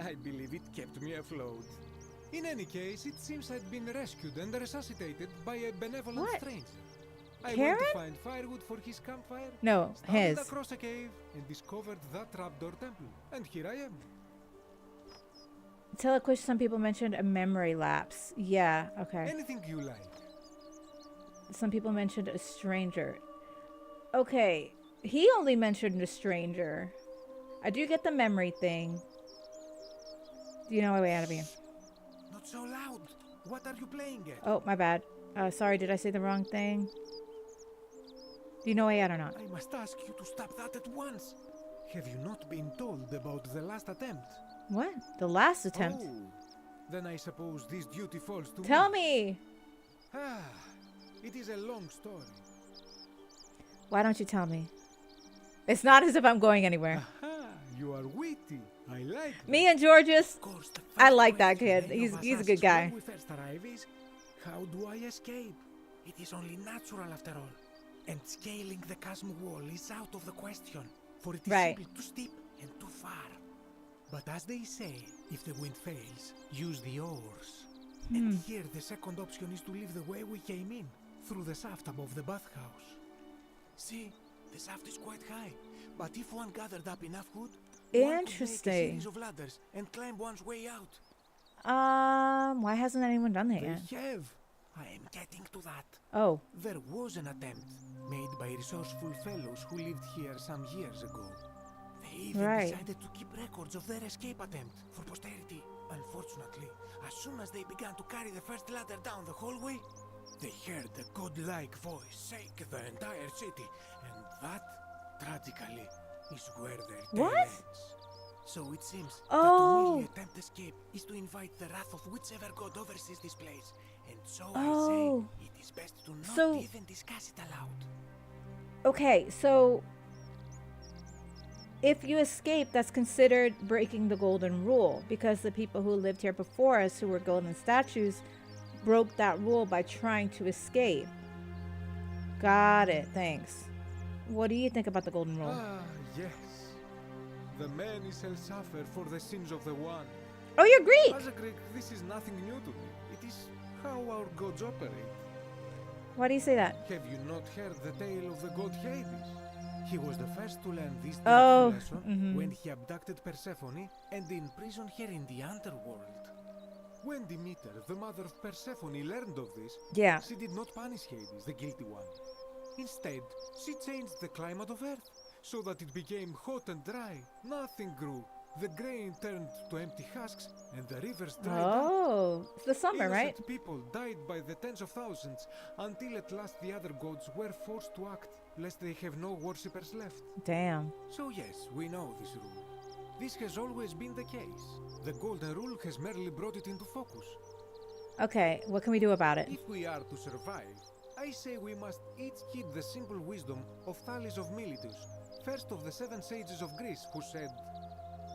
I believe it kept me afloat. In any case, it seems I'd been rescued and resuscitated by a benevolent stranger. I Karen? went to find firewood for his campfire. No, stumbled his. across a cave and discovered that trapdoor temple. And here I am. Telequish, some people mentioned a memory lapse. Yeah, okay. Anything you like. Some people mentioned a stranger. Okay, he only mentioned a stranger. I do get the memory thing. You know my way out of here. Not so loud. What are you playing at? Oh, my bad. Sorry, did I say the wrong thing? Do you know way out or not? I must ask you to stop that at once. Have you not been told about the last attempt? What? The last attempt? Oh, then I suppose this duty falls to Tell me! Ah, it is a long story. Why don't you tell me? It's not as if I'm going anywhere. Aha, you are witty. I like that. Me and Georges, I like that kid. He's a good guy. When we first arrive is, how do I escape? It is only natural after all. And scaling the chasm wall is out of the question, for it is simply too steep and too far. But as they say, if the wind fails, use the oars. And here the second option is to leave the way we came in, through the shaft above the bathhouse. See, the shaft is quite high, but if one gathered up enough wood, one could make a series of ladders and climb one's way out. Why hasn't anyone done that yet? They have. I am getting to that. Oh. There was an attempt made by resourceful fellows who lived here some years ago. They even decided to keep records of their escape attempt for posterity. Unfortunately, as soon as they began to carry the first ladder down the hallway, they heard a godlike voice shake the entire city, and that, tragically, is where their tale ends. So it seems that to merely attempt escape is to invite the wrath of whichever god oversees this place. And so I say, it is best to not even discuss it aloud. Okay, so if you escape, that's considered breaking the golden rule, because the people who lived here before us, who were golden statues, broke that rule by trying to escape. Got it, thanks. What do you think about the golden rule? Ah, yes. The many shall suffer for the sins of the one. Oh, you're Greek! As a Greek, this is nothing new to me. It is how our gods operate. Why do you say that? Have you not heard the tale of the god Hades? He was the first to learn this lesson when he abducted Persephone and imprisoned her in the underworld. When Demeter, the mother of Persephone, learned of this, she did not punish Hades, the guilty one. Instead, she changed the climate of Earth so that it became hot and dry. Nothing grew. The grain turned to empty husks and the rivers dried up. Oh, it's the summer, right? Innocent people died by the tens of thousands until at last the other gods were forced to act, lest they have no worshippers left. Damn. So yes, we know this rule. This has always been the case. The golden rule has merely brought it into focus. Okay, what can we do about it? If we are to survive, I say we must each heed the simple wisdom of Thales of Miletus, first of the 7 sages of Greece, who said,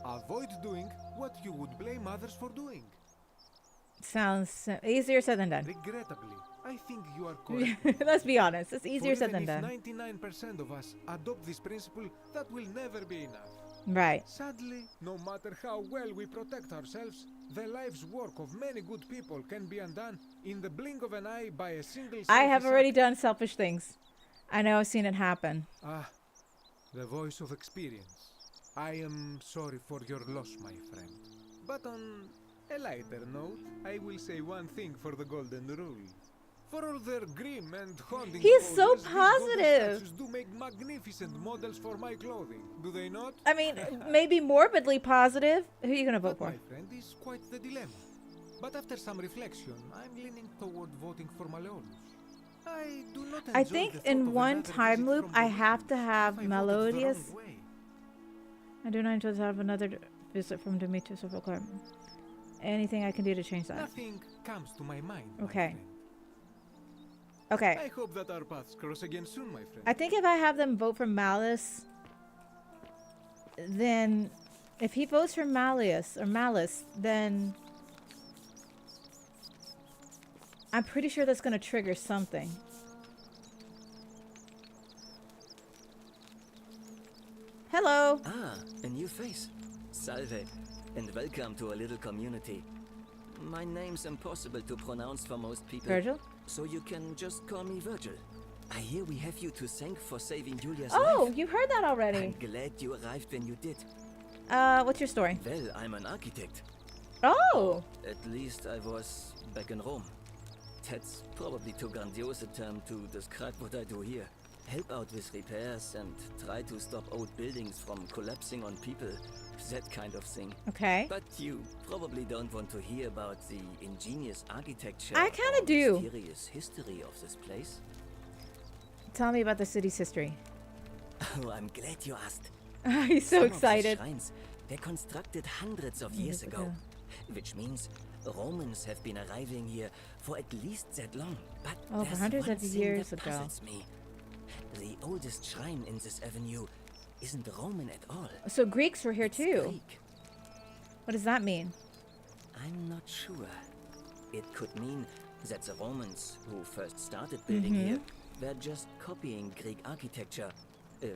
avoid doing what you would blame others for doing. Sounds easier said than done. Regrettably, I think you are correct. Let's be honest, it's easier said than if done. 99% of us adopt this principle, that will never be enough. Right. Sadly, no matter how well we protect ourselves, the life's work of many good people can be undone in the blink of an eye by a single I have already done selfish things. I know, I've seen it happen. Ah, the voice of experience. I am sorry for your loss, my friend. But on a lighter note, I will say one thing for the golden rule. For all their grim and haunting He's so poses, positive. these do make magnificent models for my clothing, do they not? I mean, maybe morbidly positive. Who are you going to vote for? My friend, is quite the dilemma. But after some reflection, I'm leaning toward voting for Malleolus. I do not I enjoy think the thought in of one another time visit loop, from I the have to have if I voted the Melodious. wrong way. I do not enjoy to have another visit from Demetrius of Oakland. Anything I can do to change that? Nothing comes to my mind. my Okay. friend. Okay. I hope that our paths cross again soon, my friend. I think if I have them vote for Malice, then if he votes for Malice, then I'm pretty sure that's going to trigger something. Salve, and welcome to a little community. My name's impossible to pronounce for most people. Virgil? So you can just call me Virgil. I hear we have you to thank for saving Julia's Oh, life. you heard that already. I'm glad you arrived when you did. What's your story? Well, I'm an architect. Oh! At least I was back in Rome. That's probably too grandiose a term to describe what I do here. Help out with repairs and try to stop old buildings from collapsing on people. That kind of thing. Okay. But you probably don't want to hear about the ingenious architecture I kinda or do. mysterious history of this place. Tell me about the city's history. Oh, I'm glad you asked. He's so Some of the excited. shrines were constructed hundreds of years ago, which means Romans have been arriving here for at least that long. But Oh, for there's hundreds one of thing years that ago. puzzles me. The oldest shrine in this avenue isn't Roman at all. So Greeks were here too. Greek. What does that mean? I'm not sure. It could mean that the Romans who first started building Mhm. here were just copying Greek architecture,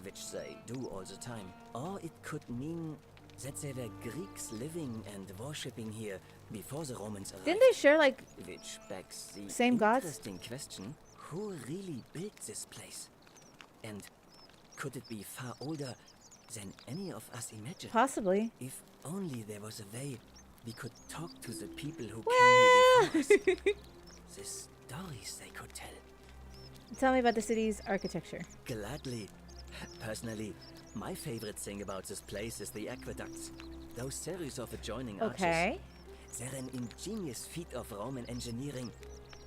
which they do all the time. Or it could mean that there were Greeks living and worshipping here before the Romans arrived. Didn't they share like Which begs the same gods? interesting question, who really built this place? And could it be far older than any of us imagined? Possibly. If only there was a way we could talk to the people who Well. came here before us. The stories they could tell. Tell me about the city's architecture. Gladly. Personally, my favorite thing about this place is the aqueducts. Those series of adjoining Okay. arches. They're an ingenious feat of Roman engineering.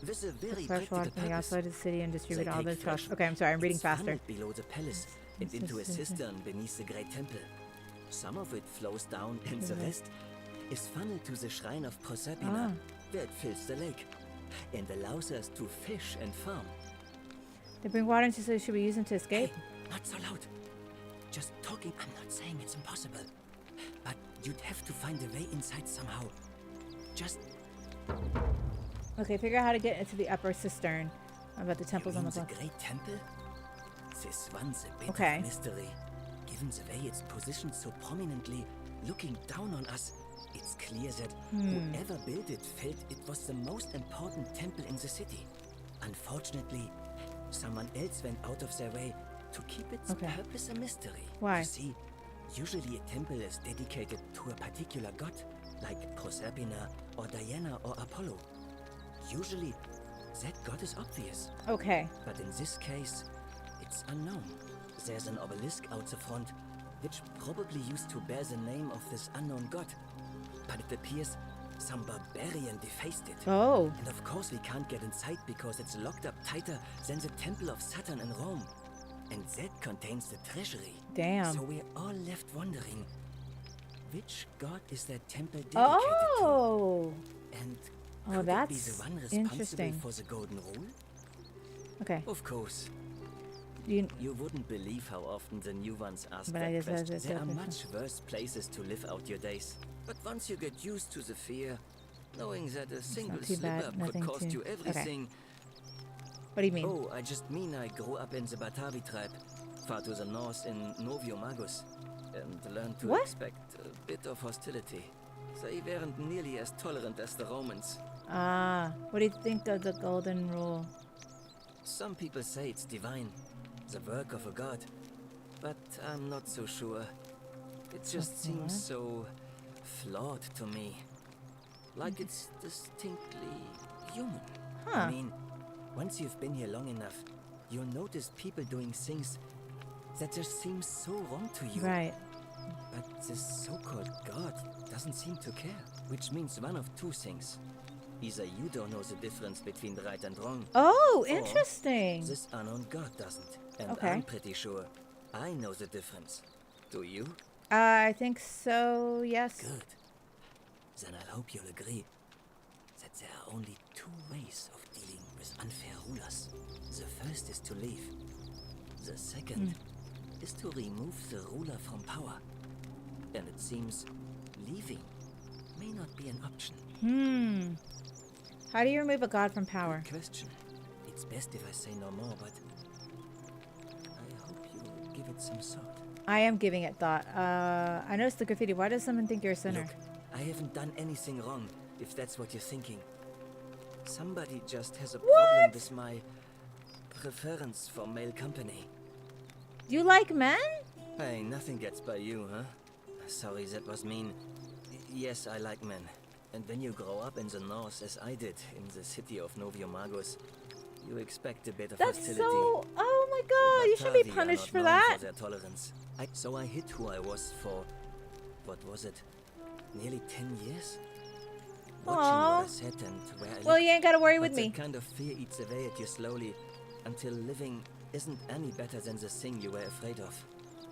With a very Fresh practical water from the purpose. outside of the city and distribute They all the take trash. fresh Okay, I'm sorry, I'm reading it's faster. funneled below the palace and into a cistern beneath the great temple. Some of it flows down and the Mhm. rest is funneled to the shrine of Proserpina, Ah. where it fills the lake and allows us to fish and farm. They bring water into the city. Should we use them to escape? Not so loud. Just talking, I'm not saying it's impossible. But you'd have to find a way inside somehow. Just Okay, figure out how to get into the upper cistern. About the temples on the the block. great temple? This one's a bit Okay. of mystery. Given the way it's positioned so prominently, looking down on us, it's clear that whoever built it felt it was the most important temple in the city. Unfortunately, someone else went out of their way to keep its Okay. purpose a mystery. Why? You see, usually a temple is dedicated to a particular god, like Proserpina or Diana or Apollo. Usually, that god is obvious. Okay. But in this case, it's unknown. There's an obelisk out the front, which probably used to bear the name of this unknown god. But it appears some barbarian defaced it. Oh. And of course we can't get inside because it's locked up tighter than the Temple of Saturn in Rome. And that contains the treasury. Damn. So we're all left wondering, which god is that temple dedicated Oh. to? And Oh, could it be that's the one responsible interesting. for the golden rule? Okay. Of course. You wouldn't believe how often the new ones ask But I that just question. have to There are say- much worse places to live out your days. But once you get used to the fear, knowing that a single too bad, slip-up nothing could cost too- you okay. everything. What do you mean? Oh, I just mean I grew up in the Batavi tribe, far to the north in Novio Magus, and learned to What? expect a bit of hostility. They weren't nearly as tolerant as the Romans. Ah, what do you think of the golden rule? Some people say it's divine, the work of a god, but I'm not so sure. It just Okay. seems so flawed to me. Like it's distinctly human. Huh. I mean, once you've been here long enough, you'll notice people doing things that just seem so wrong to you. Right. But this so-called god doesn't seem to care, which means one of two things. Either you don't know the difference between right and wrong. Oh, or interesting. This unknown god doesn't. And Okay. I'm pretty sure I know the difference. Do you? I think so, yes. Good. Then I hope you'll agree that there are only two ways of dealing with unfair rulers. The first is to leave. The second is to remove the ruler from power. And it seems leaving may not be an option. How do you remove a god from power? Good question. It's best if I say no more, but I hope you'll give it some thought. I am giving it thought. I noticed the graffiti. Why does someone think you're a sinner? Look, I haven't done anything wrong, if that's what you're thinking. Somebody just has a problem with my preference for male company. You like men? Hey, nothing gets by you, huh? Sorry, that was mean. Yes, I like men. And when you grow up in the north, as I did, in the city of Noviomagus, you expect a bit of That's hostility. so... Oh my god, you should be Batavi are punished not for known that. For their tolerance. So I hid who I was for... What was it? Nearly 10 years? Watching Aww. what I said and where I Well, looked. you ain't gotta worry But with me. that kind of fear eats away at you slowly, until living isn't any better than the thing you were afraid of.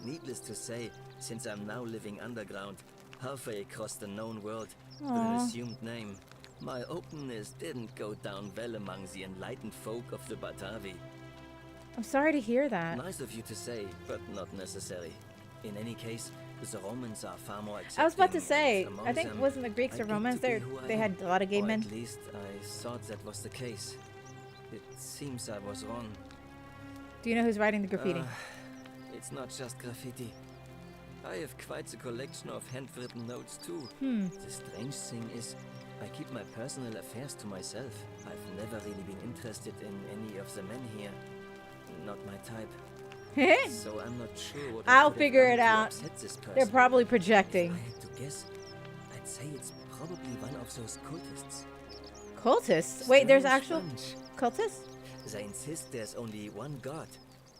Needless to say, since I'm now living underground, halfway across the known world, with an Aw. assumed name, my openness didn't go down well among the enlightened folk of the Batavi. I'm sorry to hear that. Nice of you to say, but not necessary. In any case, the Romans are far more accepting. I was about to say, and I among think them, wasn't the Greeks I or get Romans? to be They who I they am. had a lot of gay Or men. At least I thought that was the case. It seems I was wrong. Do you know who's writing the graffiti? It's not just graffiti. I have quite a collection of handwritten notes too. The strange thing is, I keep my personal affairs to myself. I've never really been interested in any of the men here. Not my type. So I'm not sure what I'll I could have figure done it to out. upset this person. They're probably projecting. If I had to guess, I'd say it's probably one of those cultists. Cultists? Wait, there's Strange actual bunch. cultists? They insist there's only one God,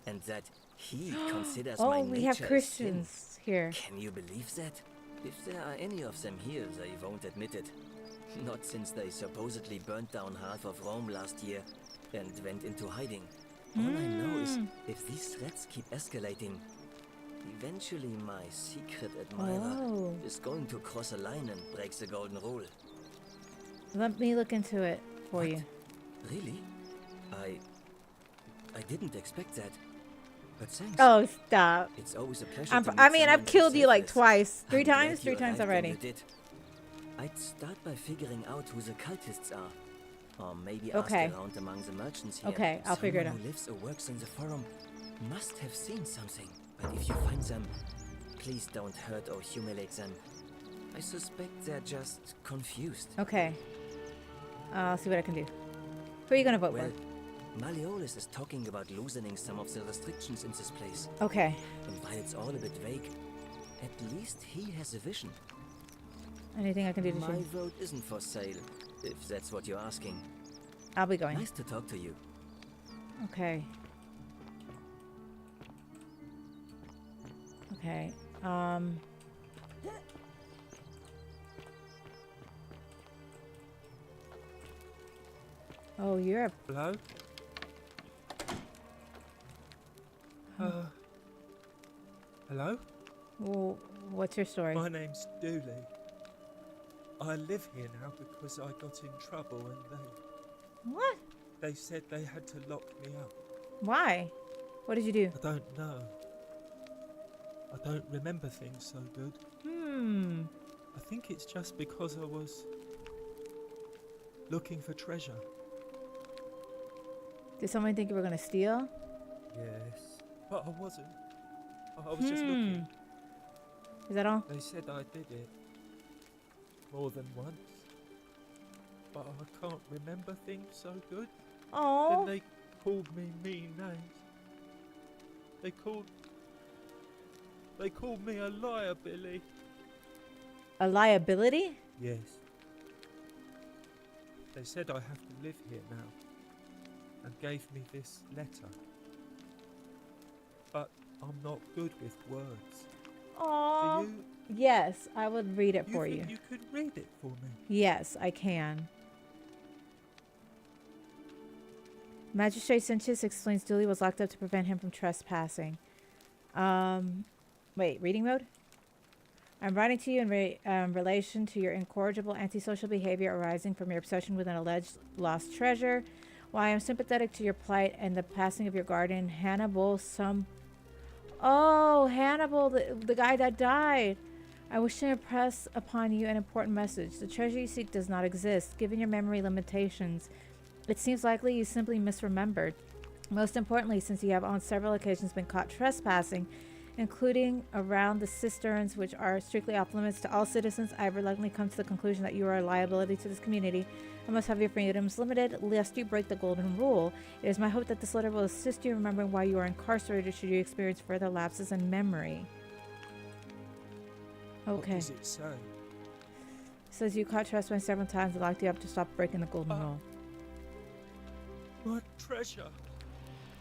and that he considers Oh, my we nature have a sin. Christians here. Can you believe that? If there are any of them here, they won't admit it. Not since they supposedly burnt down half of Rome last year and went into hiding. All I know is, if these threats keep escalating, eventually my secret admirer is going to cross a line and break the golden rule. Let me look into it for you. Really? I didn't expect that. But thanks. Oh, stop. It's always a pleasure I to mean, meet I've someone killed you like selfless. twice. I'm glad Three you times arrived when already. you did. I'd start by figuring out who the cultists are. Or maybe Okay. ask around among the merchants here. Okay, I'll figure it Someone who lives or works in the forum must have seen something. But if you find them, please don't hurt or humiliate them. I suspect they're just confused. Okay. I'll see what I can do. Who are you gonna vote Well, for? Malleolus is talking about loosening some of the restrictions in this place. Okay. And while it's all a bit vague, at least he has a vision. Anything I can do to My change? vote isn't for sale, if that's what you're asking. I'll be going. Nice to talk to you. Okay. Okay. Oh, you're a... Hello? Hello? Well, what's your story? My name's Dooley. I live here now because I got in trouble and What? they said they had to lock me up. Why? What did you do? I don't know. I don't remember things so good. I think it's just because I was looking for treasure. Did someone think you were gonna steal? Yes. But I wasn't. I was just looking. Is that all? They said I did it more than once. But I can't remember things so good. Oh. Then they called me mean names. They called me a liar, Billy. A liability? Yes. They said I have to live here now and gave me this letter. But I'm not good with words. Oh. Do Yes, I would read it you for think you. you could read it for me? Yes, I can. Magistrate Sanchez explains Dooley was locked up to prevent him from trespassing. Wait, reading mode? I'm writing to you in relation to your incorrigible antisocial behavior arising from your obsession with an alleged lost treasure. While I am sympathetic to your plight and the passing of your guardian, Hannibal, Oh, Hannibal, the guy that died. I wish to impress upon you an important message. The treasure you seek does not exist. Given your memory limitations, it seems likely you simply misremembered. Most importantly, since you have on several occasions been caught trespassing including around the cisterns, which are strictly off limits to all citizens. I have reluctantly come to the conclusion that you are a liability to this community and must have your freedoms limited, lest you break the golden rule. It is my hope that this letter will assist you in remembering why you are incarcerated should you experience further lapses in memory. Okay. What does it say? It says you caught trespassing several times and locked you up to stop breaking the golden rule. My treasure.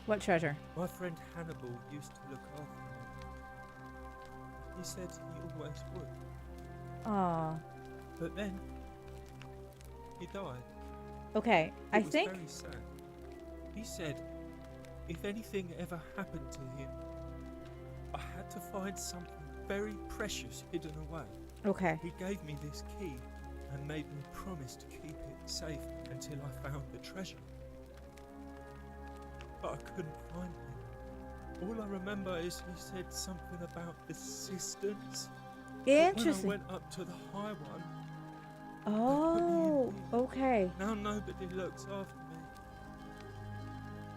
What treasure? My friend Hannibal used to look after me. He said he always would. Aww. But then he died. Okay, I It was think. very sad. He said if anything ever happened to him, I had to find something very precious hidden away. Okay. He gave me this key and made me promise to keep it safe until I found the treasure. But I couldn't find him. All I remember is he said something about the cisterns. Interesting. When I went up to the high one. Oh, okay. Now nobody looks after me.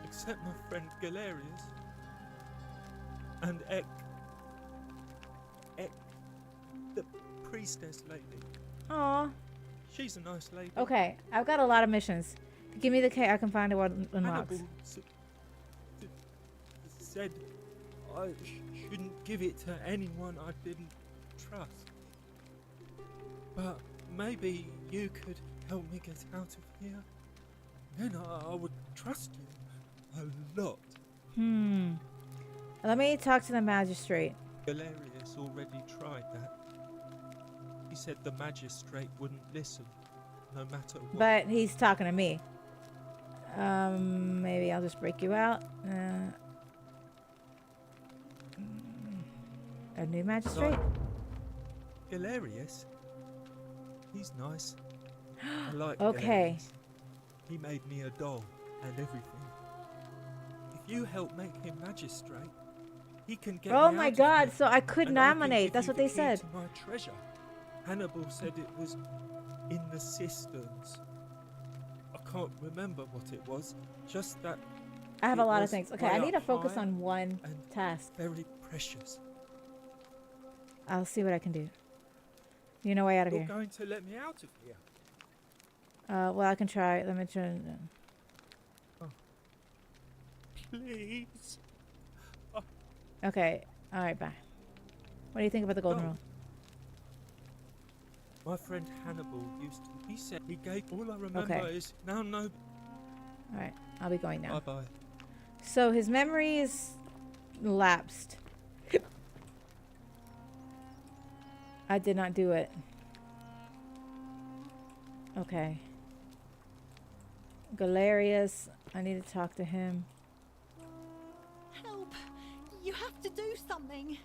Except my friend Galerius. And Ek, the priestess lady. Aw. She's a nice lady. Okay, I've got a lot of missions. Give me the key, I can find out what unlocks. Hannibal said I shouldn't give it to anyone I didn't trust. But maybe you could help me get out of here. Then I would trust you a lot. Let me talk to the magistrate. Galerius already tried that. He said the magistrate wouldn't listen, no matter what. But he's talking to me. Maybe I'll just break you out. A new magistrate? Galerius? He's nice. I like Okay. Galerius. He made me a doll and everything. If you help make him magistrate, he can get Oh me my out of god, here, so I could and I can nominate. give That's you what the they key said. to my treasure. Hannibal said it was in the cisterns. I can't remember what it was, just that I have a it lot of was things. Okay, way I need to up focus high on one and task. very precious. I'll see what I can do. You know, way out of You're here. going to let me out of here? Well, I can try. Let me try. Please. Okay. All right. Bye. What do you think about the golden No. rule? My friend Hannibal used to. He said he gave. All I remember Okay. is now no. All right. I'll be going now. Bye bye. So his memory is lapsed. I did not do it. Okay. Galerius, I need to talk to him. Help! You have to do something.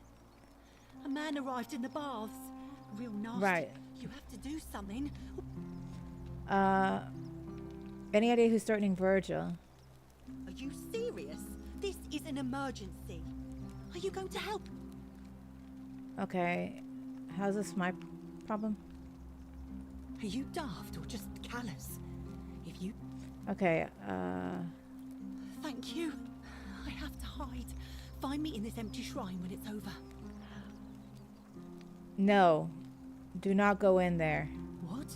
A man arrived in the baths. Real nasty. Right. You have to do something. Any idea who's threatening Virgil? Are you serious? This is an emergency. Are you going to help? Okay. How's this my problem? Are you daft or just callous? If you... Okay, Thank you. I have to hide. Find me in this empty shrine when it's over. no. Do not go in there. What?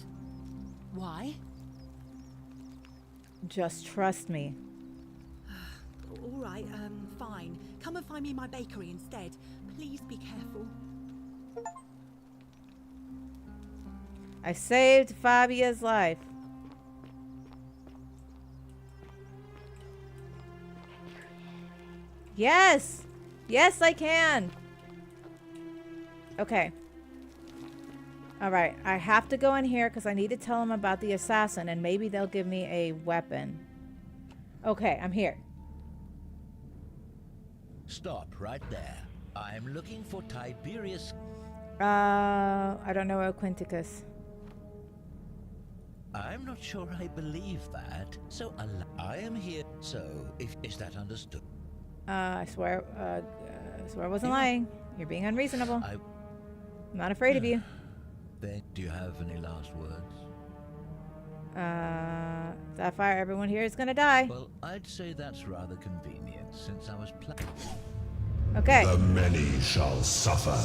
Why? Just trust me. All right, fine. Come and find me in my bakery instead. Please be careful. I saved Fabia's life. Yes! Yes, I can! Okay. Alright, I have to go in here because I need to tell them about the assassin and maybe they'll give me a weapon. Okay, I'm here. Stop right there. I'm looking for Tiberius. I don't know Quinticus. I'm not sure I believe that, so I am here. So, is that understood? I swear I wasn't lying. You're being unreasonable. I'm not afraid of you. Then, do you have any last words? Sapphire, everyone here is gonna die. Well, I'd say that's rather convenient, since I was planning. Okay. The many shall suffer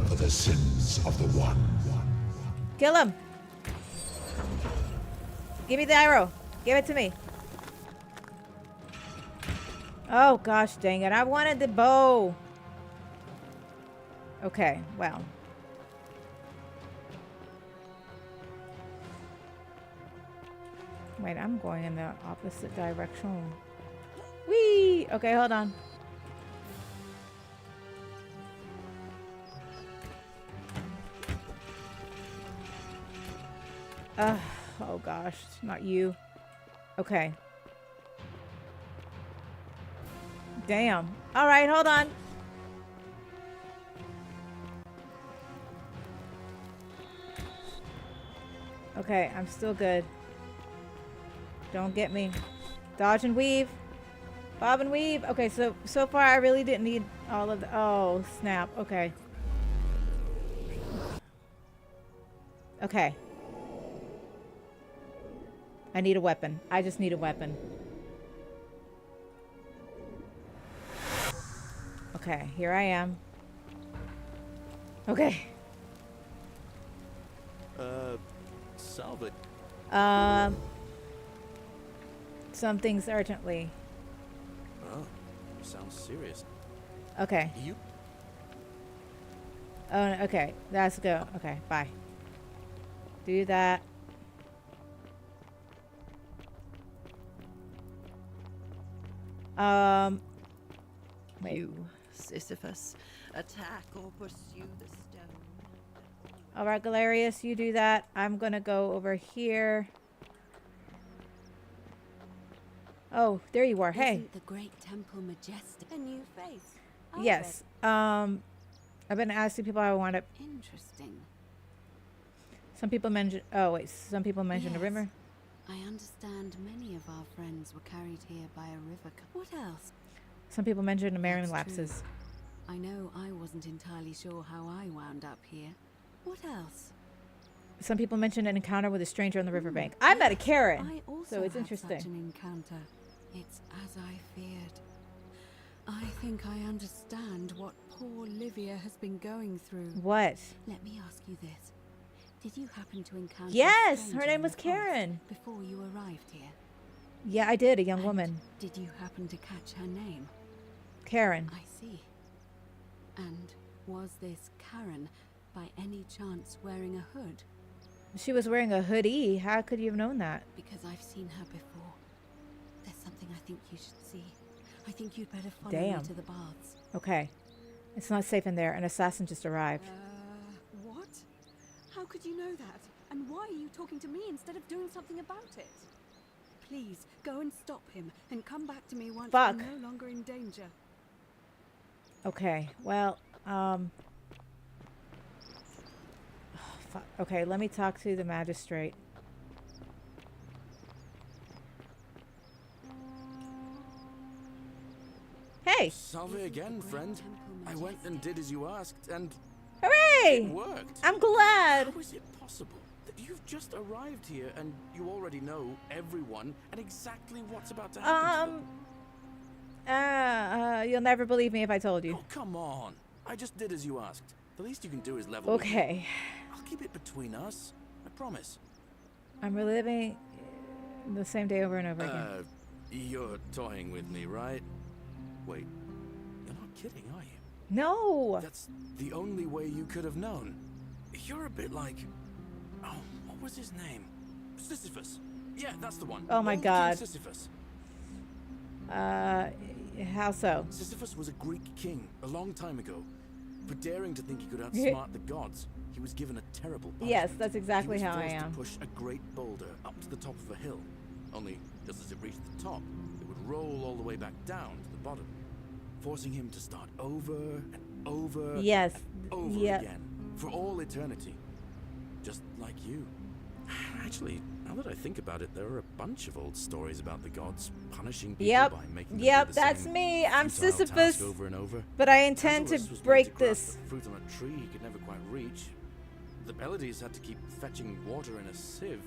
for the sins of the one. Kill him. Give me the arrow. Give it to me. Oh, gosh dang it. I wanted the bow. Okay, well. Wait, I'm going in the opposite direction. Whee! Okay, hold on. Oh gosh, not you. Okay. Damn. All right, hold on. Okay, I'm still good. Don't get me. Dodge and weave. Bob and weave. Okay, so far I really didn't need all of the... Oh, snap. Okay. Okay. I need a weapon. I just need a weapon. Okay, here I am. Okay. Salvage. Some things urgently. Oh, sounds serious. Okay. You? Oh, okay. Let's go. Okay, bye. Do that. Wait. You, Sisyphus, attack or pursue the stone. All right, Galerius, you do that. I'm gonna go over here. Oh, there you are. Hey. Isn't the great temple majestic? A new face. Yes. I've been asking people how I want it. Interesting. Some people mention. Oh wait. Some people mentioned a Yes. river. I understand many of our friends were carried here by a river. What else? Some people mentioned the Marion That's lapses. true. I know I wasn't entirely sure how I wound up here. What else? Some people mentioned an encounter with a stranger on the riverbank. I met a Karen, I also so it's had interesting. such an encounter. It's as I feared. I think I understand what poor Livia has been going through. What? Let me ask you this. Did you happen to encounter a Yes, her stranger name in was the Karen. forest before you arrived here? Yeah, I did. A young woman, Did you happen to catch her name? Karen. I see. And was this Karen by any chance wearing a hood? She was wearing a hoodie. How could you have known that? Because I've seen her before. There's something I think you should see. I think you'd better follow Damn. me to the baths. Okay. It's not safe in there. An assassin just arrived. What? How could you know that? And why are you talking to me instead of doing something about it? Please, go and stop him and come back to me once Fuck. I'm no longer in danger. Okay. Well, okay, let me talk to the magistrate. Hey! Salve again, friend. I went and did as you asked, and Hooray! it worked. I'm glad. How is it possible that you've just arrived here and you already know everyone and exactly what's about to happen to them? You'll never believe me if I told you. Oh, come on. I just did as you asked. The least you can do is level with me. Okay. I'll keep it between us. I promise. I'm reliving the same day over and over again. You're toying with me, right? Wait, you're not kidding, are you? No! That's the only way you could have known. You're a bit like... Oh, what was his name? Sisyphus. Yeah, that's the one. Oh my Old King God. Sisyphus. How so? Sisyphus was a Greek king a long time ago. For daring to think he could outsmart the gods, he was given a terrible punishment. Yes, that's exactly he was how I forced am. to push a great boulder up to the top of a hill. Only, just as it reached the top, it would roll all the way back down to the bottom, forcing him to start over and over Yes. and over Yep. again for all eternity. Just like you. Actually, now that I think about it, there are a bunch of old stories about the gods punishing people Yep. by making them Yep, do the that's same me. I'm futile Sisyphus. task over and over. But I intend to Tantalus was made break grasp this. the fruit on a tree he could never quite reach. The Pleiades had to keep fetching water in a sieve.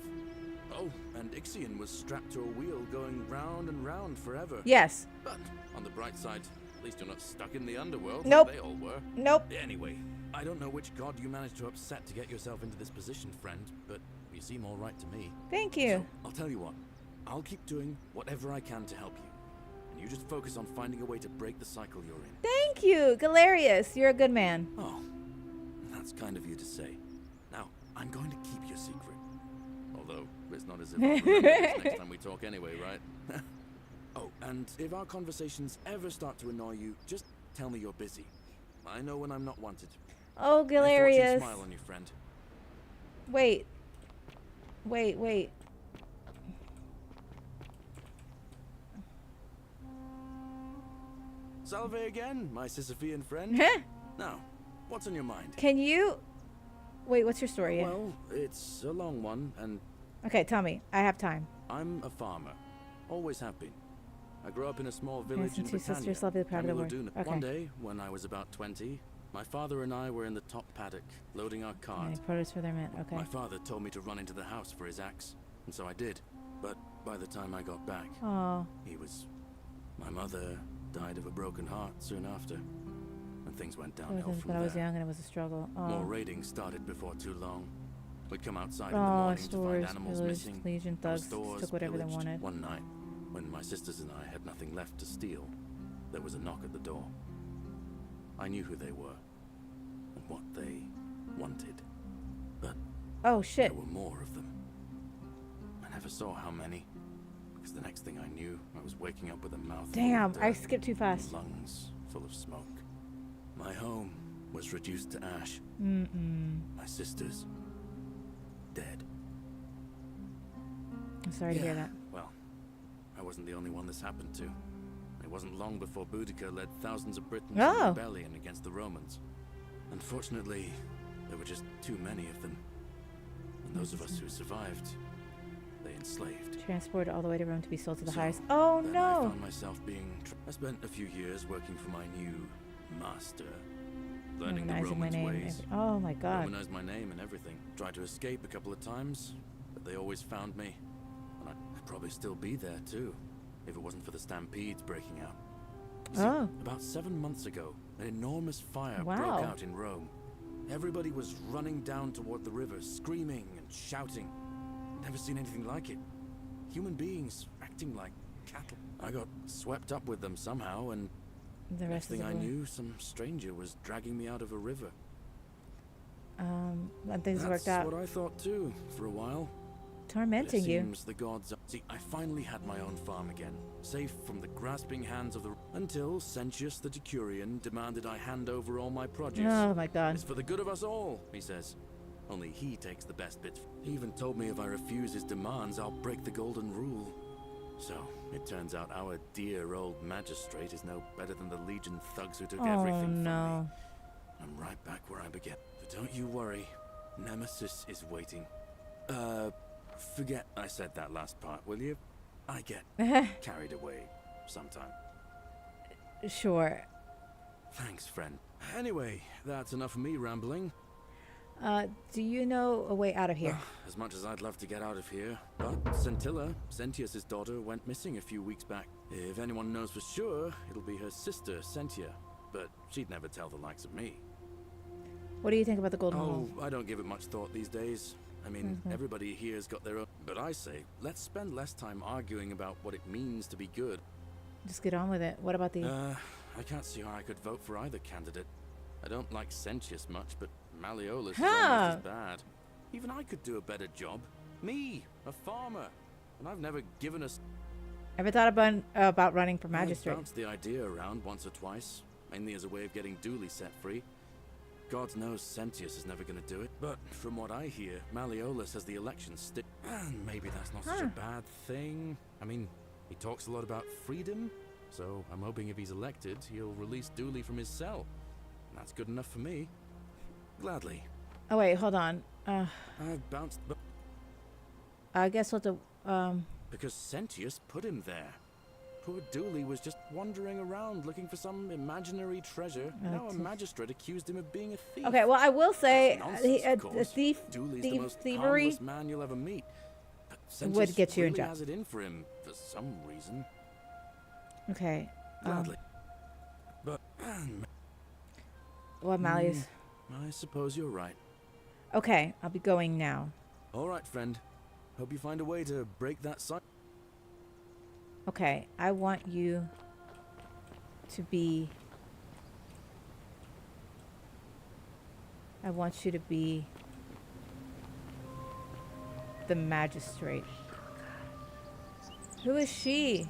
Oh, and Ixion was strapped to a wheel going round and round forever. Yes. But on the bright side, At least you're not stuck in the underworld Nope. like they all were. Nope. Anyway, I don't know which god you managed to upset to get yourself into this position, friend, but you seem all right to me. Thank you. So, I'll tell you what. I'll keep doing whatever I can to help you. And you just focus on finding a way to break the cycle you're in. Thank you, Galerius. You're a good man. Oh, that's kind of you to say. Now, I'm going to keep your secret. Although, it's not as if I'll remember this next time we talk anyway, right? Oh, and if our conversations ever start to annoy you, just tell me you're busy. I know when I'm not wanted. Oh, May fortune Galerius. smile on you, friend. Wait. Wait. Salve again, my Sisyphean friend. Now, what's on your mind? Can you... Wait, what's your story? Well, it's a long one, and Okay, tell me. I have time. I'm a farmer. Always have been. I grew up in a small village in and two Britannia. sisters love the proud of the word. Camilodunum. Okay. One day, when I was about 20, my father and I were in the top paddock, loading our cart. Okay, produce for their mint. Okay. My father told me to run into the house for his axe, and so I did. But by the time I got back, Oh. my mother died of a broken heart soon after, and things went downhill from When I was there. young and it was a struggle. Oh. More raiding started before too long. We'd come outside in the Oh, morning to stores, find animals village, missing. Legion Our thugs stores took whatever they pillaged. wanted. One night, when my sisters and I had nothing left to steal, there was a knock at the door. I knew who they were and what they wanted, but oh shit, there were more of them. I never saw how many, because the next thing I knew, I was waking up with a mouth full Damn, of I dirt skipped too fast. and lungs full of smoke. My home was reduced to ash. My sisters dead. I'm sorry to hear that. Well, I wasn't the only one this happened to. It wasn't long before Boudica led thousands of Britons in Oh. rebellion against the Romans. Unfortunately, there were just too many of them. And those of us who survived, they enslaved. Transported all the way to Rome to be sold to the So, highest. Oh then I no! found myself being... I spent a few years working for my new master, learning the Romanizing my Romans' name. ways. Oh my god. Romanized my name and everything. Tried to escape a couple of times, but they always found me. And I'd probably still be there too, if it wasn't for the stampedes breaking out. You see, about 7 months ago, an enormous fire broke Wow. out in Rome. Everybody was running down toward the river, screaming and shouting. Never seen anything like it. Human beings acting like cattle. I got swept up with them somehow, and The next rest thing is I a blur. knew, some stranger was dragging me out of a river. And things worked That's out. what I thought too, for a while. Tormenting But it you. seems the gods. See, I finally had my own farm again, safe from the grasping hands of the. Until Sentius the Decurion demanded I hand over all my produce. Oh my god. It's for the good of us all, he says. Only he takes the best bits. He even told me if I refuse his demands, I'll break the golden rule. So it turns out our dear old magistrate is no better than the Legion thugs who took everything from no. me. I'm right back where I began. But don't you worry, Nemesis is waiting. Forget I said that last part, will you? I get carried away sometime. Sure. Thanks, friend. Anyway, that's enough of me rambling. Do you know a way out of here? As much as I'd love to get out of here, but Centilla, Sentius's daughter, went missing a few weeks back. If anyone knows for sure, it'll be her sister, Sentia. But she'd never tell the likes of me. What do you think about the golden rule? Oh, I don't give it much thought these days. I mean, everybody here's got their own. But I say, let's spend less time arguing about what it means to be good. Just get on with it. What about the... I can't see how I could vote for either candidate. I don't like Sentius much, but Malleolus is Huh. almost as bad. Even I could do a better job. Me, a farmer. And I've never given us... Ever thought about running for I magistrate? bounced the idea around once or twice, mainly as a way of getting Dooley set free. God knows Sentius is never going to do it. But from what I hear, Malleolus has the election stick. And maybe that's not such a bad thing. I mean, he talks a lot about freedom, so I'm hoping if he's elected, he'll release Dooley from his cell. And that's good enough for me. Gladly. Oh wait, hold on. I've bounced... I guess we'll have to, Because Sentius put him there. Poor Dooley was just wandering around looking for some imaginary treasure. Now a magistrate accused him of being a thief. Okay, well, I will say That's nonsense, of a course. thief, Dooley's the most thievery harmless man you'll ever meet. But Sentius would get you in really jail. has it in for him for some reason. Okay. Gladly. But What, Malleus? I suppose you're right. Okay, I'll be going now. All right, friend. Hope you find a way to break that cycle. Okay, I want you to be... I want you to be the magistrate. Who is she?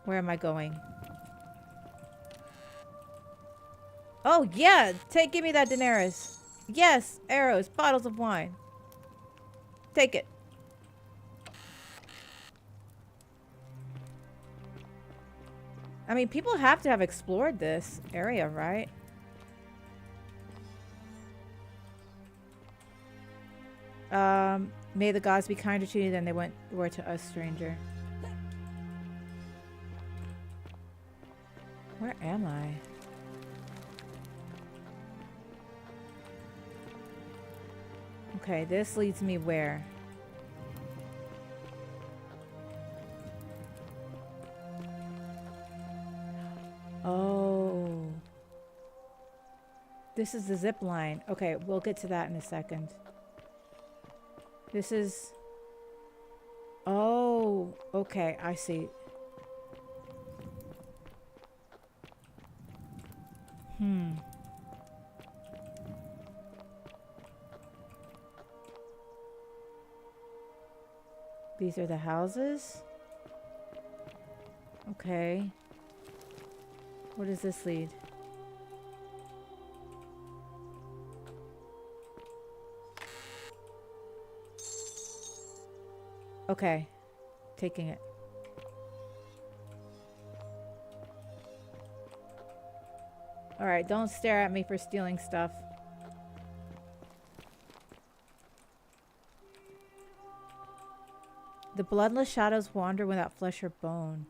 Where am I going? Oh, yeah! Give me that Daenerys. Yes! Arrows, bottles of wine. Take it. I mean, people have to have explored this area, right? May the gods be kinder to you than they were to us, stranger. Where am I? Okay, this leads me where? Oh. This is the zip line. Okay, we'll get to that in a second. This is... Oh, okay, I see. These are the houses? Okay. Where does this lead? Okay. Taking it. Alright, don't stare at me for stealing stuff. The bloodless shadows wander without flesh or bone.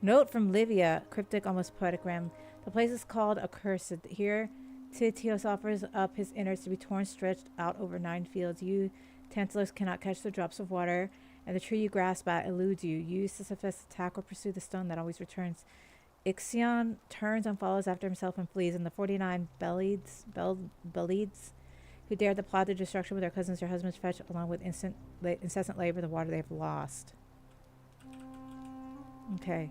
Note from Livia, cryptic, almost poetic ram. The place is called Accursed. Here, Titios offers up his innards to be torn, stretched out over 9 fields. You, Tantalus, cannot catch the drops of water, and the tree you grasp at eludes you. You use Sisyphus attack or pursue the stone that always returns. Ixion turns and follows after himself and flees, and the 49 Belides, who dared to plot their destruction with their cousins, their husbands, fetch, along with incessant labor, the water they have lost. Okay.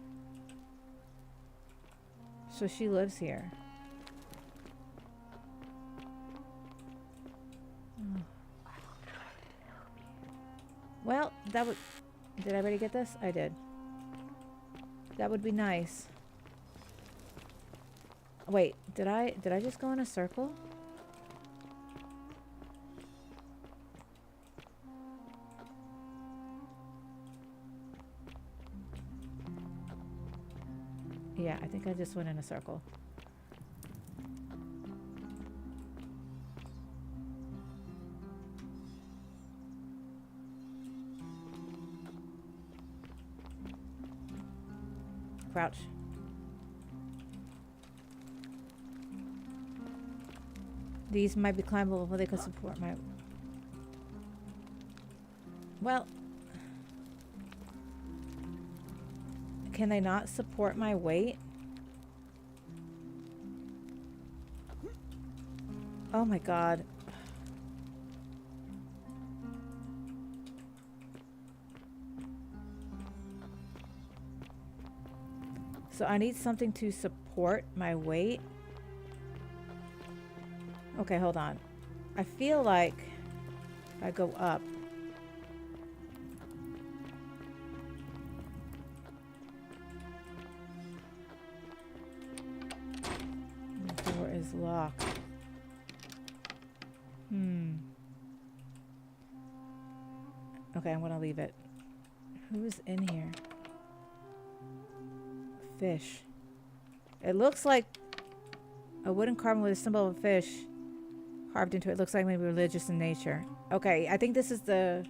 So she lives here. Oh. Well, that would... Did I already get this? I did. That would be nice. Wait, did I just go in a circle? Yeah, I think I just went in a circle. Crouch. These might be climbable, but they could support my... Well... Can they not support my weight? Oh my god. So I need something to support my weight. Okay, hold on. I feel like if I go up... The door is locked. Okay, I'm gonna leave it. Who's in here? Fish. It looks like a wooden carving with a symbol of a fish carved into it. It looks like maybe religious in nature. Okay, I think this is the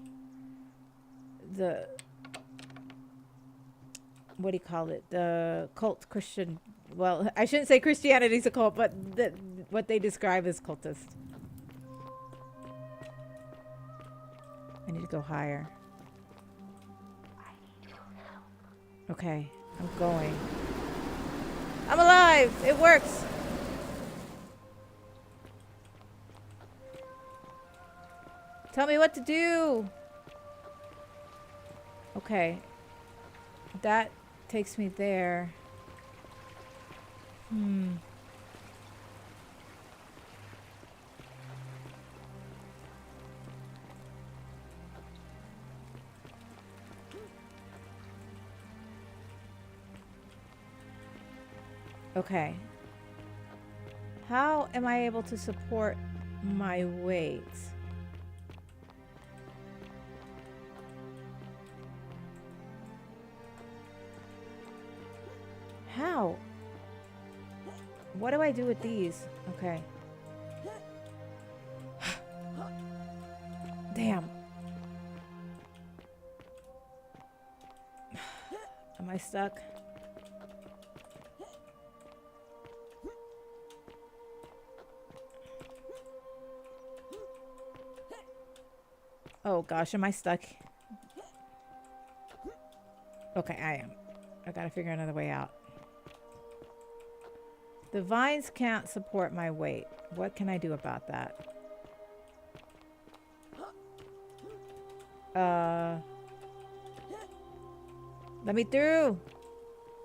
what do you call it? The cult Christian. Well, I shouldn't say Christianity's a cult, but what they describe as cultist. I need to go higher. Okay, I'm going. I'm alive! It works! Tell me what to do! Okay. That takes me there. Okay. How am I able to support my weight? How? What do I do with these? Okay. Damn. Am I stuck? Oh gosh, am I stuck? Okay, I am. I gotta figure another way out. The vines can't support my weight. What can I do about that? Let me through.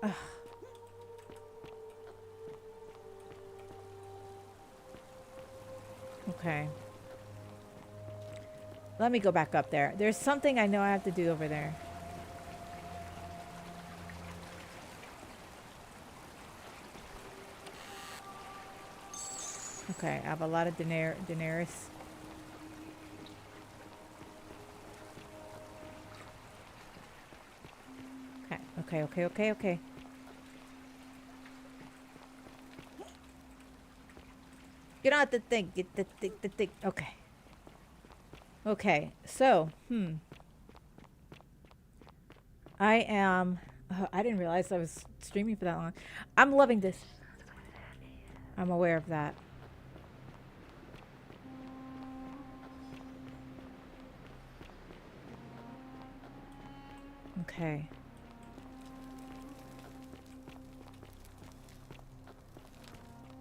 Ugh. Okay. Let me go back up there. There's something I know I have to do over there. Okay, I have a lot of Daenerys. Okay. You don't have to think. Get the think. Okay. Okay, so, I am... I didn't realize I was streaming for that long. I'm loving this. I'm aware of that. Okay.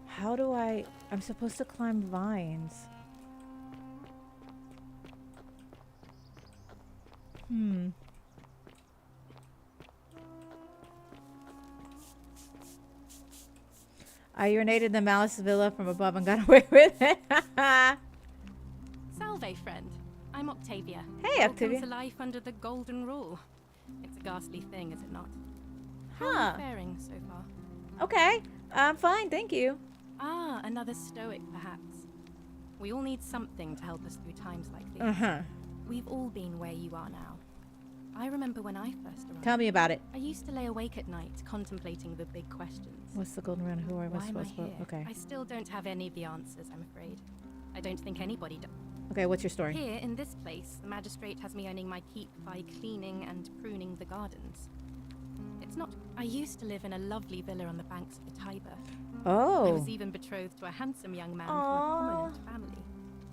How do I... I'm supposed to climb vines. I urinated the Malice Villa from above and got away with it. Salve, friend. I'm Octavia. Hey, Octavia. Welcome to life under the golden rule. It's a ghastly thing, is it not? How Huh. are you faring so far? Okay, I'm fine, thank you. Ah, another stoic, perhaps. We all need something to help us through times like these. Uh-huh. We've all been where you are now. I remember when I first arrived. Tell me about it. I used to lay awake at night, contemplating the big questions. What's the golden run? Who are Why we am I supposed to... here? Okay. I still don't have any of the answers, I'm afraid. I don't think anybody does. Okay, what's your story? Here, in this place, the magistrate has me earning my keep by cleaning and pruning the gardens. It's not... I used to live in a lovely villa on the banks of the Tiber. Oh. I was even betrothed to a handsome young man from a prominent family.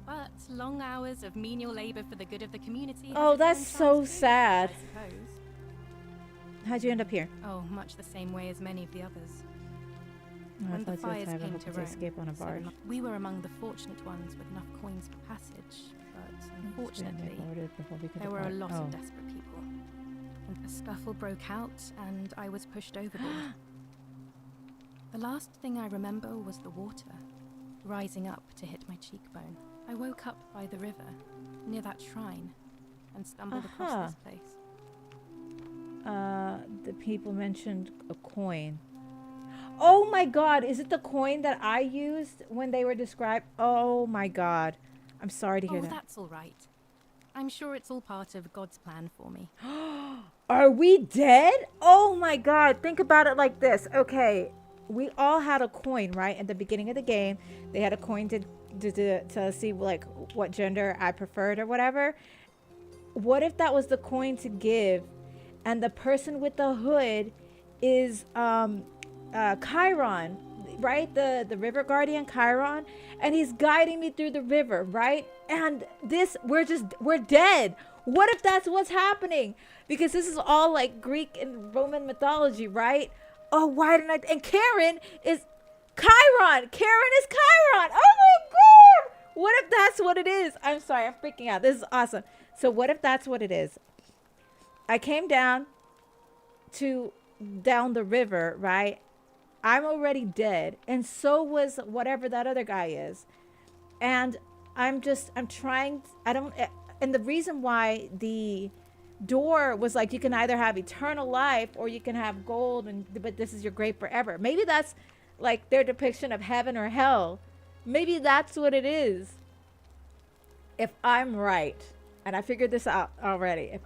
But long hours of menial labor for the good of the community... Oh, has that's its so own sad. challenges, I suppose. How'd you end up here? Oh, much the same way as many of the others. Oh, When the I thought fires you came had to to Rome, escape on a barge. we were among the fortunate ones with enough coins for passage, but unfortunately, there were a lot of desperate people. And a scuffle broke out, and I was pushed overboard. The last thing I remember was the water, rising up to hit my cheekbone. I woke up by the river, near that shrine, and stumbled across this place. The people mentioned a coin. Oh my god, is it the coin that I used when they were described? Oh my god. I'm sorry to hear that. That's all right. I'm sure it's all part of God's plan for me. Are we dead? Oh my god, think about it like this. Okay, we all had a coin, right? At the beginning of the game, they had a coin to see like what gender I preferred or whatever. What if that was the coin to give and the person with the hood is Chiron, right? The river guardian Chiron, and he's guiding me through the river, right? And this we're dead. What if that's what's happening? Because this is all like Greek and Roman mythology, right? Oh, why didn't I? And Karen is Chiron. Karen is Chiron. Oh my God. What if that's what it is? I'm sorry, I'm freaking out. This is awesome. So what if that's what it is? I came down the river, right? I'm already dead. And so was whatever that other guy is. And and the reason why the door was like, you can either have eternal life or you can have gold, but this is your great forever. Maybe that's like their depiction of heaven or hell. Maybe that's what it is. If I'm right, and I figured this out already, if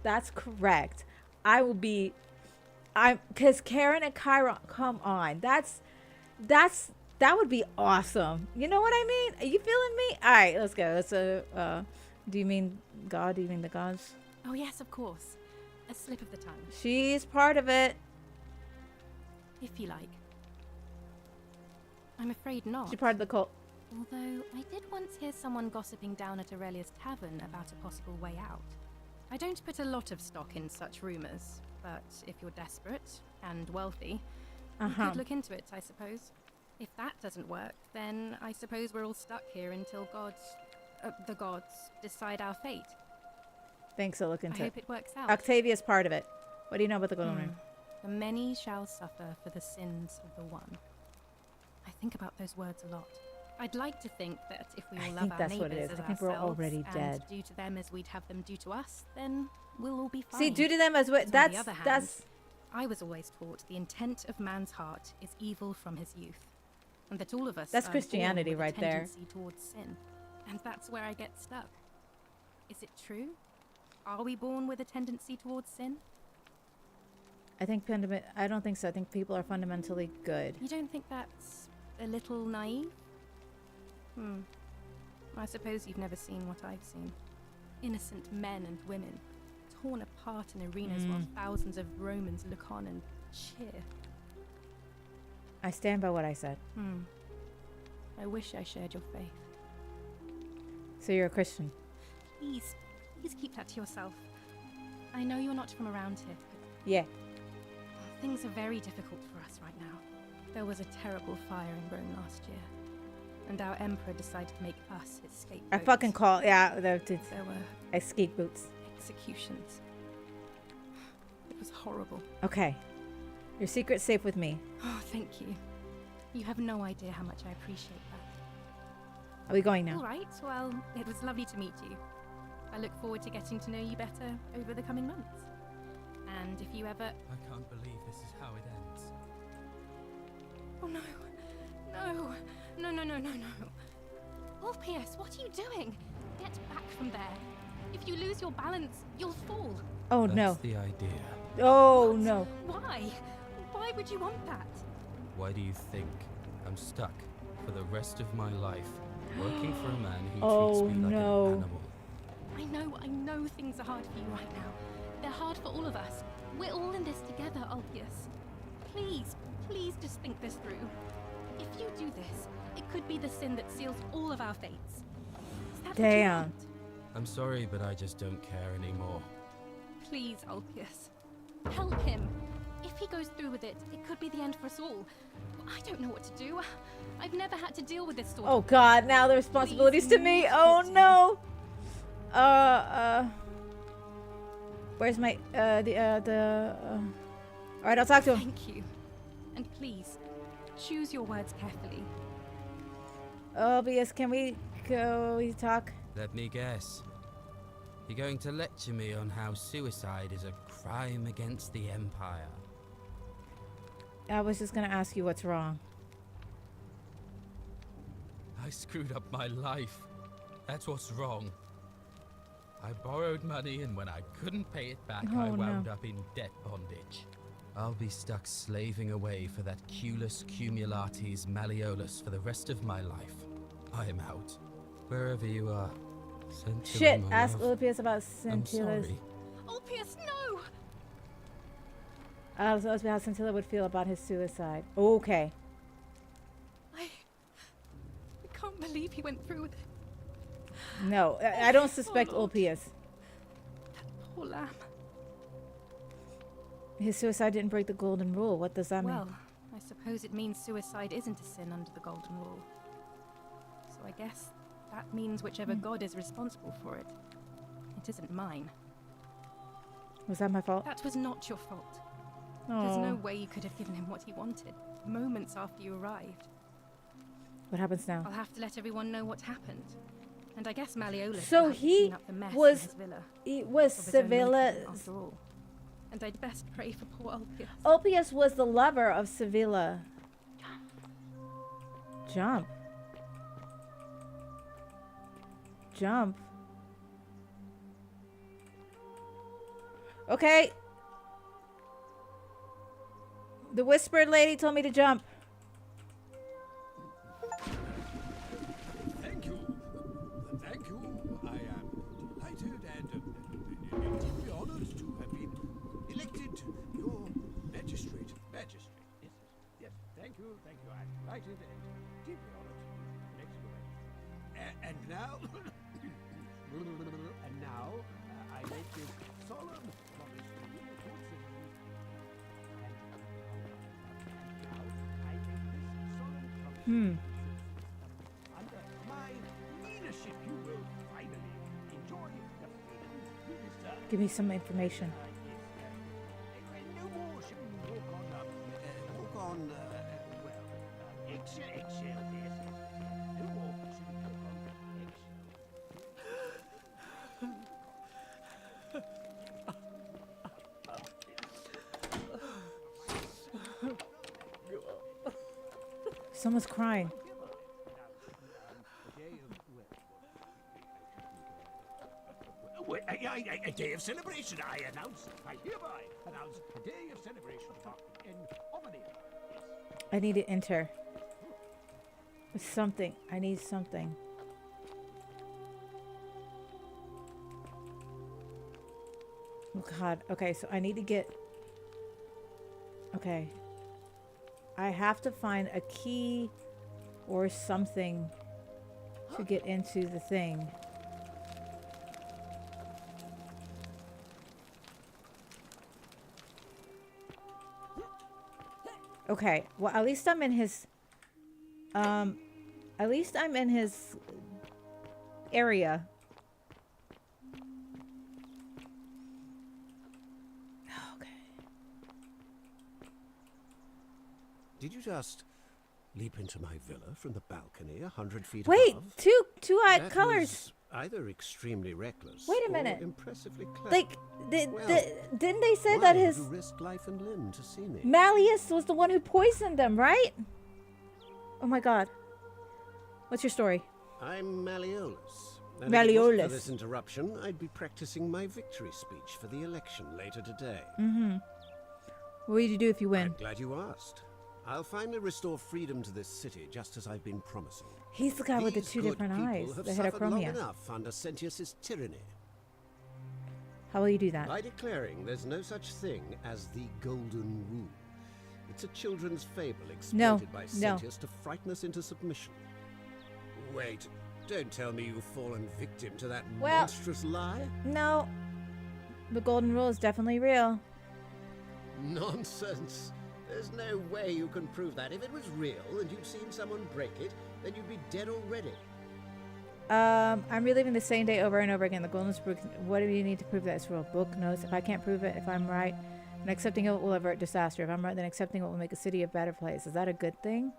that's correct, because Karen and Chiron, come on, that would be awesome. You know what I mean? Are you feeling me? All right, let's go. Do you mean God? Do you mean the gods? Oh, yes, of course. A slip of the tongue. She's part of it. If you like. I'm afraid not. She's part of the cult. Although, I did once hear someone gossiping down at Aurelia's tavern about a possible way out. I don't put a lot of stock in such rumors, but if you're desperate and wealthy, you could look into it, I suppose. If that doesn't work, then I suppose we're all stuck here until the gods decide our fate. Thanks, I'll look into it. I hope it works out. Octavia's part of it. What do you know about the golden ring? The many shall suffer for the sins of the one. I think about those words a lot. I'd like to think that if we all love our neighbors as I think we're already ourselves dead. and do to them as we'd have them do to us, then we'll all be fine. See, do to them as what? On the other hand, I was always taught the intent of man's heart is evil from his youth, and that all of us That's are Christianity born with right a there. tendency towards sin, and that's where I get stuck. Is it true? Are we born with a tendency towards sin? I don't think so. I think people are fundamentally good. You don't think that's a little naive? I suppose you've never seen what I've seen. Innocent men and women, torn apart in arenas while thousands of Romans look on and cheer. I stand by what I said. I wish I shared your faith. So you're a Christian? Please keep that to yourself. I know you're not from around here, but yeah. Things are very difficult for us right now. There was a terrible fire in Rome last year, and our emperor decided to make us his scapegoats. I fucking call, yeah, there were scapegoats. Executions. It was horrible. Okay. Your secret's safe with me. Oh, thank you. You have no idea how much I appreciate that. Are we going now? All right, well, it was lovely to meet you. I look forward to getting to know you better over the coming months. And if you ever... I can't believe this is how it ends. Oh no. No. Orpheus, what are you doing? Get back from there. If you lose your balance, you'll fall. Oh That's no. That's the idea. Oh no. Why? Why would you want that? Why do you think I'm stuck for the rest of my life working for a man who treats me like an animal? I know things are hard for you right now. They're hard for all of us. We're all in this together, Ulpius. Please just think this through. If you do this, it could be the sin that seals all of our fates. Is that what you want? I'm sorry, but I just don't care anymore. Please, Ulpius. Help him. If he goes through with it, it could be the end for us all. I don't know what to do. I've never had to deal with this sort Oh of... God, now the responsibility's to me. Oh no. Where's my all right, I'll talk to him. Thank you. And please, choose your words carefully. Obvious, can we talk? Let me guess. You're going to lecture me on how suicide is a crime against the Empire. I was just gonna ask you what's wrong. I screwed up my life. That's what's wrong. I borrowed money, and when I couldn't pay it back, I wound up in debt bondage. I'll be stuck slaving away for that Culus Cumulatis Malleolus for the rest of my life. I'm out. Wherever you are. Scintilla, Shit, my ask love. Ulpius about I'm Scintilla's. sorry. Ulpius, no! I was asked how Scintilla would feel about his suicide. Okay. I can't believe he went through with it. No, I don't suspect Ulpius. lamb. His suicide didn't break the golden rule. What does that mean? Well, I suppose it means suicide isn't a sin under the golden rule. So I guess that means whichever god is responsible for it. It isn't mine. Was that my fault? That was not your fault. There's no Oh. way you could have given him what he wanted, moments after you arrived. What happens now? I'll have to let everyone know what happened. And I guess Malleolus So will have to he clean up the mess in was- his villa. he was Of his own Sevilla- making, after all. And I'd best pray for poor Ulpius. Ulpius was the lover of Sevilla. Jump. Jump. Okay. The whispered lady told me to jump. Thank you. Thank you. I am delighted and deeply honored to have been elected your magistrate. Magistrate. Yes. Yes. Thank you. Thank you. I'm delighted and deeply honored to be elected your magistrate. And now, I make this solemn promise to you, good citizen. Under my leadership, you will finally enjoy the freedom you deserve. Give me some information. No more shall you walk on, eggshell, yes. No more shall you walk on Someone's crying. A day of celebration, I hereby announce a day of celebration in Omnia. I need to enter. Something. I need something. Oh God. Okay, so I need to get... Okay. I have to find a key or something to get into the thing. Okay, well, at least I'm in his, at least I'm in his area. Did you just leap into my villa from the balcony 100 feet Wait, above? two odd That colors. was either extremely reckless Wait a or minute. impressively clever. Like, didn't they say that why his would you risk life and limb to see me? Malleus was the one who poisoned them, right? Oh my God. What's your story? I'm Malleolus. And if it wasn't Malleolus. for this interruption, I'd be practicing my victory speech for the election later today. Mm-hmm. What would you do if you win? I'm glad you asked. I'll finally restore freedom to this city, just as I've been promising. He's the guy with the These two good different people eyes, have the suffered long heterochromia. enough under Sentius's tyranny. How will you do that? By declaring there's no such thing as the Golden Rule. It's a children's fable exploited by Sentius to frighten us into submission. Wait, don't tell me you've fallen victim to that Well, monstrous lie? No. The golden rule is definitely real. Nonsense. There's no way you can prove that. If it was real and you'd seen someone break it, then you'd be dead already. I'm reliving the same day over and over again. The golden spook. What do you need to prove that it's real? Book notes. If I can't prove it, if I'm right, then accepting it will avert disaster. If I'm right, then accepting it will make a city a better place. Is that a good thing?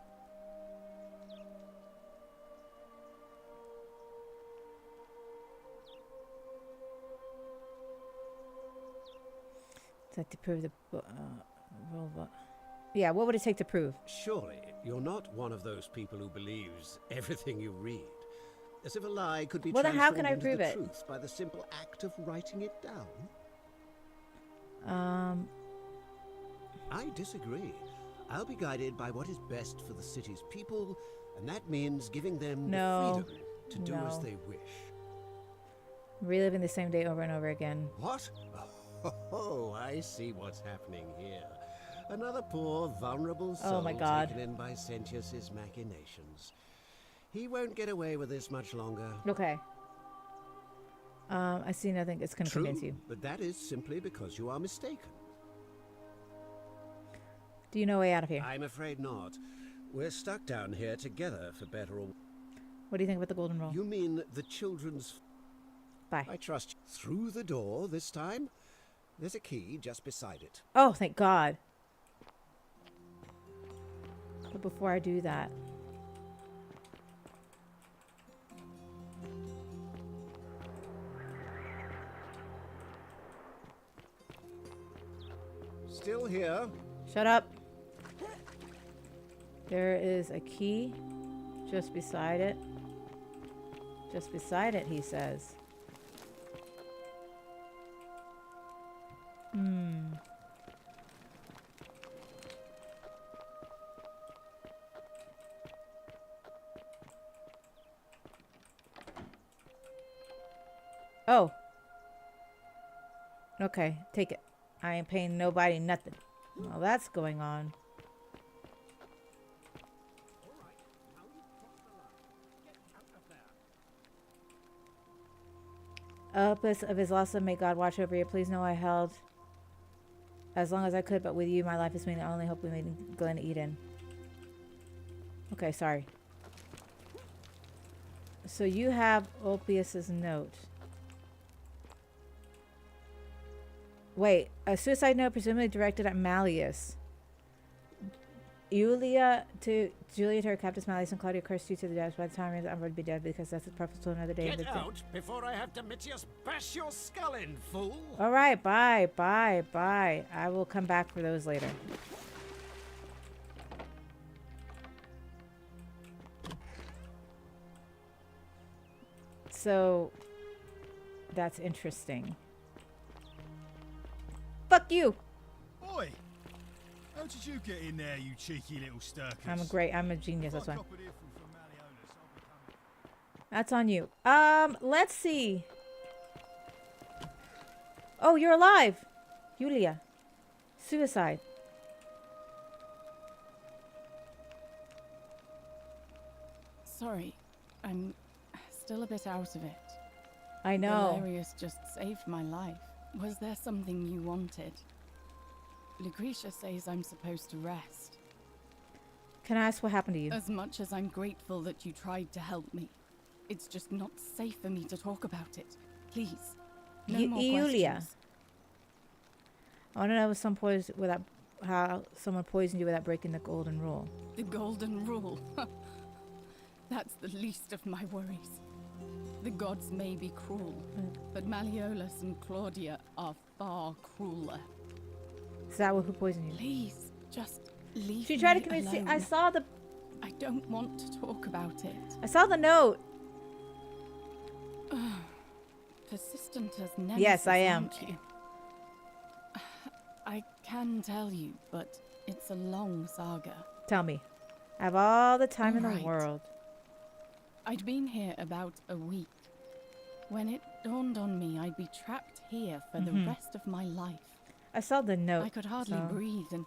Is that to prove the rule? Yeah. What would it take to prove? Surely, you're not one of those people who believes everything you read. As if a lie could be Well, then how can I transformed into prove the it? truth by the simple act of writing it down. I disagree. I'll be guided by what is best for the city's people, and that means giving them No. the freedom to do as No. they wish. Reliving the same day over and over again. What? Oh, I see what's happening here. Another poor, vulnerable soul Oh my God. taken in by Sentius's machinations. He won't get away with this much longer. Okay. I see nothing that's going to convince you. But that is simply because you are mistaken. Do you know a way out of here? I'm afraid not. We're stuck down here together, for better or... What do you think about the golden rule? You mean the children's... Bye. I trust you. Through the door this time? There's a key just beside it. Oh, thank God. But before I do that... Still here. Shut up. There is a key just beside it. Just beside it, he says. Oh. Okay, take it. I ain't paying nobody nothing. Well, that's going on. Opus of his loss, may God watch over you. Please know I held as long as I could, but with you, my life is meaning. I only hope we made Glen Eden. Okay, sorry. So you have Opus's note. Wait, a suicide note presumably directed at Malleus. Julia to her Captain Malleus and Claudia cursed you to the death. By the time I'm going to be dead because that's the purpose to another day. Get out before I have Domitius bash your skull in, fool! All right, bye, bye, bye. I will come back for those later. So, that's interesting. Fuck you! Oi! How did you get in there, you cheeky little stirkers? I'm a genius, that's why. That's on you. Let's see. Oh, you're alive! Julia. Suicide. Sorry, I'm still a bit out of it. I know. Valerius just saved my life. Was there something you wanted? Lucretia says I'm supposed to rest. Can I ask what happened to you? As much as I'm grateful that you tried to help me, it's just not safe for me to talk about it. Please, no more Julia. questions. I want to know if how someone poisoned you without breaking the golden rule. The golden rule. That's the least of my worries. The gods may be cruel, but Malleolus and Claudia are far crueler. Is that who poisoned you? Please, just leave She tried to me convince you. alone. I saw the... I don't want to talk about it. I saw the note. Persistent as nemesis, Yes, I am. aren't you? I can tell you, but it's a long saga. Tell me. I have all the time in the Alright. world. I'd been here about a week. When it dawned on me I'd be trapped here for the rest of my life. I saw the note. I could hardly breathe, and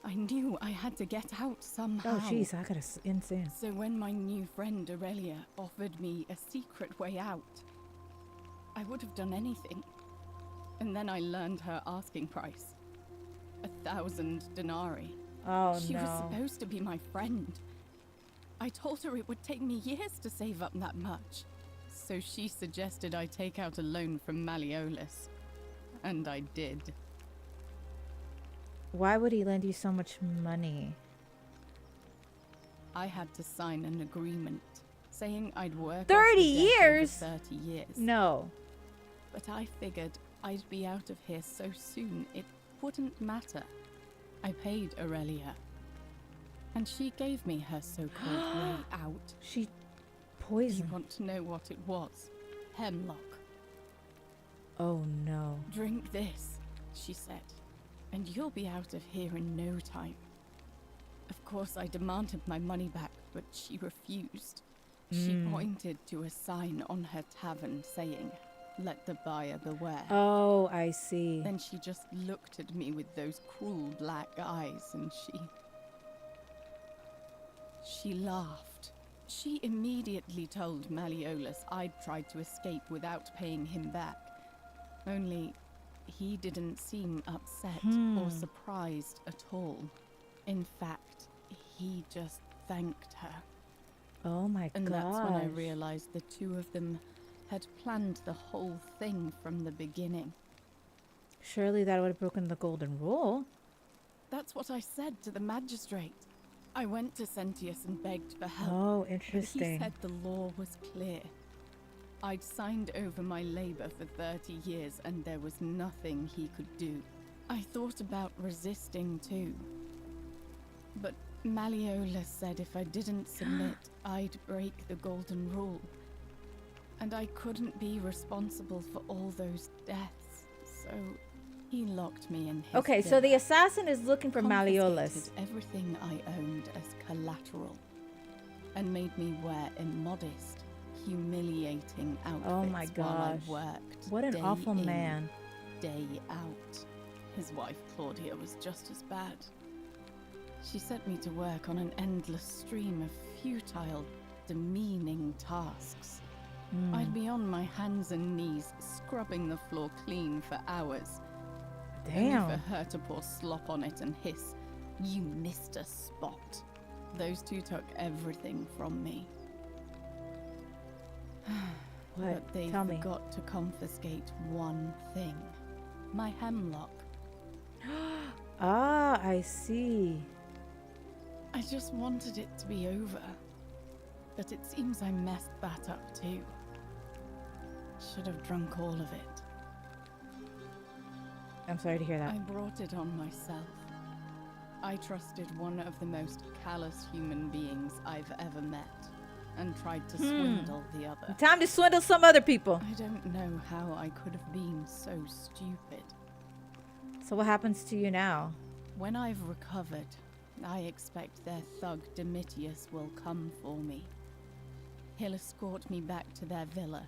I knew I had to get out somehow. Oh, jeez, I got insane. So when my new friend Aurelia offered me a secret way out, I would have done anything. And then I learned her asking price. 1,000 denarii. Oh, She no. was supposed to be my friend. I told her it would take me years to save up that much. So she suggested I take out a loan from Malleolus. And I did. Why would he lend you so much money? I had to sign an agreement saying I'd work 30 off the debt over years? 30 years. No. But I figured I'd be out of here so soon it wouldn't matter. I paid Aurelia. And she gave me her so-called way out. She poisoned. You want to know what it was? Hemlock. Oh, no. Drink this, she said, and you'll be out of here in no time. Of course, I demanded my money back, but she refused. She pointed to a sign on her tavern saying, "Let the buyer beware." Oh, I see. Then she just looked at me with those cruel black eyes and she laughed. She immediately told Malleolus I'd tried to escape without paying him back. Only, he didn't seem upset or surprised at all. In fact, he just thanked her. Oh my god. And that's when I realized the two of them had planned the whole thing from the beginning. Surely that would have broken the golden rule. That's what I said to the magistrate. I went to Sentius and begged for help. Oh, But interesting. he said the law was clear. I'd signed over my labor for 30 years and there was nothing he could do. I thought about resisting too. But Malleolus said if I didn't submit, I'd break the golden rule. And I couldn't be responsible for all those deaths, so he locked me in his Okay, so villa. the assassin is looking for Malleolus. Confiscated everything I owned as collateral and made me wear immodest, humiliating outfits Oh my while gosh. I worked. What an day awful in, man. Day out. His wife Claudia was just as bad. She sent me to work on an endless stream of futile, demeaning tasks. I'd be on my hands and knees, scrubbing the floor clean for hours. Damn. Only for her to pour slop on it and hiss, "You missed a spot." Those two took everything from me. What? But they Tell me. forgot to confiscate one thing. My hemlock. Ah, I see. I just wanted it to be over. But it seems I messed that up too. Should have drunk all of it. I'm sorry to hear that. I brought it on myself. I trusted one of the most callous human beings I've ever met and tried to swindle the other. Time to swindle some other people. I don't know how I could have been so stupid. So what happens to you now? When I've recovered, I expect their thug Domitius will come for me. He'll escort me back to their villa,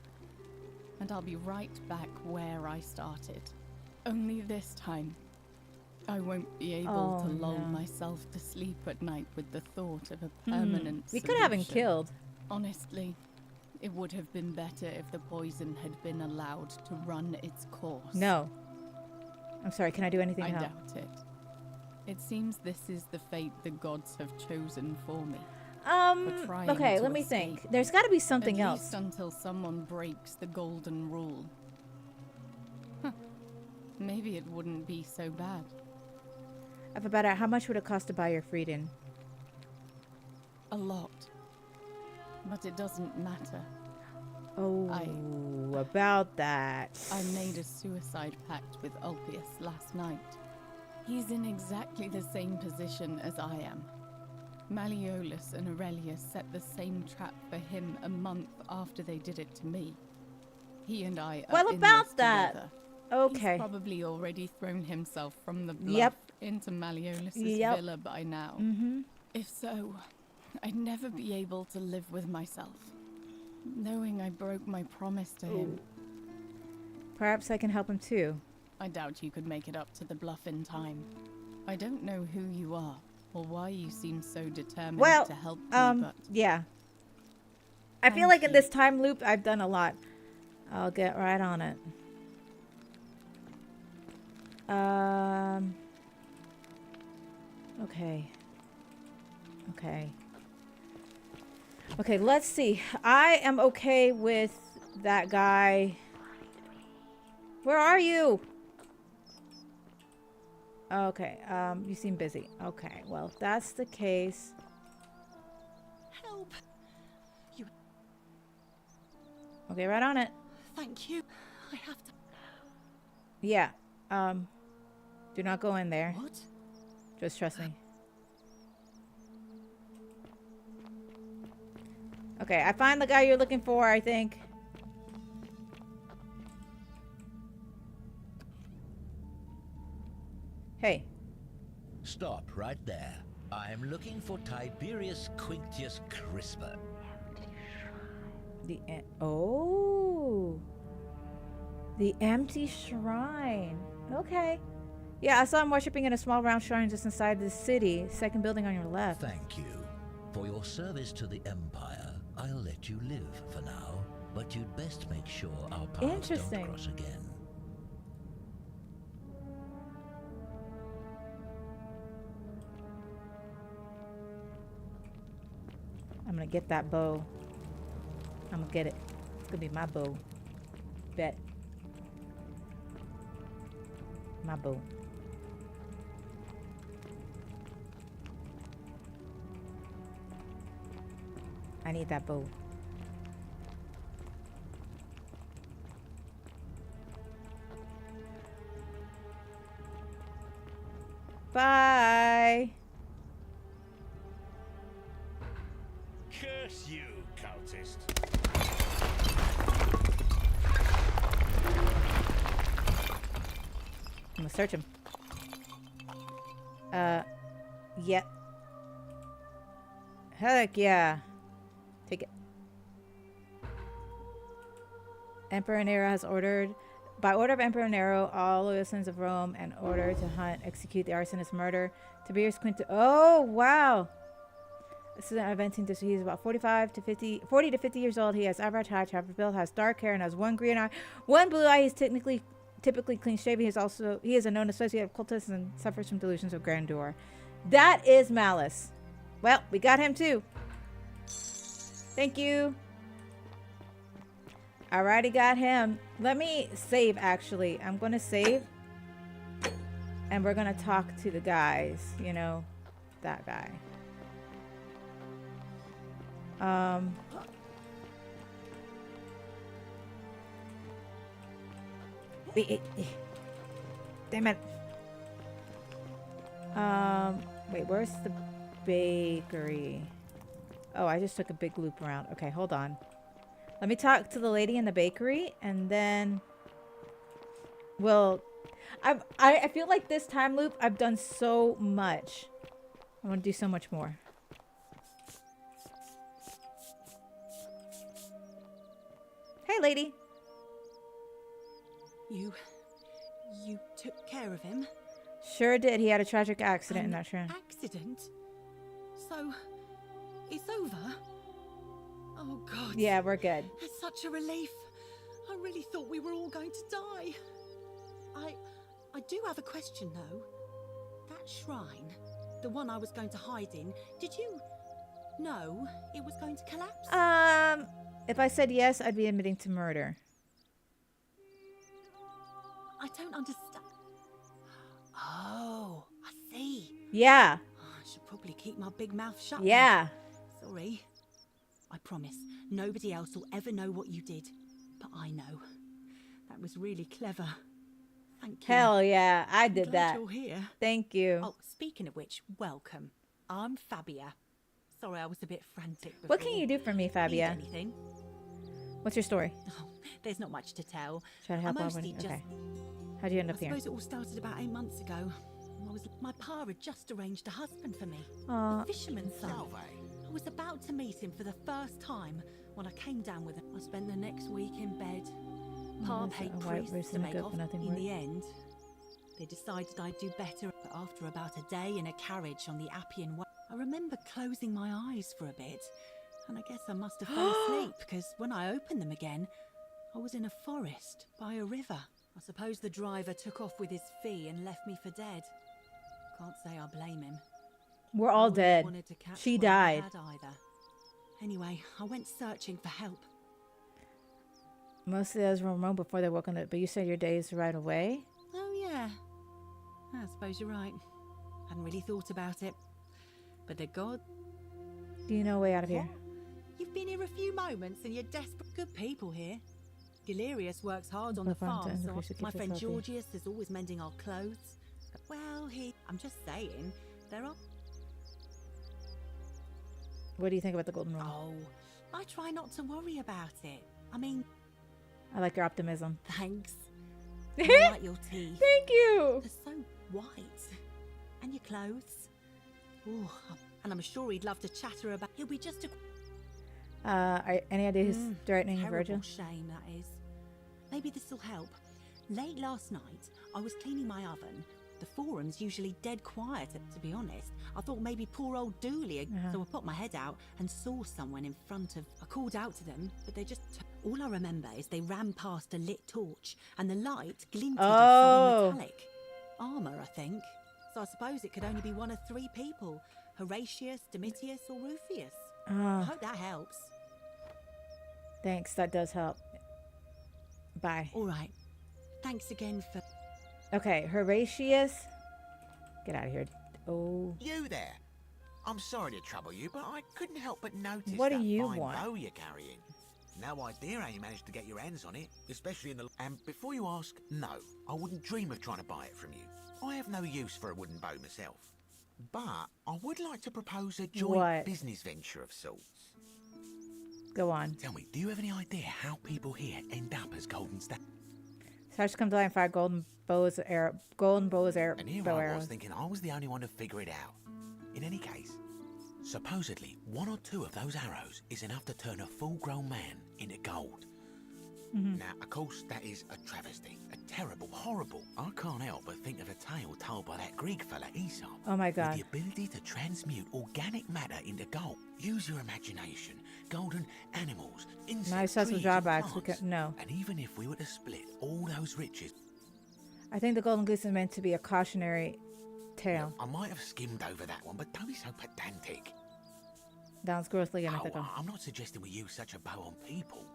and I'll be right back where I started. Only this time, I won't be able to lull myself to sleep at night with the thought of a permanent We could have him solution. killed. Honestly, it would have been better if the poison had been allowed to run its course. No. I'm sorry, can I do anything I to help? doubt it. It seems this is the fate the gods have chosen for me. For trying Okay, to let me escape. think. There's got to be something At else. least until someone breaks the golden rule. Huh. Maybe it wouldn't be so bad. I have about it. How much would it cost to buy your freedom? A lot. But it doesn't matter. Oh, about that. I made a suicide pact with Ulpius last night. He's in exactly the same position as I am. Malleolus and Aurelius set the same trap for him a month after they did it to me. He and I are Well, in about this that. together. Okay. He's probably already thrown himself from the bluff Yep. into Malleolus's Yep. villa by now. Mm-hmm. If so, I'd never be able to live with myself, knowing I broke my promise to him. Perhaps I can help him too. I doubt you could make it up to the bluff in time. I don't know who you are, or why you seem so determined Well, to help me, but yeah. I feel like in this time loop, I've done a lot. I'll get right on it. Okay. Okay. Okay, let's see. I am okay with that guy. Where are you? Okay, you seem busy. Okay, well, if that's the case. Help! You. Okay, right on it. Thank you. I have to. Yeah, do not go in there. What? Just trust me. Okay, I find the guy you're looking for, I think. Hey. Stop right there. I'm looking for Tiberius Quinctius Crispa. Oh. The empty shrine. Okay. Yeah, I saw him worshipping in a small round shrine just inside the city. Second building on your left. Thank you. For your service to the Empire, I'll let you live for now, but you'd best make sure our paths don't cross again. I'm gonna get that bow. I'm gonna get it. It's gonna be my bow. Bet. My bow. I need that bow. Bye. Curse you, cultist. I'm gonna search him. Yep. Heck yeah. Take it. Emperor Nero has ordered, by order of Emperor Nero, all citizens of Rome, and order to hunt, execute the arsonist murder. Tiberius Quintus. Oh, wow. This is an inventing this. He's about 40 to 50 years old. He has average height, average build, has dark hair, and has one green eye, one blue eye. He's typically clean shaven. He is a known associate of cultists and suffers from delusions of grandeur. That is Malice. Well, we got him too. Thank you. Alrighty, got him. Let me save, actually. I'm going to save. And we're going to talk to the guys. You know, that guy. Damn it. Wait, where's the bakery? Oh, I just took a big loop around. Okay, hold on. Let me talk to the lady in the bakery, and then we'll... I feel like this time loop, I've done so much. I want to do so much more. Hey, lady. You took care of him? Sure did. He had a tragic accident in that train. Accident? So, it's over? Oh, God. Yeah, we're good. It's such a relief. I really thought we were all going to die. I do have a question, though. That shrine, the one I was going to hide in, did you know it was going to collapse? If I said yes, I'd be admitting to murder. I don't understand. Oh, I see. Yeah. I should probably keep my big mouth shut. Yeah. Then. Sorry. I promise, nobody else will ever know what you did. But I know. That was really clever. Thank you. Hell yeah, I did I'm glad that. You're here. Thank you. Oh, speaking of which, welcome. I'm Fabia. Sorry, I was a bit frantic before. What can you do for me, Fabia? Need anything? What's your story? Oh, there's not much to tell. Try to help I out mostly when... just... Okay. How'd you end up I here? suppose it all started about 8 months ago. My pa had just arranged a husband for me. Aw. A fisherman's son. I was about to meet him for the first time when I came down with him. I spent the next week in bed. Pa paid priests to make off. In the end, they decided I'd do better. But after about a day in a carriage on the Appian Way, I remember closing my eyes for a bit. And I guess I must have fell asleep, because when I opened them again, I was in a forest by a river. I suppose the driver took off with his fee and left me for dead. Can't say I blame him. We're all dead. She died. Anyway, I went searching for help. Most of those were remote before they woke on it, but you said your days right away? Oh, yeah. I suppose you're right. Hadn't really thought about it. But the god... Do you know a way out of here? You've been here a few moments and you're desperate. Good people here. Galerius works hard on the farm, so my friend Georgius is always mending our clothes. Well, I'm just saying, there are... What do you think about the golden rule? Oh, I try not to worry about it. I mean... I like your optimism. Thanks. I like your teeth. Thank you. They're so white. And your clothes. Ooh, and I'm sure he'd love to chatter about... He'll be just a... any idea who's threatening Virgil? Terrible shame, that is. Maybe this'll help. Late last night, I was cleaning my oven The forum's usually dead quiet, to be honest. I thought maybe poor old Dooley, so I put my head out and saw someone in front of... I called out to them, but they just... All I remember is they ran past a lit torch, and the light glinted off something metallic. Armour, I think. So I suppose it could only be one of three people. Horatius, Domitius, or Rufius. I hope that helps. Thanks, that does help. Bye. All right. Thanks again for... Okay, Horatius. Get out of here. Oh. You there. I'm sorry to trouble you, but I couldn't help but notice What do that you fine want? bow you're carrying. No idea how you managed to get your hands on it, especially in the... And before you ask, no, I wouldn't dream of trying to buy it from you. I have no use for a wooden bow myself. But I would like to propose a joint business venture of sorts. Go on. Tell me, do you have any idea how people here end up as golden statues? Sarge comes by and fire golden bows, And here bow I arrows. was thinking I was the only one to figure it out. In any case, supposedly one or two of those arrows is enough to turn a full-grown man into gold. Now, of course, that is a travesty. A terrible, horrible... I can't help but think of a tale told by that Greek fella, Aesop. Oh my God. With the ability to transmute organic matter into gold. Use your imagination. Golden animals, insects, Nice hustle trees, drawbacks. and We plants. can, no. And even if we were to split all those riches... I think the Golden Goose is meant to be a cautionary tale. I might have skimmed over that one, but don't be so pedantic. Sounds grossly unethical. I'm not suggesting we use such a bow on people.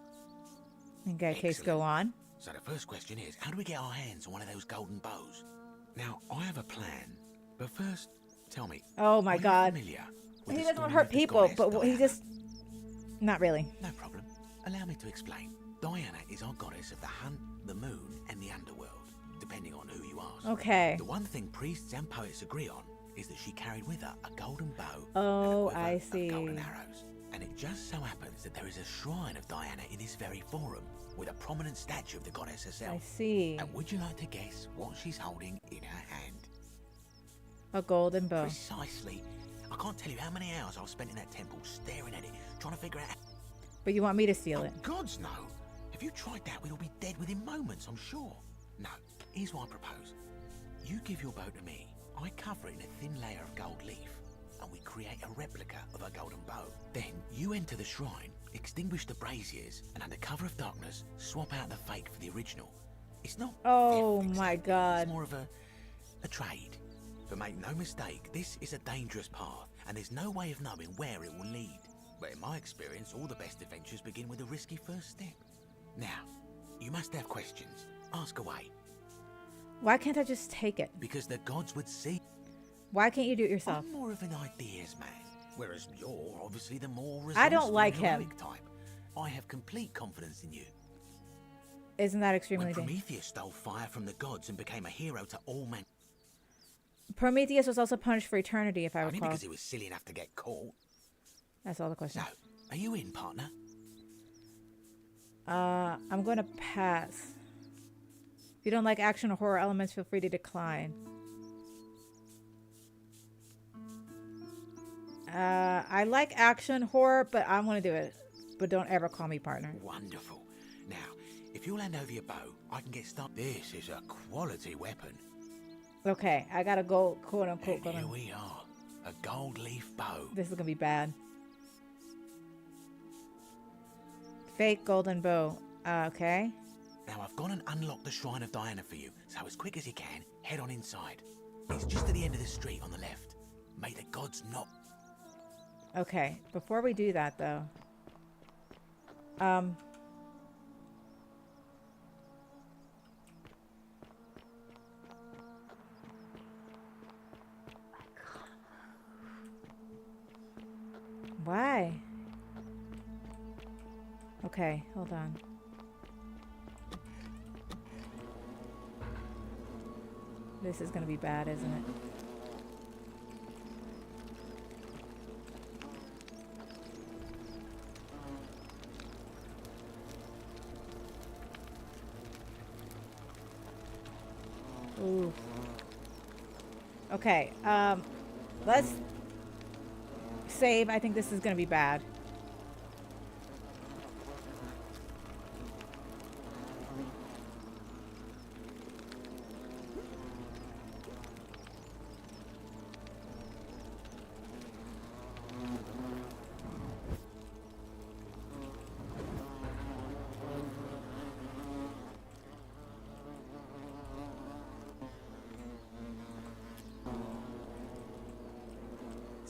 Okay, case go on. So the first question is, how do we get our hands on one of those golden bows? Now, I have a plan, but first, tell me. Oh my God. Familiar He doesn't want to hurt people, but he just... Not really. No problem. Allow me to explain. Diana is our goddess of the hunt, the moon, and the underworld, depending on who you ask. Okay. The one thing priests and poets agree on is that she carried with her a golden bow Oh, and a I quiver see. of golden arrows. And it just so happens that there is a shrine of Diana in this very forum, with a prominent statue of the goddess herself. I see. And would you like to guess what she's holding in her hand? A golden bow. Precisely. I can't tell you how many hours I've spent in that temple staring at it, trying to figure out... But you want me to steal it? Gods, no. If you tried that, we'd all be dead within moments, I'm sure. No, here's what I propose. You give your bow to me, I cover it in a thin layer of gold leaf, and we create a replica of a golden bow. Then you enter the shrine, extinguish the braziers, and under cover of darkness, swap out the fake for the original. It's not... Oh my God. It's more of a trade. But make no mistake, this is a dangerous path, and there's no way of knowing where it will lead. But in my experience, all the best adventures begin with a risky first step. Now, you must have questions. Ask away. Why can't I just take it? Because the gods would see. Why can't you do it yourself? I'm more of an ideas man, whereas you're obviously the more I don't resourceful like and him. heroic type. I have complete confidence in you. Isn't that extremely When dangerous? Prometheus stole fire from the gods and became a hero to all men, Prometheus was also punished for eternity, if I only recall. because he was silly enough to get caught. That's all the questions. So, are you in, partner? I'm going to pass. If you don't like action or horror elements, feel free to decline. I like action, horror, but I'm going to do it. But don't ever call me partner. Wonderful. Now, if you'll hand over your bow, I can get started. This is a quality weapon. Okay, I got a gold, quote unquote. And here we are, a gold leaf bow. This is going to be bad. Fake golden bow. Okay. Now I've gone and unlocked the Shrine of Diana for you, so as quick as you can, head on inside. It's just at the end of the street on the left. May the gods not... Okay, before we do that though. Why? Okay, hold on. This is gonna be bad, isn't it? Ooh. Okay, let's save. I think this is gonna be bad.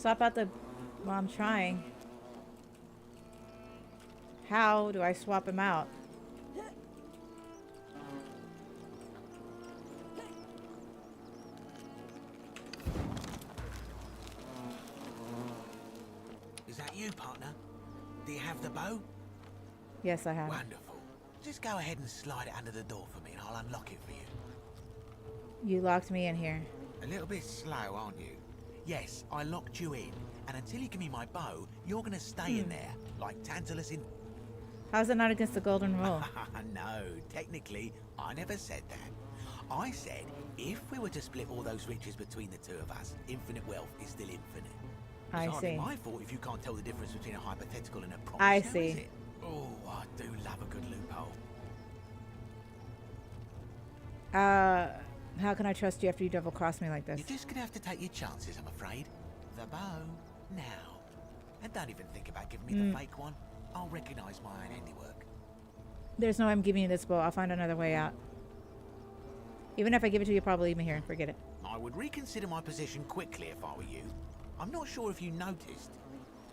swap out the... Well, I'm trying. How do I swap him out? Is that you, partner? Do you have the bow? Yes, I have. Wonderful. Just go ahead and slide it under the door for me and I'll unlock it for you. You locked me in here. A little bit slow, aren't you? Yes, I locked you in. And until you give me my bow, you're going to stay in there, like Tantalus in... How's it not against the golden rule? No, technically, I never said that. I said, if we were to split all those riches between the two of us, infinite wealth is still infinite. I It's hardly see. my fault if you can't tell the difference between a hypothetical and a promise. I now, see. is it? Oh, I do love a good loophole. How can I trust you after you double-cross me like this? You're just going to have to take your chances, I'm afraid. The bow, now. And don't even think about giving me the fake one. I'll recognise my own handiwork. There's no way I'm giving you this bow. I'll find another way out. Even if I give it to you, probably leave me here and forget it. I would reconsider my position quickly if I were you. I'm not sure if you noticed,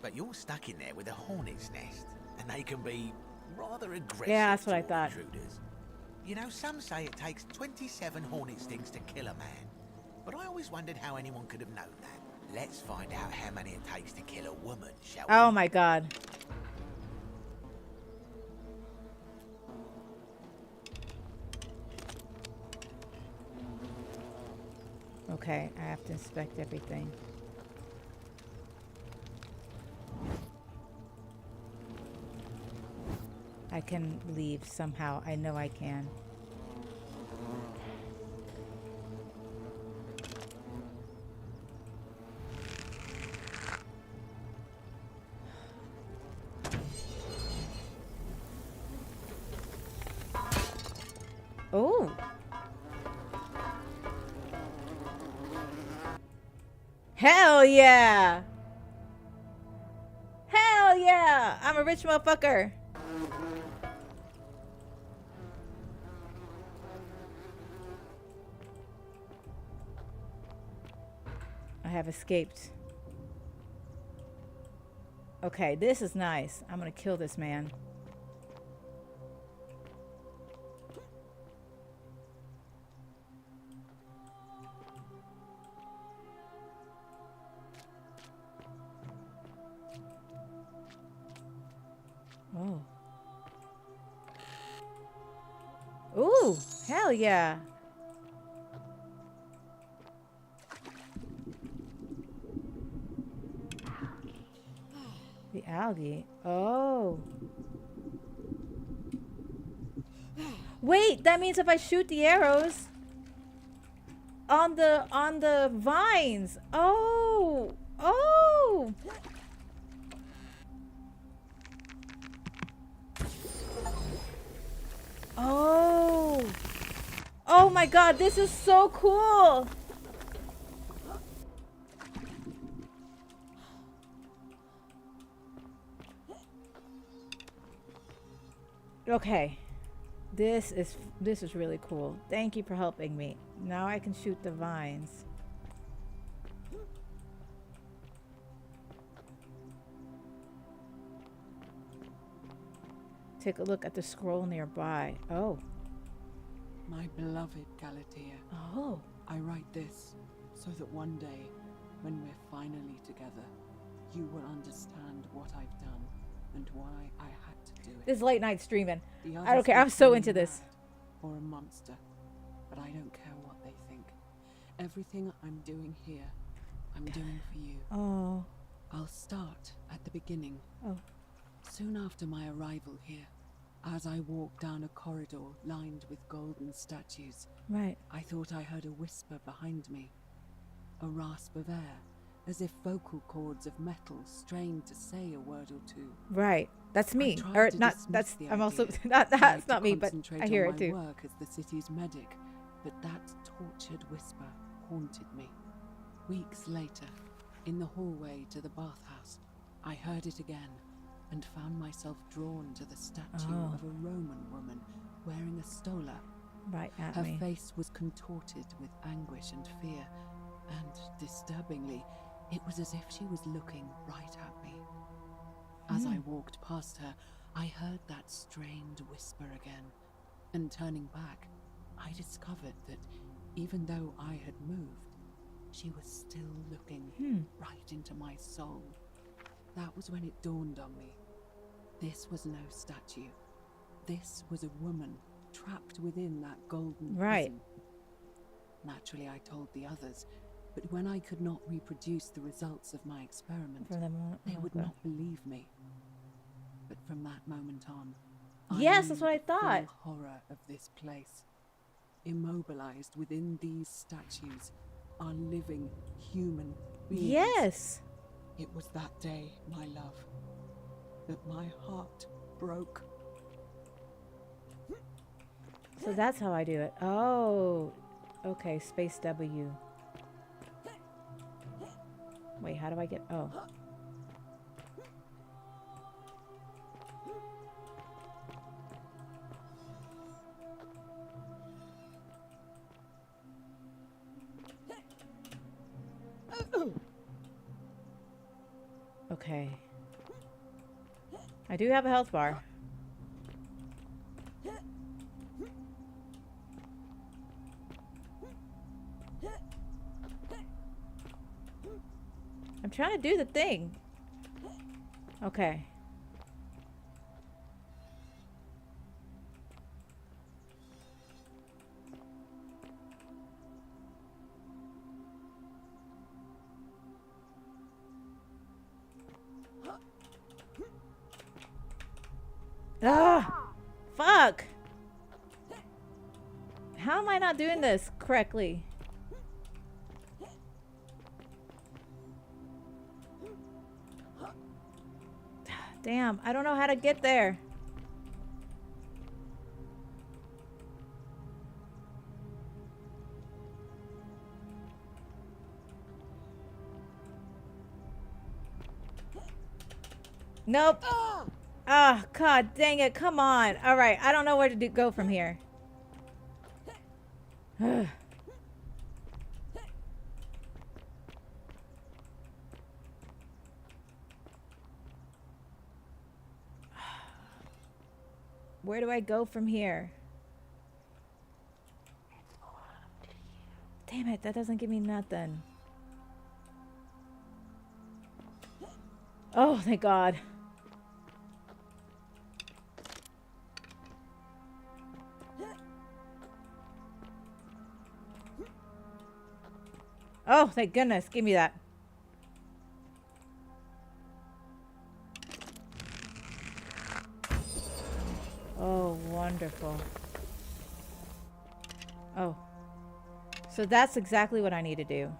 but you're stuck in there with a hornet's nest, and they can be rather aggressive. Yeah, that's what I thought. Intruders. You know, some say it takes 27 hornet stings to kill a man, but I always wondered how anyone could have known that. Let's find out how many it takes to kill a woman, shall we? Oh my god. Okay, I have to inspect everything. I can leave somehow. I know I can. Oh. Hell yeah. Hell yeah. I'm a rich motherfucker. I have escaped. Okay, this is nice. I'm gonna kill this man. Oh. Ooh, hell yeah. The algae. Oh. Wait, that means if I shoot the arrows on the vines. Oh. Oh. Oh. Oh my god, this is so cool. Okay. This is really cool. Thank you for helping me. Now I can shoot the vines. Take a look at the scroll nearby. Oh. My beloved Galatea. Oh. I write this so that one day, when we're finally together, you will understand what I've done and why I had to do it. This is late night streaming. The I don't others care. may I'm so call me into this. mad or a monster, but I don't care what they think. Everything I'm doing here, I'm doing for you. Oh. I'll start at the beginning. Oh. Soon after my arrival here, as I walked down a corridor lined with golden statues, Right. I thought I heard a whisper behind me. A rasp of air, as if vocal cords of metal strained to say a word or two. Right. That's me. I tried Or to not dismiss that's the I'm also idea, that's tried not to me, but concentrate I hear on it too. my work as the city's medic, but that tortured whisper haunted me. Weeks later, in the hallway to the bathhouse, I heard it again and found myself drawn to the statue Oh. of a Roman woman wearing a stola. Right at Her me. face was contorted with anguish and fear, and, disturbingly, It was as if she was looking right at me. As I walked past her, I heard that strained whisper again, and turning back, I discovered that even though I had moved, she was still looking right into my soul. That was when it dawned on me. This was no statue. This was a woman trapped within that golden prison. Naturally, I told the others, but when I could not reproduce the results of my experiment, they would not believe me. But from that moment on, yes, that's what I thought. The horror of this place. Immobilized within these statues are living human beings. Yes. It was that day, my love, that my heart broke. So that's how I do it. Oh, okay. Space W. Wait, how do I get? Oh. Okay. I do have a health bar. I'm trying to do the thing. Okay. Ah! Fuck! How am I not doing this correctly? Damn, I don't know how to get there. Nope. Ah, oh, God dang it. Come on. All right. I don't know where to go from here. Where do I go from here? Damn it. That doesn't give me nothing. Oh, thank God. Oh, thank goodness. Give me that. Oh, wonderful. Oh. So that's exactly what I need to do.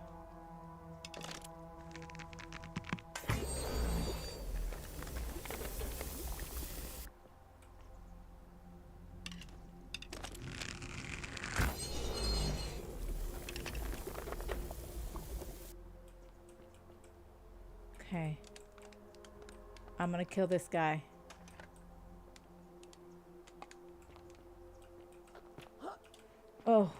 Okay. I'm gonna kill this guy. Oh.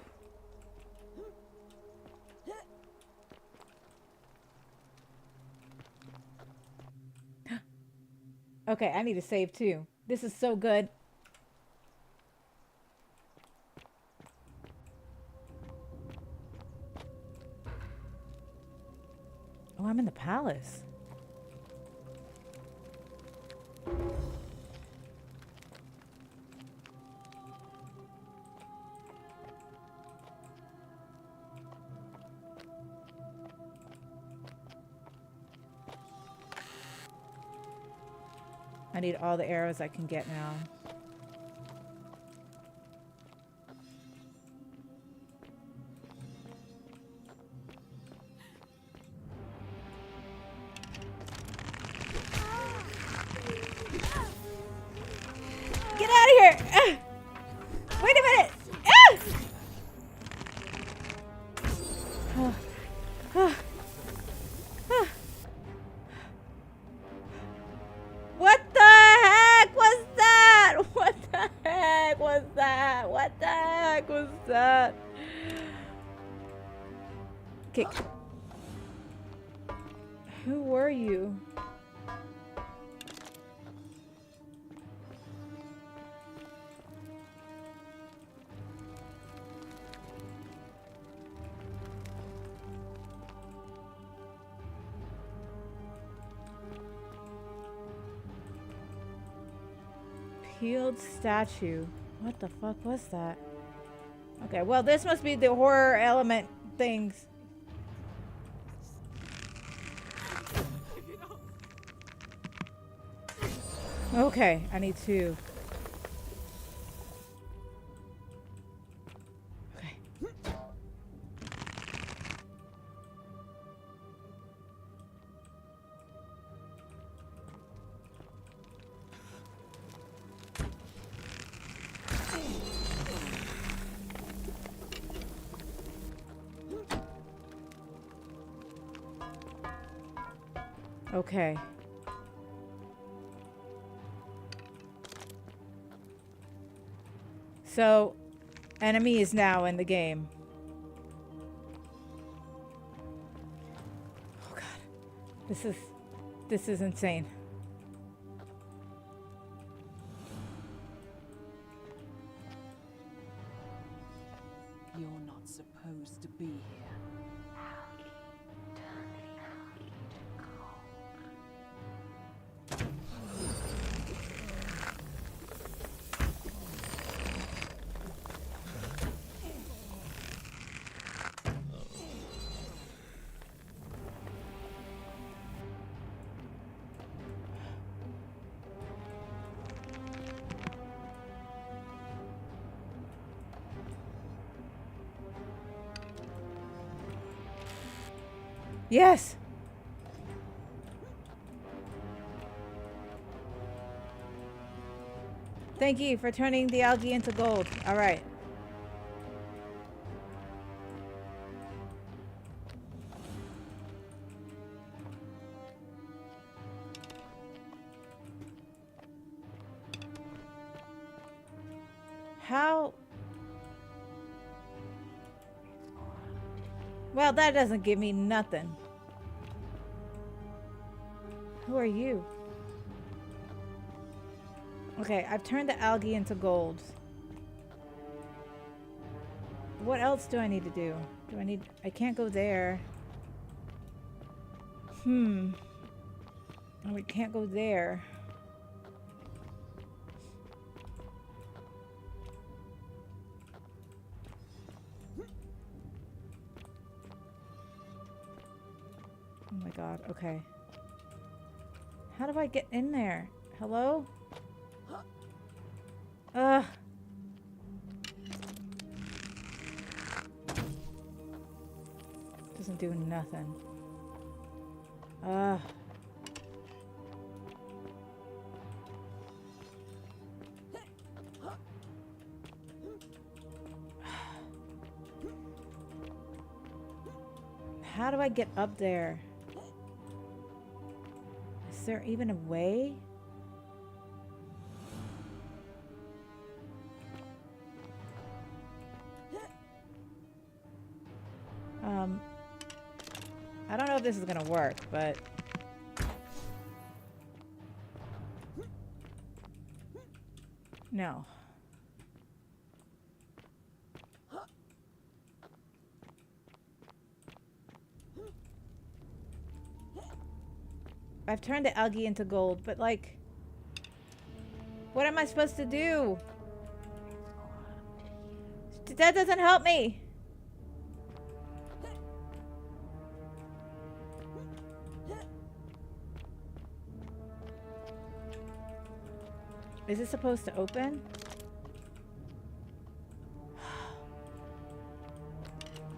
Okay, I need to save too. This is so good. Oh, I'm in the palace. I need all the arrows I can get now. Get out of here! Wait a minute! What the heck was that? What the heck was that? What the heck was that? Okay. statue. Peeled statue. What the fuck was that? Okay, well, this must be the horror element things. Okay, I need to. Okay. Okay. So, enemy is now in the game. Oh god. This is insane. You're not supposed to be here. Yes. Thank you for turning the algae into gold. All right. How? Well, that doesn't give me nothing. Who are you? Okay, I've turned the algae into gold. What else do I need to do? I can't go there. Oh, we can't go there. Oh my god, okay. How do I get in there? Hello? Ugh. Doesn't do nothing. Ugh. How do I get up there? Is there even a way? I don't know if this is gonna work, but no. I've turned the algae into gold, but like, what am I supposed to do? That doesn't help me. Is it supposed to open?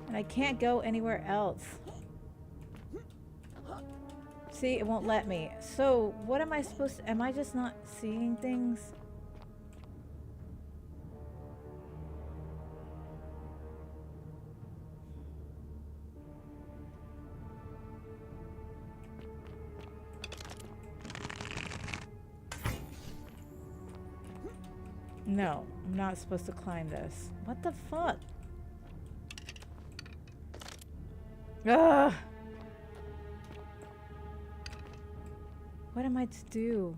And I can't go anywhere else. See, it won't let me. So, what am I supposed to... Am I just not seeing things? No, I'm not supposed to climb this. What the fuck? Ugh! What am I to do?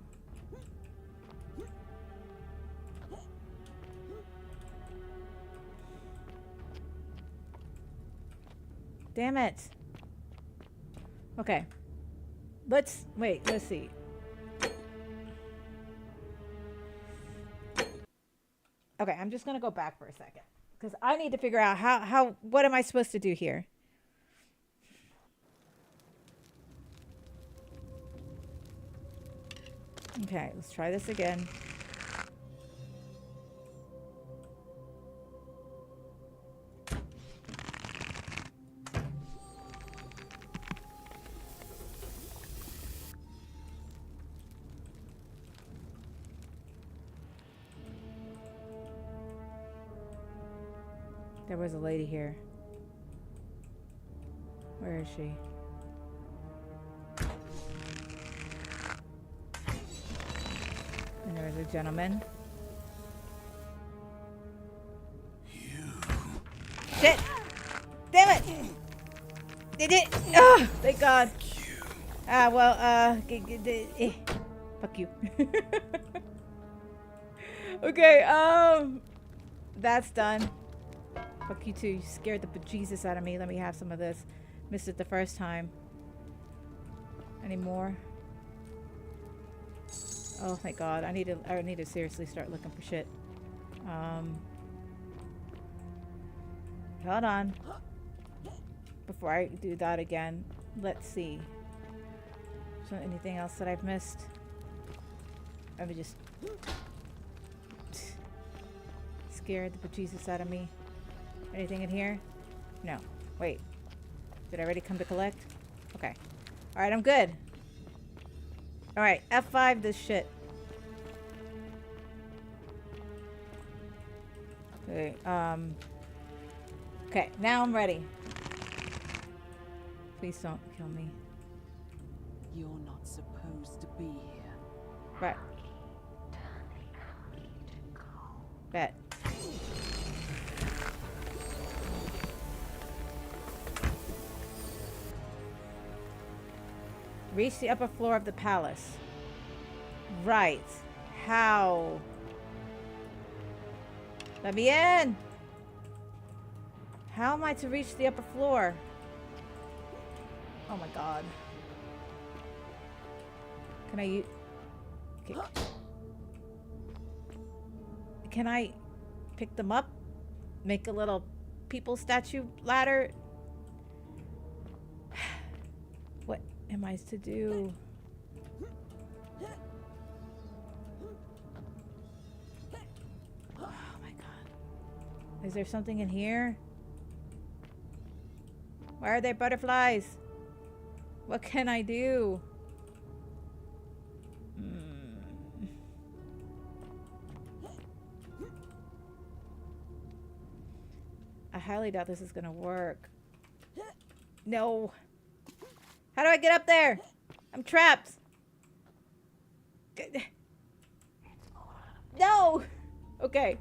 Damn it. Okay. Let's see. Okay, I'm just gonna go back for a second. Because I need to figure out what am I supposed to do here? Okay, let's try this again. There was a lady here. Where is she? And there was a gentleman. Shit! Damn it! Did it? Oh, thank God. Fuck you. Okay, that's done. Fuck you too. You scared the bejesus out of me. Let me have some of this. Missed it the first time. Any more? Oh, thank God. I need to seriously start looking for shit. Hold on. Before I do that again, let's see. Is there anything else that I've missed? Let me just scared the bejesus out of me. Anything in here? No. Wait. Did I already come to collect? Okay. Alright, I'm good. Alright, F5 this shit. Okay, okay, now I'm ready. Please don't kill me. You're not supposed to be here. Right. Bet. Reach the upper floor of the palace. Right. How? Let me in! How am I to reach the upper floor? Oh my God. Can I use... Okay. Can I pick them up? Make a little people statue ladder? What am I to do? Oh my God. Is there something in here? Why are there butterflies? What can I do? I highly doubt this is gonna work. No. How do I get up there? I'm trapped. No. Okay.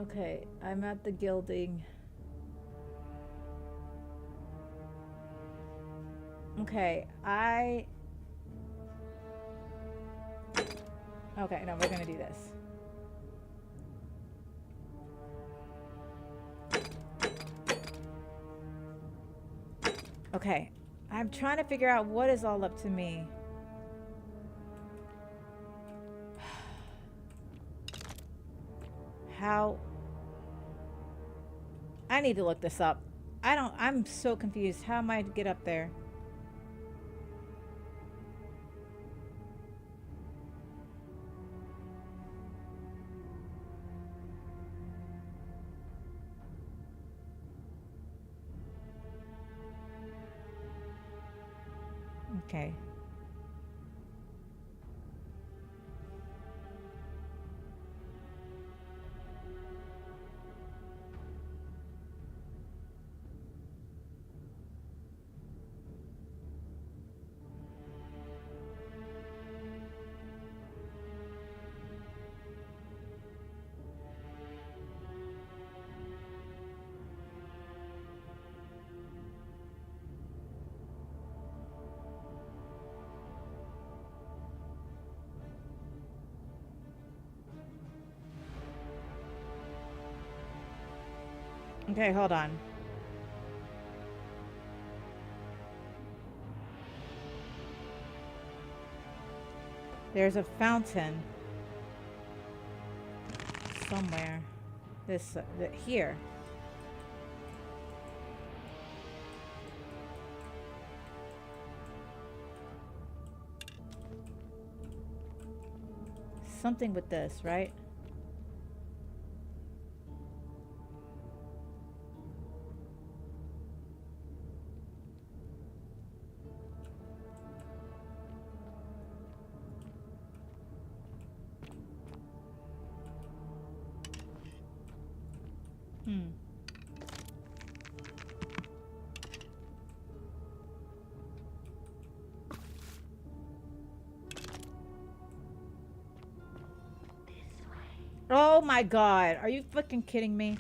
Okay, I'm at the gilding. Okay, okay, no, we're gonna do this. Okay, I'm trying to figure out what is all up to me. How? I need to look this up. I'm so confused. How am I to get up there? Okay. Okay, hold on. There's a fountain somewhere. This here. Something with this, right? Oh my god, are you fucking kidding me?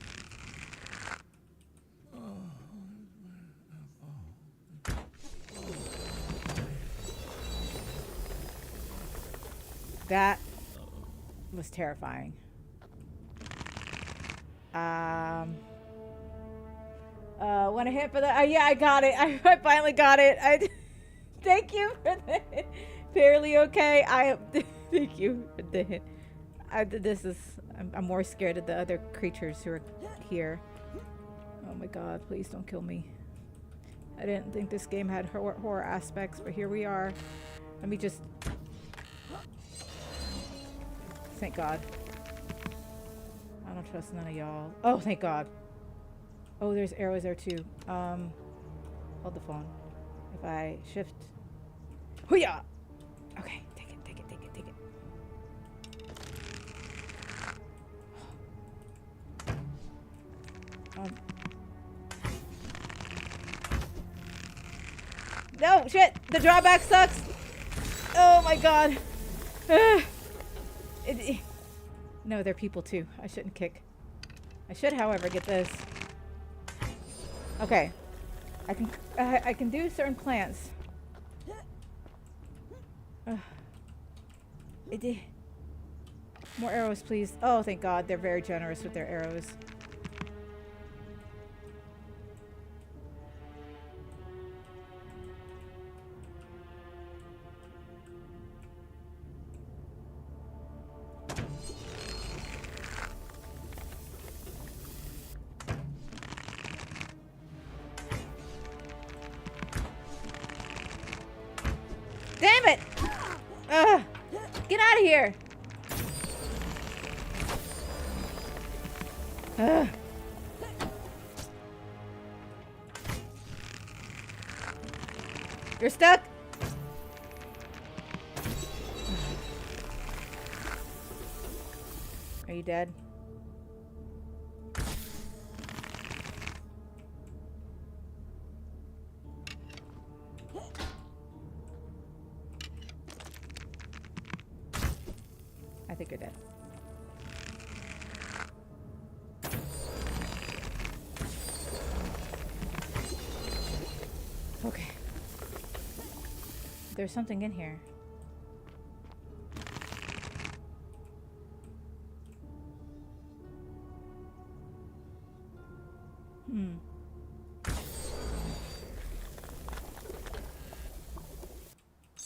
That was terrifying. When I hit for the, yeah, I got it. I finally got it. Thank you for the hit. Fairly okay. Thank you for the hit. I'm more scared of the other creatures who are here. Oh my god, please don't kill me. I didn't think this game had horror aspects, but here we are. Let me just... Thank God. I don't trust none of y'all. Oh, thank God. Oh, there's arrows there too. Hold the phone. If I shift... Hoo-yah! Okay, take it. No, shit! The drawback sucks! Oh my god! No, they're people too. I shouldn't kick. I should, however, get this. Okay. I can do certain plants. More arrows, please. Oh, thank God. They're very generous with their arrows. Damn it! Get out of here! You're stuck? Are you dead? I think you're dead. Okay. There's something in here.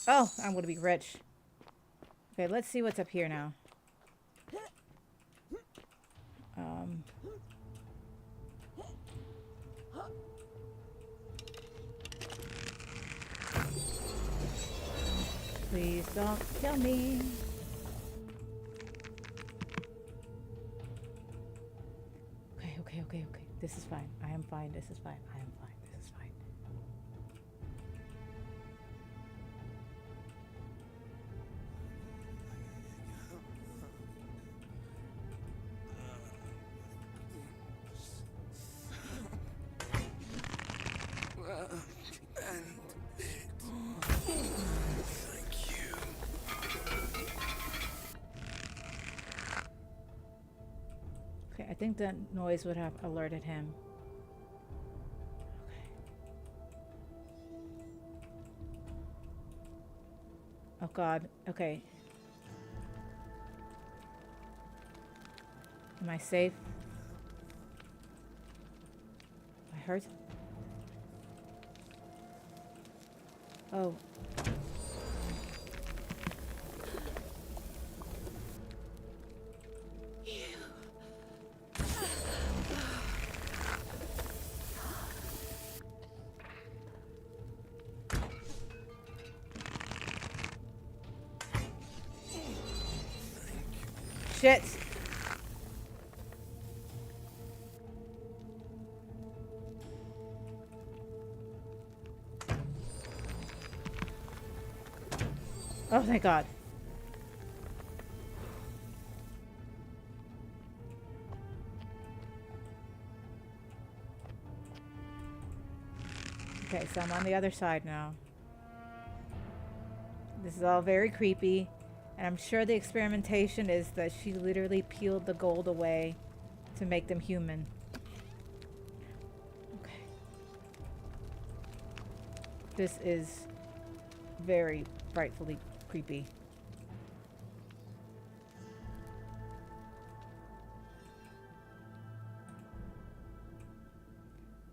Oh, I'm gonna be rich. Okay, let's see what's up here now. Please don't kill me. Okay. This is fine. I am fine. This is fine. I am fine. This is fine. Okay, I think that noise would have alerted him. Okay. Oh God. Okay. Am I safe? hurts. Oh. Shit. Oh, thank God. Okay, so I'm on the other side now. This is all very creepy. And I'm sure the experimentation is that she literally peeled the gold away to make them human. Okay. This is very frightfully creepy.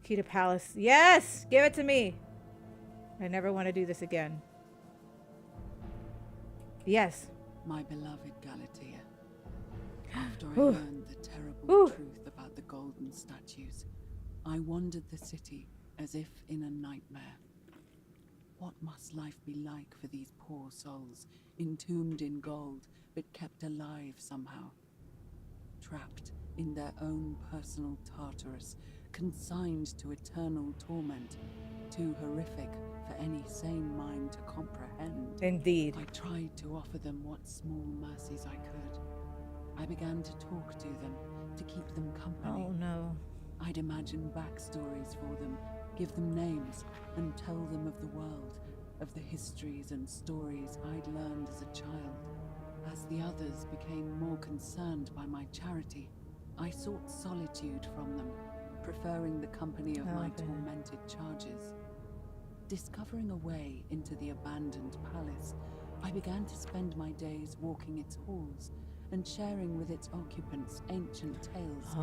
Key to palace. Yes! Give it to me! I never want to do this again. Yes. My beloved Galatea. After I learned the terrible truth about the golden statues, I wandered the city as if in a nightmare. What must life be like for these poor souls, entombed in gold, but kept alive somehow? Trapped in their own personal Tartarus, consigned to eternal torment, too horrific for any sane mind to comprehend. Indeed. I tried to offer them what small mercies I could. I began to talk to them, to keep them company. Oh no. I'd imagine backstories for them, give them names, and tell them of the world, of the histories and stories I'd learned as a child. As the others became more concerned by my charity, I sought solitude from them, preferring the company of my tormented charges. Discovering a way into the abandoned palace, I began to spend my days walking its halls and sharing with its occupants ancient tales,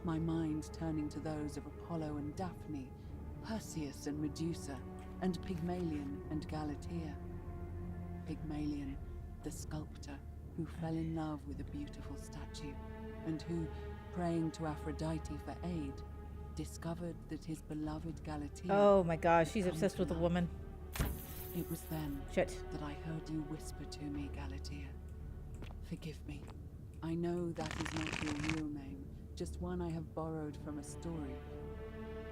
my mind turning to those of Apollo and Daphne, Perseus and Medusa, and Pygmalion and Galatea. Pygmalion, the sculptor who fell in love with a beautiful statue, and who, praying to Aphrodite for aid, discovered that his beloved Galatea... Oh my gosh, she's obsessed with a woman. It was then that I heard you whisper to me, Galatea. Forgive me. I know that is not your real name, just one I have borrowed from a story.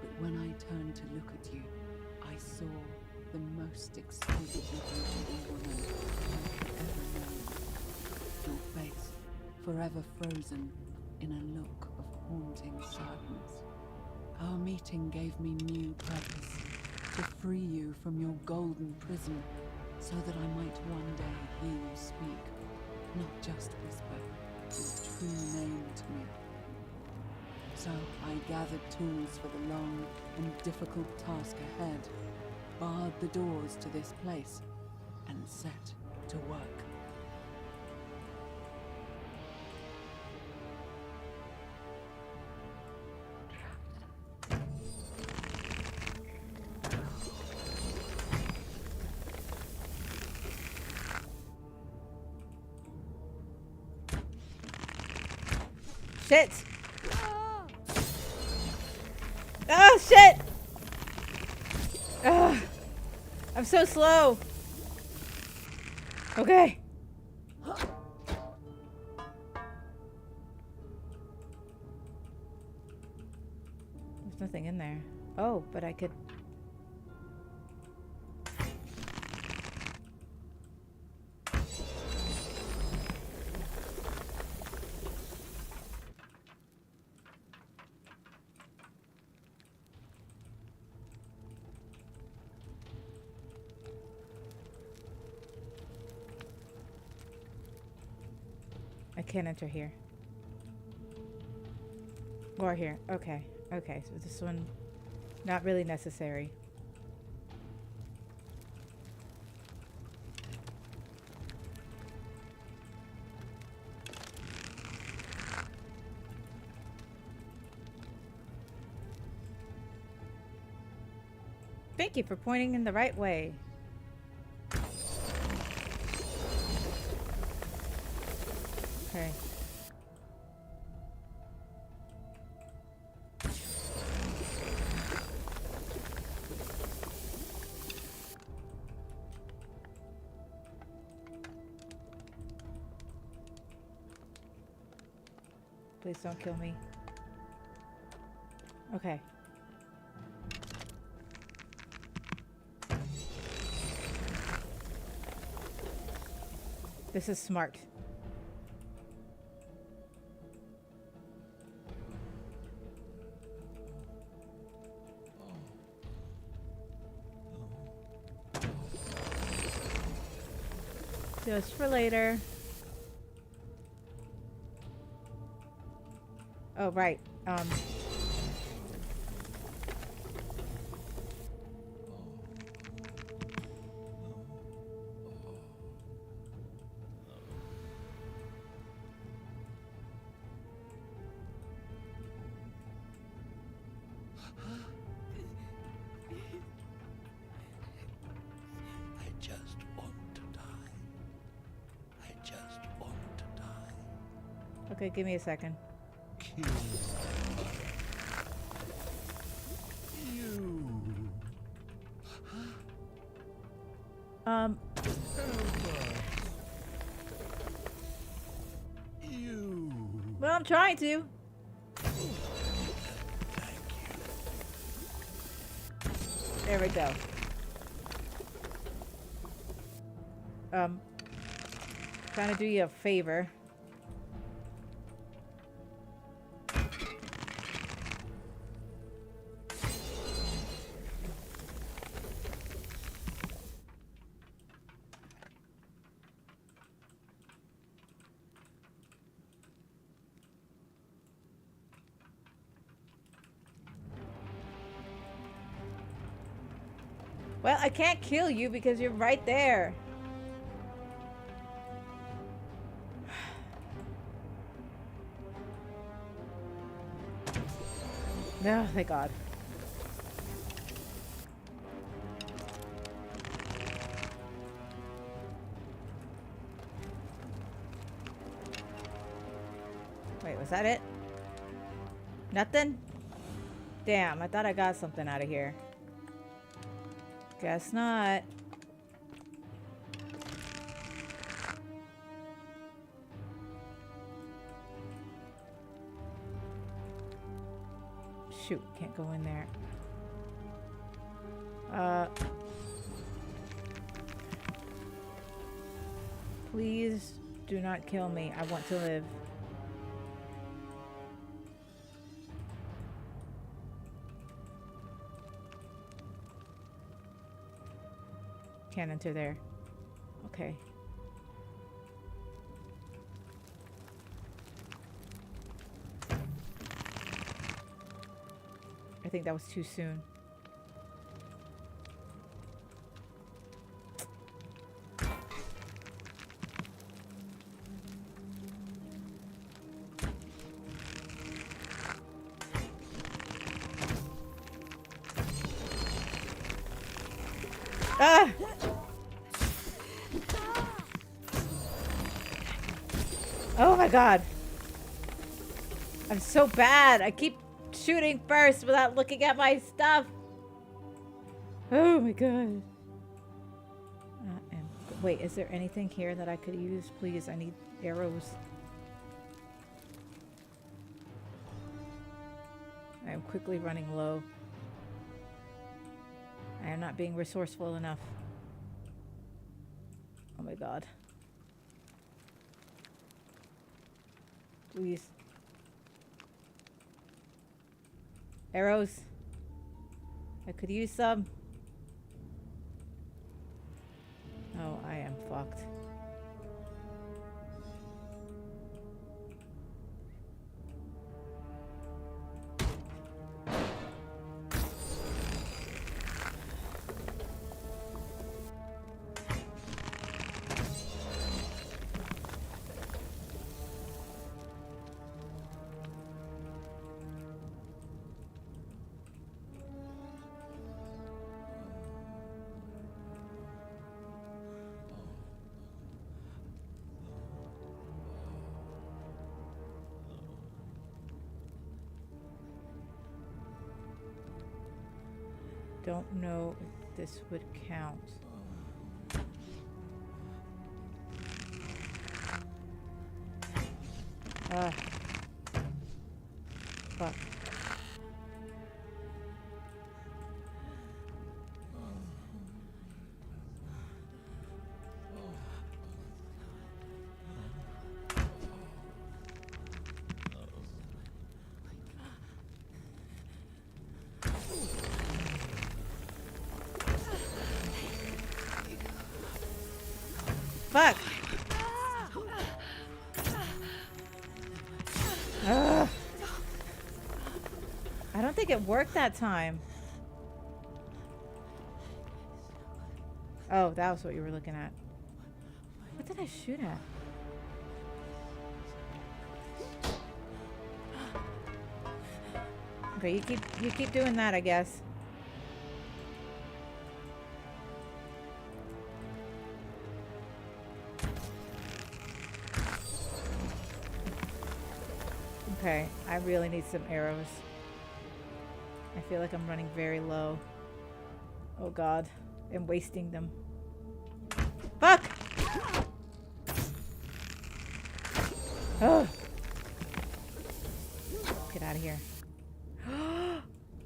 But when I turned to look at you, I saw the most exquisitely beautiful woman I had ever known. Your face, forever frozen in a look of haunting sadness. Our meeting gave me new purpose, to free you from your golden prison, so that I might one day hear you speak, not just whisper your true name to me. So I gathered tools for the long and difficult task ahead, barred the doors to this place, and set to work. Shit! Oh shit! Ugh. I'm so slow. Okay. There's nothing in there. Oh, but I could... I can't enter here. Or here. Okay. Okay, so this one, not really necessary. Thank you for pointing in the right way. Okay. Please don't kill me. Okay. This is smart. Just for later. Oh, right. I just want to die. I just want to die. Okay, give me a second. Kill you. You. Well, I'm trying to. There we go. Trying to do you a favor. Well, I can't kill you because you're right there. Oh, thank God. Wait, was that it? Nothing? Damn, I thought I got something out of here. Guess not. Shoot, can't go in there. Please do not kill me. I want to live. Can't enter there. Okay. I think that was too soon. Ah! Oh my God. I'm so bad. I keep shooting first without looking at my stuff. Oh my God. Wait, is there anything here that I could use? Please, I need arrows. I am quickly running low. I am not being resourceful enough. Oh my God. Please. Arrows. I could use some. Oh, I am fucked. don't know if this would count. Fuck. Fuck. Ugh. I don't think it worked that time. Oh, that was what you were looking at. What did I shoot at? Okay, you keep doing that, I guess. Okay, I really need some arrows. I feel like I'm running very low. Oh god, I'm wasting them. Fuck! Oh. Get out of here.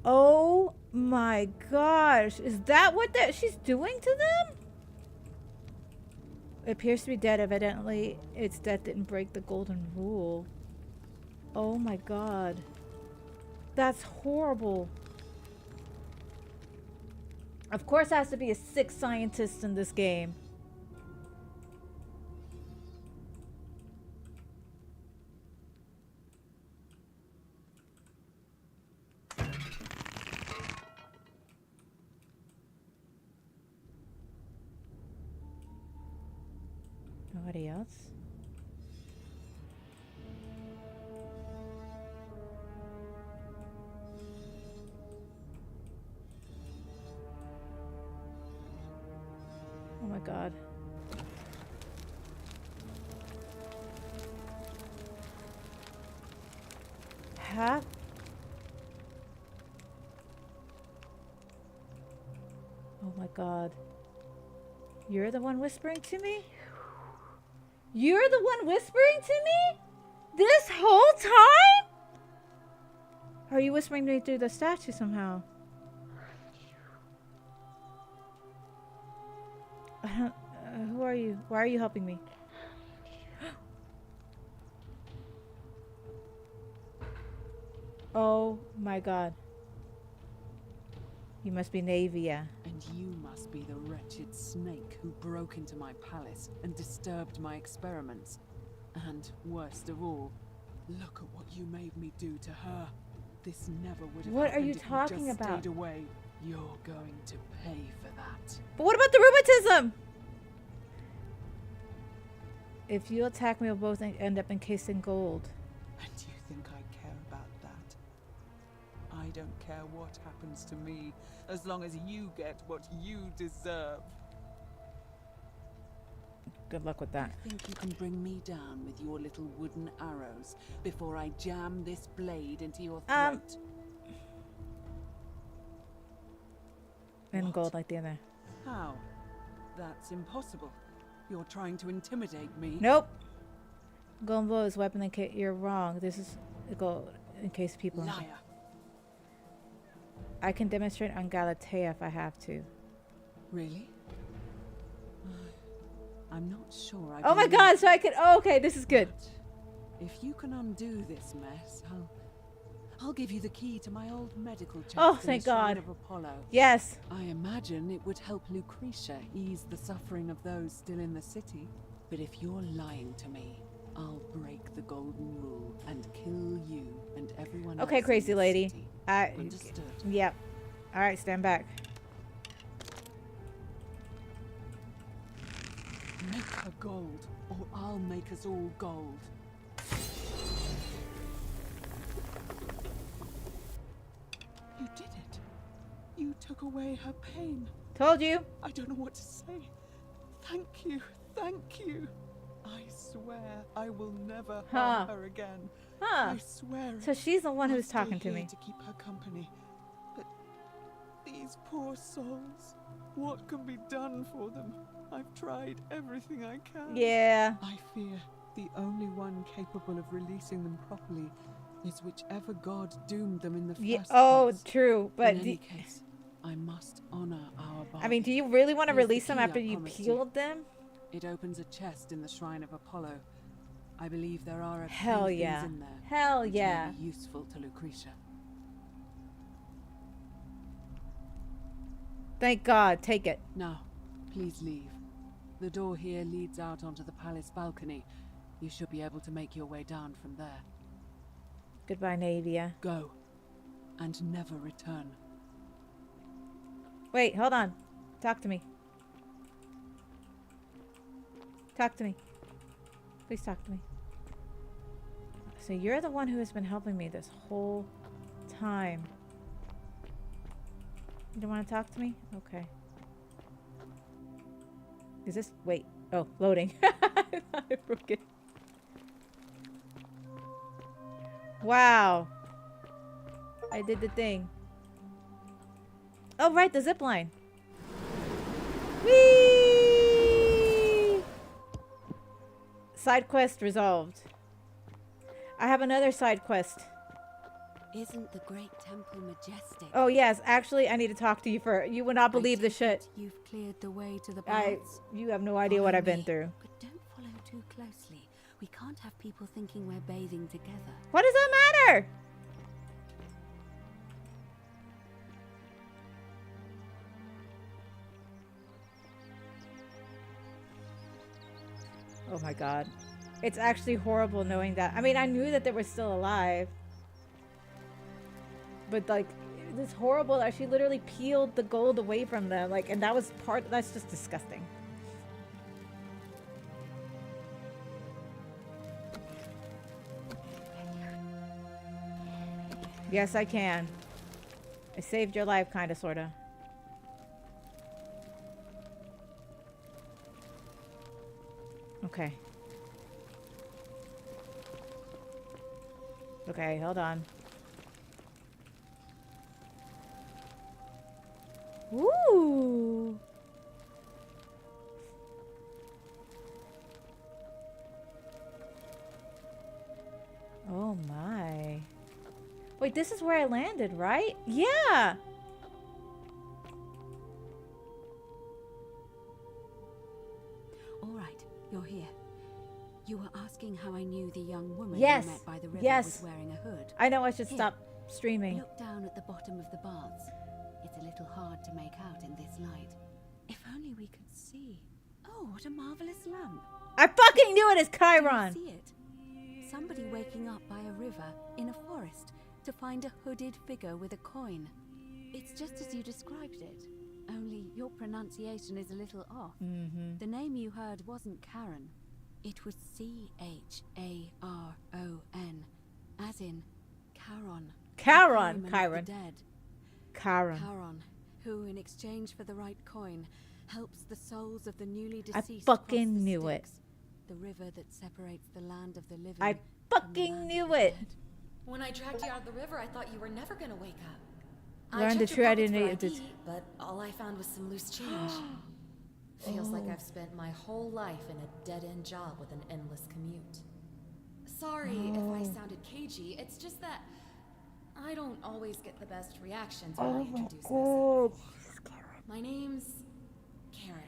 Oh my gosh, is that what she's doing to them? It appears to be dead. Evidently, its death didn't break the golden rule. Oh my god. That's horrible. Of course, there has to be a sick scientist in this game. Nobody else? Oh my god. Huh? Oh my god. You're the one whispering to me? You're the one whispering to me? This whole time? Or are you whispering to me through the statue somehow? I don't... who are you? Why are you helping me? Oh my god. You must be Navia. And you must be the wretched snake who broke into my palace and disturbed my experiments. And worst of all, look at what you made me do to her. This never would have What are happened you if talking just about? Stayed away. You're going to pay for that. But what about the rheumatism? If you attack me, we'll both end up encased in gold. And you think I care about that? I don't care what happens to me, as long as you get what you deserve. Good luck with that. You think you can bring me down with your little wooden arrows before I jam this blade into your throat? And gold like the other. How? That's impossible. You're trying to intimidate me. Nope. Golden blow is weapon in case you're wrong. This is gold in case people. Liar. I can demonstrate on Galatea if I have to. Really? I'm not sure I Oh my believe god, so I can. Oh, okay, this is good. If you can undo this mess, I'll give you the key to my old medical chest. Oh, in thank the Shrine God. of Apollo. Yes. I imagine it would help Lucretia ease the suffering of those still in the city. But if you're lying to me, I'll break the golden rule and kill you and everyone else. Okay, crazy in the lady. city. I. Understood. Yep. All right, stand back. Make her gold, or I'll make us all gold. You did it. You took away her pain. Told you. I don't know what to say. Thank you. Thank you. I swear I will never harm her again. I swear. So she's the one I'll who's stay talking to here me. to keep her company. But These poor souls. What can be done for them? I've tried everything I can. Yeah. I fear the only one capable of releasing them properly is whichever god doomed them in the first place. True. But in any case, I must honor our bargain. I mean, do you really want to Here's the release them key after I you promised peeled them? It opens a chest in the shrine of Apollo. I believe there are a Hell few yeah. things in there. Hell which yeah. may be useful to Lucretia. Thank God. Take it. Now, please leave. The door here leads out onto the palace balcony. You should be able to make your way down from there. Goodbye, Navia. Go. And never return. Wait, hold on. Talk to me. Talk to me. Please talk to me. So you're the one who has been helping me this whole time. You don't want to talk to me? Okay. Is this... Wait. Oh, loading. I thought I broke it. Wow. I did the thing. Oh, right. The zip line. Whee! Side quest resolved. I have another side quest. Isn't the great temple majestic? Oh, yes. Actually, I need to talk to you for... You would not believe the shit. You've cleared the way to the baths. You have no idea what I've been through. But don't follow too closely. We can't have people thinking we're bathing together. What does that matter? Oh my god. It's actually horrible knowing that. I mean, I knew that they were still alive. But, like, it's horrible that she literally peeled the gold away from them. Like, and that was that's just disgusting. Yes, I can. I saved your life, kinda, sorta. Okay. Okay, hold on. Ooh. Oh my. Wait, this is where I landed, right? Yeah. All right, you're here. You were asking how I knew the young woman Yes. you met by the river Yes. was wearing a hood. I know I should Here, stop streaming. Look down at the bottom of the baths. It's a little hard to make out in this light. If only we could see. Oh, what a marvelous lamp. I fucking knew it is Chiron. See it? Somebody waking up by a river in a forest to find a hooded figure with a coin. It's just as you described it, only your pronunciation is a little off. Mm-hmm. The name you heard wasn't Karen. It was C-H-A-R-O-N, as in Charon. Chiron. the Chiron. dead. Chiron. Charon, who in exchange for the right coin helps the souls of the newly I deceased fucking cross the knew it. Styx, the river that separates the land of the living. I fucking knew it. When I dragged you out of the river, I thought you were never gonna wake up. Learn I the checked true your pockets identity for of ID, this- but all I found was some loose change. Feels like I've spent my whole life in a dead-end job with an endless commute. Sorry if I sounded cagey, it's just that I don't always get the best reactions when I introduce myself. My name's Karen.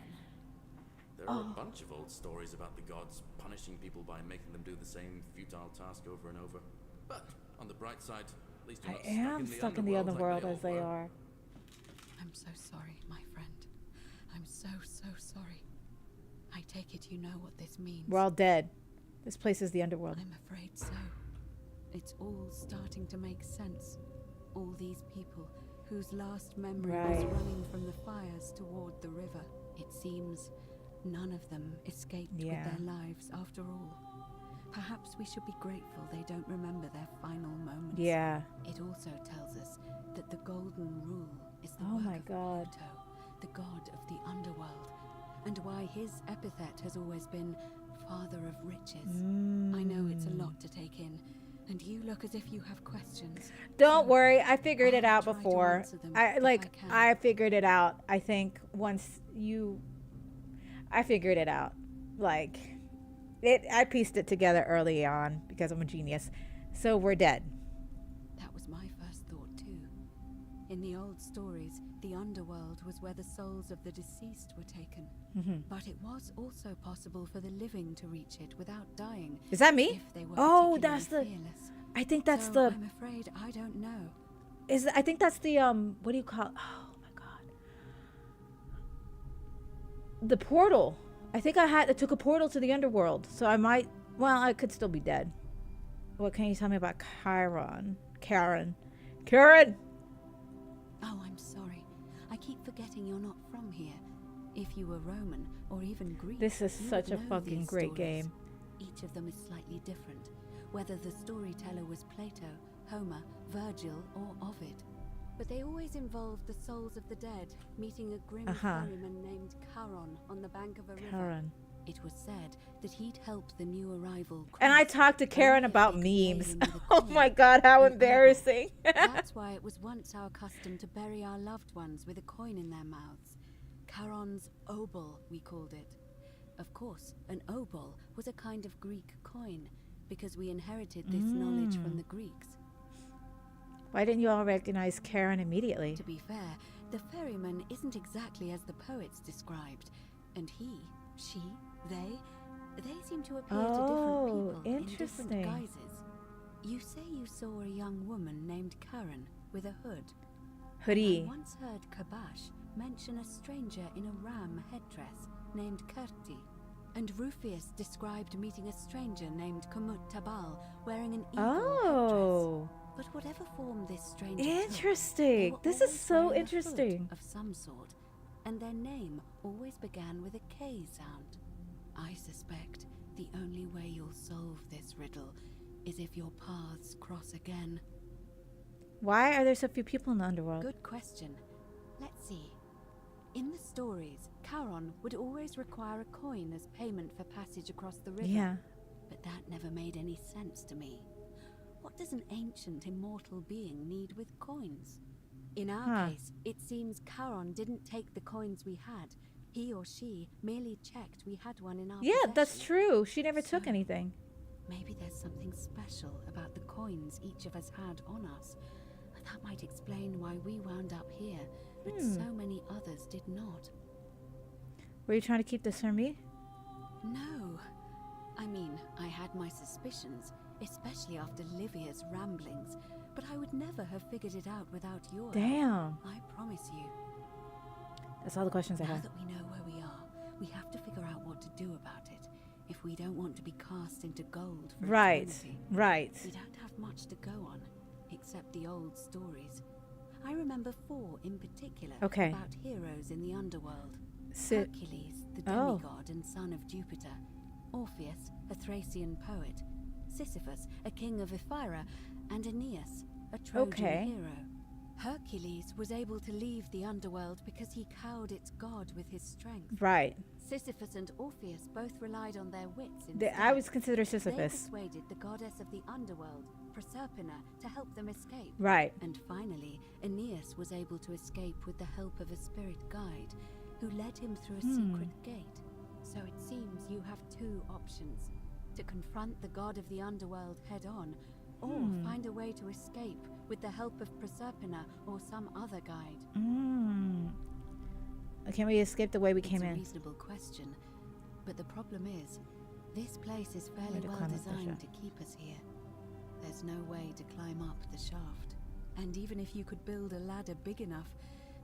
There are a bunch of old stories about the gods punishing people by making them do the same futile task over and over. But on the bright side, at least you're I not am stuck in the other world like as they are. I'm so sorry, my friend. I'm so sorry. I take it you know what this means. We're all dead. This place is the underworld. I'm afraid so. It's all starting to make sense. All these people whose last memory was Right. running from the fires toward the river. It seems none of them escaped Yeah. with their lives after all. Perhaps we should be grateful they don't remember their final moments. Yeah. It also tells us that the Golden Rule is the Oh work my of God. Pluto, the god of the underworld, and why his epithet has always been Father of Riches. I know it's a lot to take in, and you look as if you have questions. Don't worry, I figured it out try to before. answer them I figured it out. I think I figured it out. Like, I pieced it together early on because I'm a genius. So we're dead. That was my first thought too. In the old stories, the underworld was where the souls of the deceased were taken. But it was also possible for the living to reach it without dying. Is that me? If they were Oh, particularly that's the. fearless. I think that's So the. I'm afraid I don't know. I think that's the What do you call? Oh my god. The portal. I think I took a portal to the underworld, so I might. Well, I could still be dead. What can you tell me about Karen? Oh, I'm sorry. I keep forgetting you're not from here. If you were Roman or even Greek, This is you such would a know fucking these great stories. game. Each of them is slightly different, whether the storyteller was Plato, Homer, Virgil, or Ovid. But they always involved the souls of the dead meeting a grim ferryman named Charon on the bank of a river. It was said that he'd help the new arrival. And I talked to Karen about memes. Oh my god, how embarrassing. That's why it was once our custom to bury our loved ones with a coin in their mouths. Charon's obol, we called it. Of course, an obol was a kind of Greek coin, because we inherited this knowledge from the Greeks. Why didn't you all recognize Karen immediately? To be fair, the ferryman isn't exactly as the poets described, and he, she, they seem to appear to different people in different guises. You say you saw a young woman named Karen with a hood. Hoodie. I once heard Kabash mention a stranger in a ram headdress named Kerti, and Rufius described meeting a stranger named Kumut Tabal wearing an eagle headdress. But whatever form this stranger Interesting. took, This is so interesting. of some sort, and their name always began with a K sound. I suspect the only way you'll solve this riddle is if your paths cross again. Why are there so few people in the underworld? Good question. Let's see. In the stories, Charon would always require a coin as payment for passage across the river. Yeah. But that never made any sense to me. What does an ancient immortal being need with coins? In our case, it seems Charon didn't take the coins we had. He or she merely checked we had one in our possession. That's true. She never took anything. Maybe there's something special about the coins each of us had on us. That might explain why we wound up here, but so many others did not. Were you trying to keep this from me? No. I mean, I had my suspicions, especially after Livia's ramblings, but I would never have figured it out without your Damn. help. I promise you. That's all the questions I Now have. that we know where we are, we have to figure out what to do about it. If we don't want to be cast into gold for eternity. Right. We don't have much to go on, except the old stories. I remember 4 in particular about heroes in the underworld. Hercules, the demigod and son of Jupiter. Orpheus, a Thracian poet. Sisyphus, a king of Ephyra. And Aeneas, a Trojan hero. Hercules was able to leave the underworld because he cowed its god with his strength. Right. Sisyphus and Orpheus both relied on their wits I would consider Sisyphus. They persuaded the goddess of the underworld, Proserpina, to help them escape. Right. And finally, Aeneas was able to escape with the help of a spirit guide, who led him through a secret gate. So it seems you have 2 options. To confront the god of the underworld head-on, or find a way to escape with the help of Proserpina or some other guide. Can we escape the way we came in? It's a reasonable question, but the problem is, this place is fairly well designed to keep us here. There's no way to climb up the shaft. And even if you could build a ladder big enough,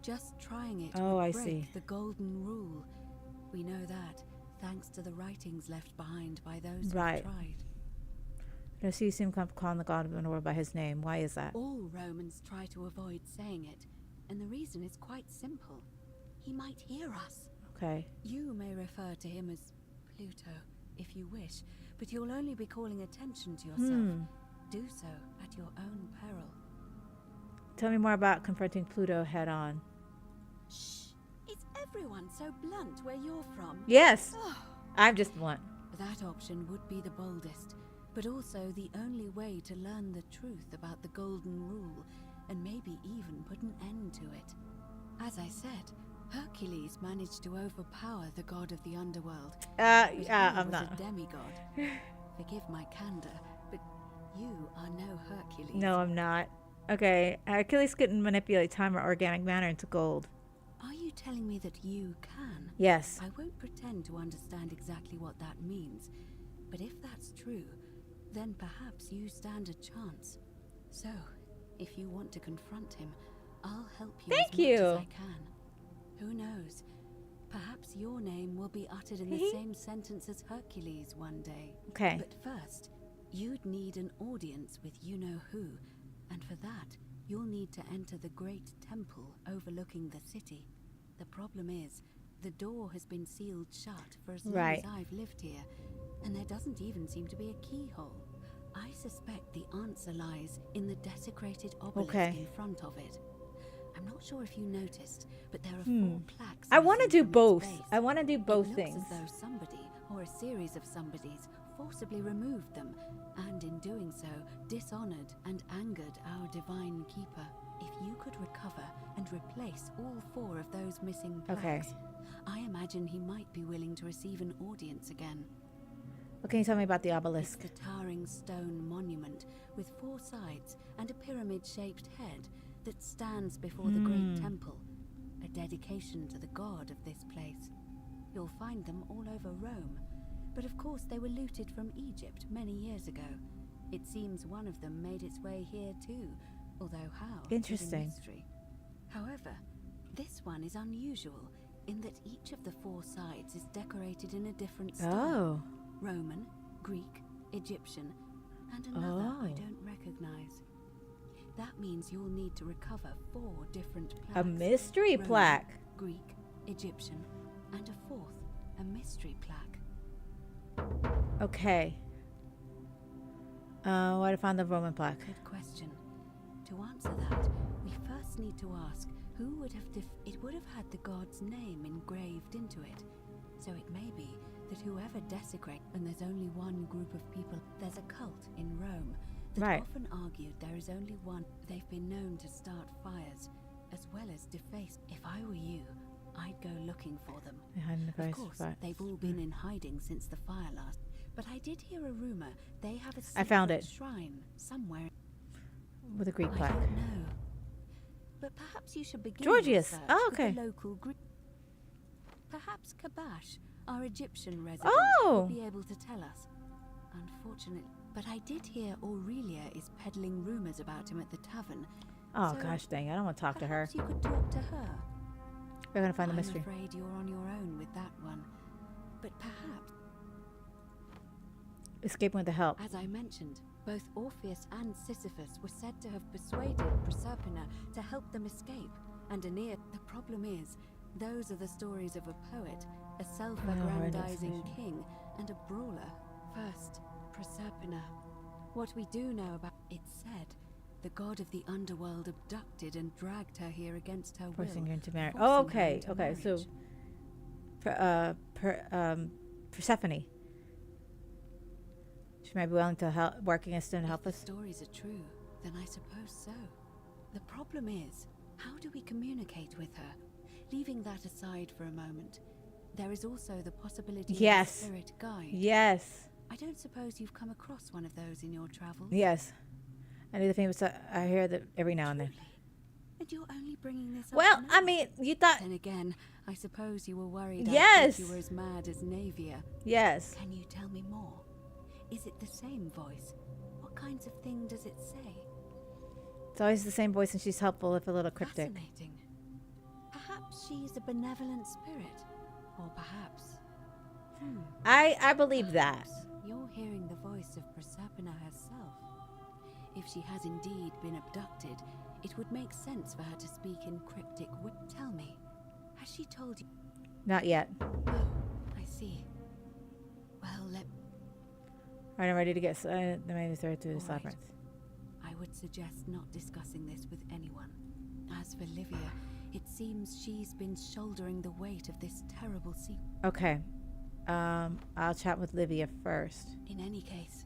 just trying it would break the golden rule. We know that, thanks to the writings left behind by those who tried. No, so you seem calling the god of the underworld by his name. Why is that? All Romans try to avoid saying it, and the reason is quite simple. He might hear us. Okay. You may refer to him as Pluto, if you wish, but you'll only be calling attention to yourself. Do so at your own peril. Tell me more about confronting Pluto head on. Shh! Is everyone so blunt where you're from? Yes! I'm just blunt. That option would be the boldest, but also the only way to learn the truth about the Golden Rule and maybe even put an end to it. As I said, Hercules managed to overpower the god of the underworld. I'm not a demigod. Forgive my candor, but you are no Hercules. No, I'm not. Okay, Hercules couldn't manipulate time or organic matter into gold. Are you telling me that you can? Yes. I won't pretend to understand exactly what that means, but if that's true, then perhaps you stand a chance. So, if you want to confront him, I'll help you as much as I can. Who knows? Perhaps your name will be uttered in the same sentence as Hercules one day. Okay. But first, you'd need an audience with you-know-who, and for that, you'll need to enter the great temple overlooking the city. The problem is, the door has been sealed shut for as long as I've lived here, and there doesn't even seem to be a keyhole. I suspect the answer lies in the desecrated obelisk in front of it. I'm not sure if you noticed, but there are 4 plaques. I want to do both. I want to do both things. It looks as though somebody, or a series of somebodies, forcibly removed them, and in doing so, dishonored and angered our divine keeper. If you could recover and replace all 4 of those missing plaques, I imagine he might be willing to receive an audience again. What can you tell me about the obelisk? It's a towering stone monument with 4 sides and a pyramid-shaped head that stands before the great temple, a dedication to the god of this place. You'll find them all over Rome, but of course they were looted from Egypt many years ago. It seems one of them made its way here too, although how is a mystery. However, this one is unusual in that each of the 4 sides is decorated in a different style. Roman, Greek, Egyptian, and another I don't recognize. That means you'll need to recover 4 different plaques. A mystery plaque. Greek, Egyptian, and a 4th, a mystery plaque. Okay. What if I found the Roman plaque? Good question. To answer that, we first need to ask who would have it would have had the god's name engraved into it. So it may be that whoever desecrates, and there's only one group of people, there's a cult in Rome that often argued there is only one. They've been known to start fires, as well as deface. If I were you, I'd go looking for them. Of course, they've all been in hiding since the fire last. But I did hear a rumor they have a secret shrine somewhere. With a Greek plaque. I don't know. But perhaps you should begin Georgius. your search Oh, okay. with the local Greek. Perhaps Kabash, our Egyptian resident, will be able to tell us. Unfortunately, but I did hear Aurelia is peddling rumors about him at the tavern. Oh gosh dang, I don't want to talk to her. Perhaps you could talk to her. We're gonna find the mystery. I'm afraid you're on your own with that one. But perhaps... Escaping with the help. As I mentioned, both Orpheus and Sisyphus were said to have persuaded Proserpina to help them escape, and Aeneas. The problem is, those are the stories of a poet, a self-aggrandizing king, and a brawler. First, Proserpina. What we do know about it said, the god of the underworld abducted and dragged her here against her will. Forcing her into marriage. Oh, okay, okay. So, Persephone. She might be willing to help, work against him to help us. If the stories are true, then I suppose so. The problem is, how do we communicate with her? Leaving that aside for a moment, there is also the possibility of a spirit guide. Yes. I don't suppose you've come across one of those in your travels? Yes. I do the famous. I hear that every now and then. And you're only bringing this up. Well, now? I mean, you thought. Then again, I suppose you were worried. Yes. You were as mad as Navia. Yes. Can you tell me more? Is it the same voice? What kinds of thing does it say? It's always the same voice, and she's helpful if a little cryptic. Fascinating. Perhaps she's a benevolent spirit, or perhaps. I believe that. You're hearing the voice of Proserpina herself. If she has indeed been abducted, it would make sense for her to speak in cryptic. Tell me, has she told you? Not yet. Oh, I see. Well, Alright, I'm ready to get the main thread to this labyrinth. I would suggest not discussing this with anyone. As for Livia, it seems she's been shouldering the weight of this terrible secret. Okay. I'll chat with Livia first. In any case,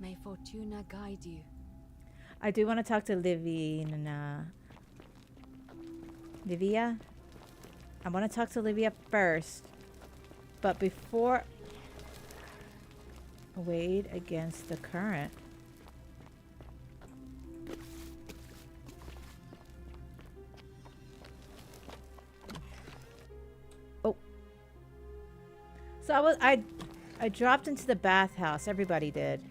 May Fortuna guide you. I do want to talk to Livia. Livia? I want to talk to Livia first. But before... Wade against the current. Oh. So I dropped into the bathhouse. Everybody did.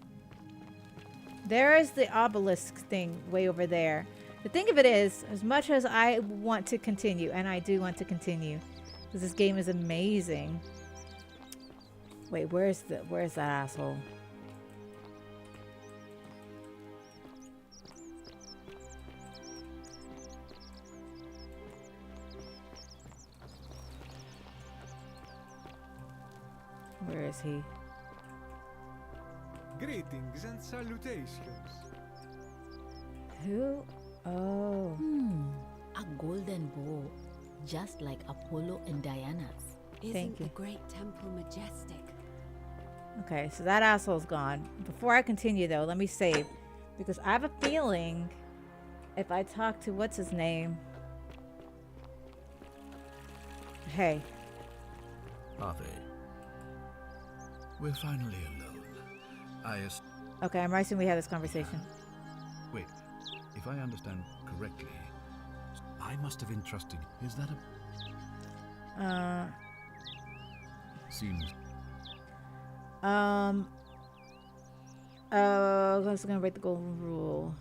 There is the obelisk thing way over there. The thing of it is, as much as I want to continue, and I do want to continue, because this game is amazing. Wait, where's that asshole? Where is he? Greetings and salutations. Who? Oh. A golden bow, just like Apollo and Diana's. Isn't the great temple majestic? Okay, so that asshole's gone. Before I continue, though, let me save. Because I have a feeling if I talk to what's his name. Hey. Ave. We're finally alone. Okay, I'm rising. We had this conversation. Wait, if I understand correctly, I must have entrusted. Is that a? Seems. I was gonna write the golden rule.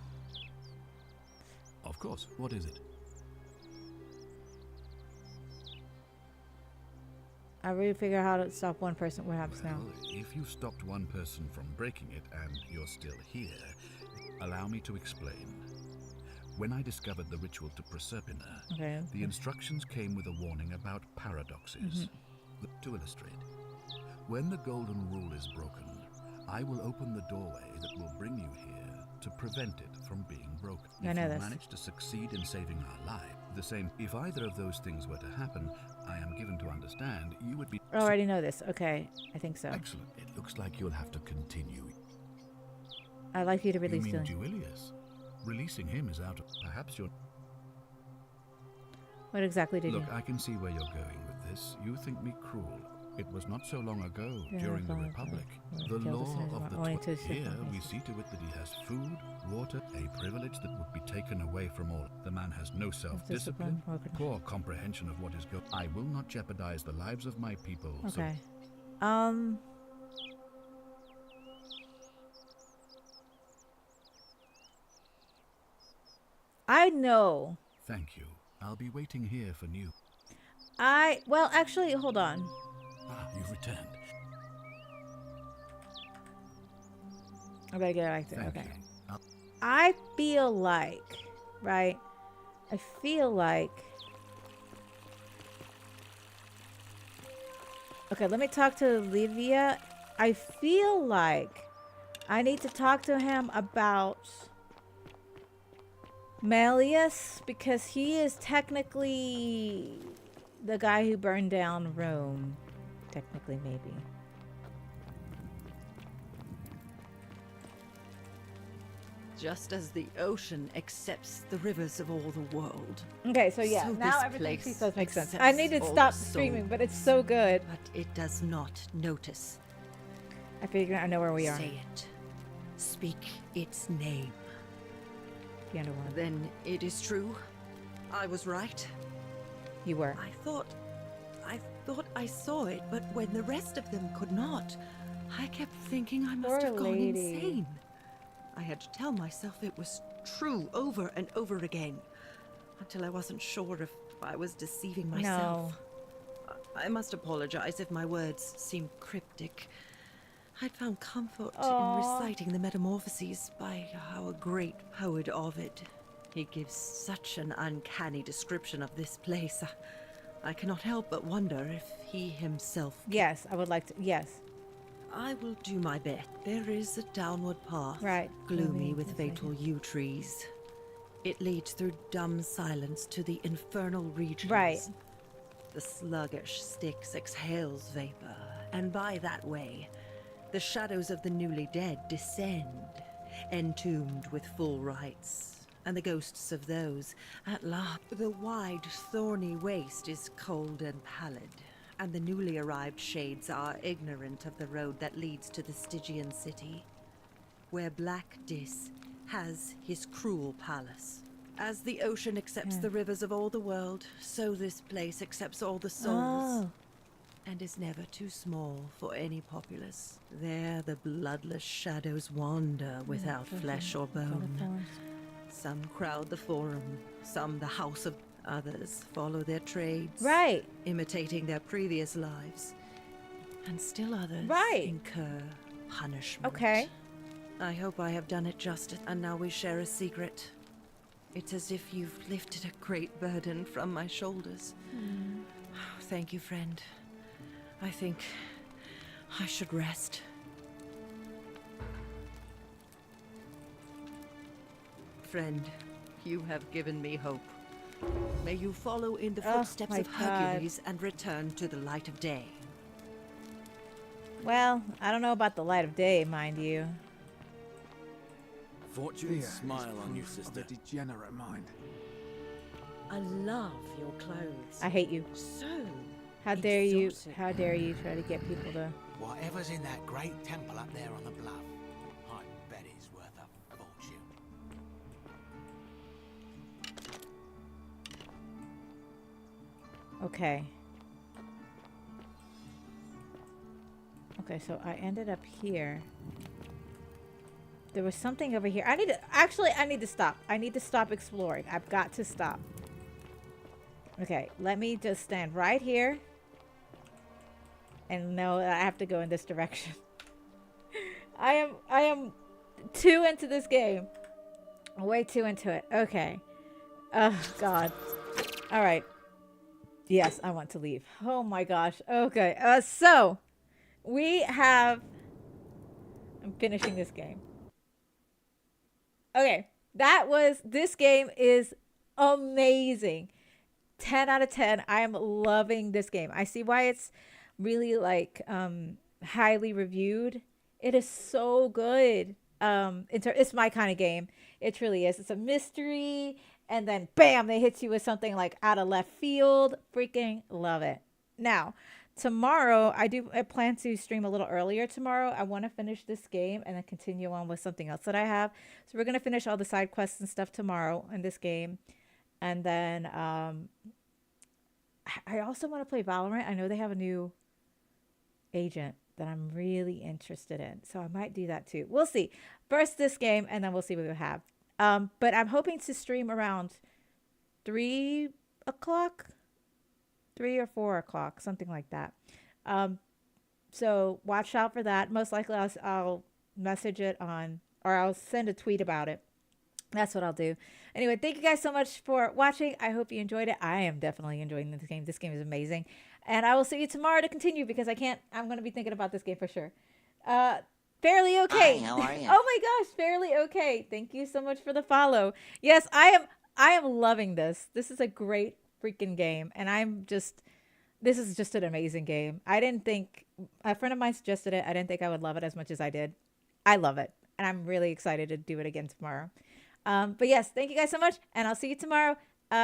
Of course. What is it? I really figure out how to stop one person. What happens now? If you stopped one person from breaking it and you're still here, allow me to explain. When I discovered the ritual to Proserpina, the instructions came with a warning about paradoxes. To illustrate, when the golden rule is broken, I will open the doorway that will bring you here to prevent it from being broken. I know if you this. manage to succeed in saving our life, the same. If either of those things were to happen, I am given to understand you would be. I already know this. Okay, I think so. Excellent. It looks like you'll have to continue. I'd like you to release You mean Dylan. Duilius? Releasing him is out of. Perhaps you're. What exactly did Look, you? I can see where you're going with this. You think me cruel. It was not so long ago, Yeah, during the fine, Republic. fine. The Kill law this man, of the only to Here, sacrifice. we see to it that he has food, water, a privilege that would be taken away from all. The man has no self-discipline, poor comprehension of what is going. I will not jeopardize the lives of my people. Okay. So I know. thank you. I'll be waiting here for new. Well, actually, hold on. Ah, you've returned. I gotta get back to Thank okay. you. I feel like, right? I feel like. Okay, let me talk to Livia. I feel like I need to talk to him about Malleus because he is technically the guy who burned down Rome. Technically, maybe. Just as the ocean accepts the rivers of all the world. Okay, so yeah, so now this everything she place says makes sense. I accepts need to all stop the soul. streaming, but it's so good. But it does not notice. I figure I know where we are. Say it. Speak its name. The underworld. Then it is true. I was right. You were. I thought I saw it, but when the rest of them could not, I kept thinking I must Poor have gone lady. insane. I had to tell myself it was true over and over again, until I wasn't sure if I was deceiving myself. I must apologize if my words seem cryptic. I'd found comfort in reciting the Metamorphoses by our great poet Ovid. He gives such an uncanny description of this place. I cannot help but wonder if he himself... Yes, I would like to. Yes. I will do my best. There is a downward path, right, gloomy with fatal yew trees. It leads through dumb silence to the infernal regions. Right. The sluggish Styx exhales vapor, and by that way, The shadows of the newly dead descend, entombed with full rites, and the ghosts of those at last. The wide, thorny waste is cold and pallid, and the newly arrived shades are ignorant of the road that leads to the Stygian city, where Black Dis has his cruel palace. As the ocean accepts the rivers of all the world, so this place accepts all the souls. Oh. And is never too small for any populace. There the bloodless shadows wander without flesh or bone. Some crowd the forum, some the house of others follow their trades. Right. Imitating their previous lives. And still others incur punishment. Okay. I hope I have done it justice, and now we share a secret. It's as if you've lifted a great burden from my shoulders. Thank you, friend. I think I should rest. Friend, you have given me hope. May you follow in the footsteps of Hercules and return to the light of day. Well, I don't know about the light of day, mind you. Fortune smile on you, sister. Of a degenerate mind. I love your clothes. I hate you. So How dare you try to get people to... Whatever's in that great temple up there on the bluff, I bet it's worth a fortune. Okay. Okay, so I ended up here. There was something over here. I need to stop. I need to stop exploring. I've got to stop. Okay, let me just stand right here. And know that I have to go in this direction. I am too into this game. Way too into it. Okay. Oh, God. All right. Yes, I want to leave. Oh, my gosh. Okay. So, we have... I'm finishing this game. Okay. This game is amazing. 10 out of 10. I am loving this game. I see why it's really like highly reviewed. It is so good. It's my kind of game. It truly is. It's a mystery, and then bam, they hit you with something like out of left field. Freaking love it. Now, tomorrow I plan to stream a little earlier tomorrow. I want to finish this game and then continue on with something else that I have. So we're gonna finish all the side quests and stuff tomorrow in this game, and then I also want to play Valorant. I know they have a new agent that I'm really interested in, so I might do that too. We'll see. First this game, and then we'll see what we have. But I'm hoping to stream around 3 o'clock, 3 or 4 o'clock, something like that. So watch out for that. Most likely I'll message it on, or I'll send a tweet about it. That's what I'll do. Anyway, thank you guys so much for watching. I hope you enjoyed it. I am definitely enjoying this game. This game is amazing. And I will see you tomorrow to continue because I'm going to be thinking about this game for sure. Fairly okay. Hi, how are you? Oh my gosh, fairly okay. Thank you so much for the follow. Yes, I am loving this. This is a great freaking game. And this is just an amazing game. I didn't think, a friend of mine suggested it. I didn't think I would love it as much as I did. I love it. And I'm really excited to do it again tomorrow. But yes, thank you guys so much. And I'll see you tomorrow.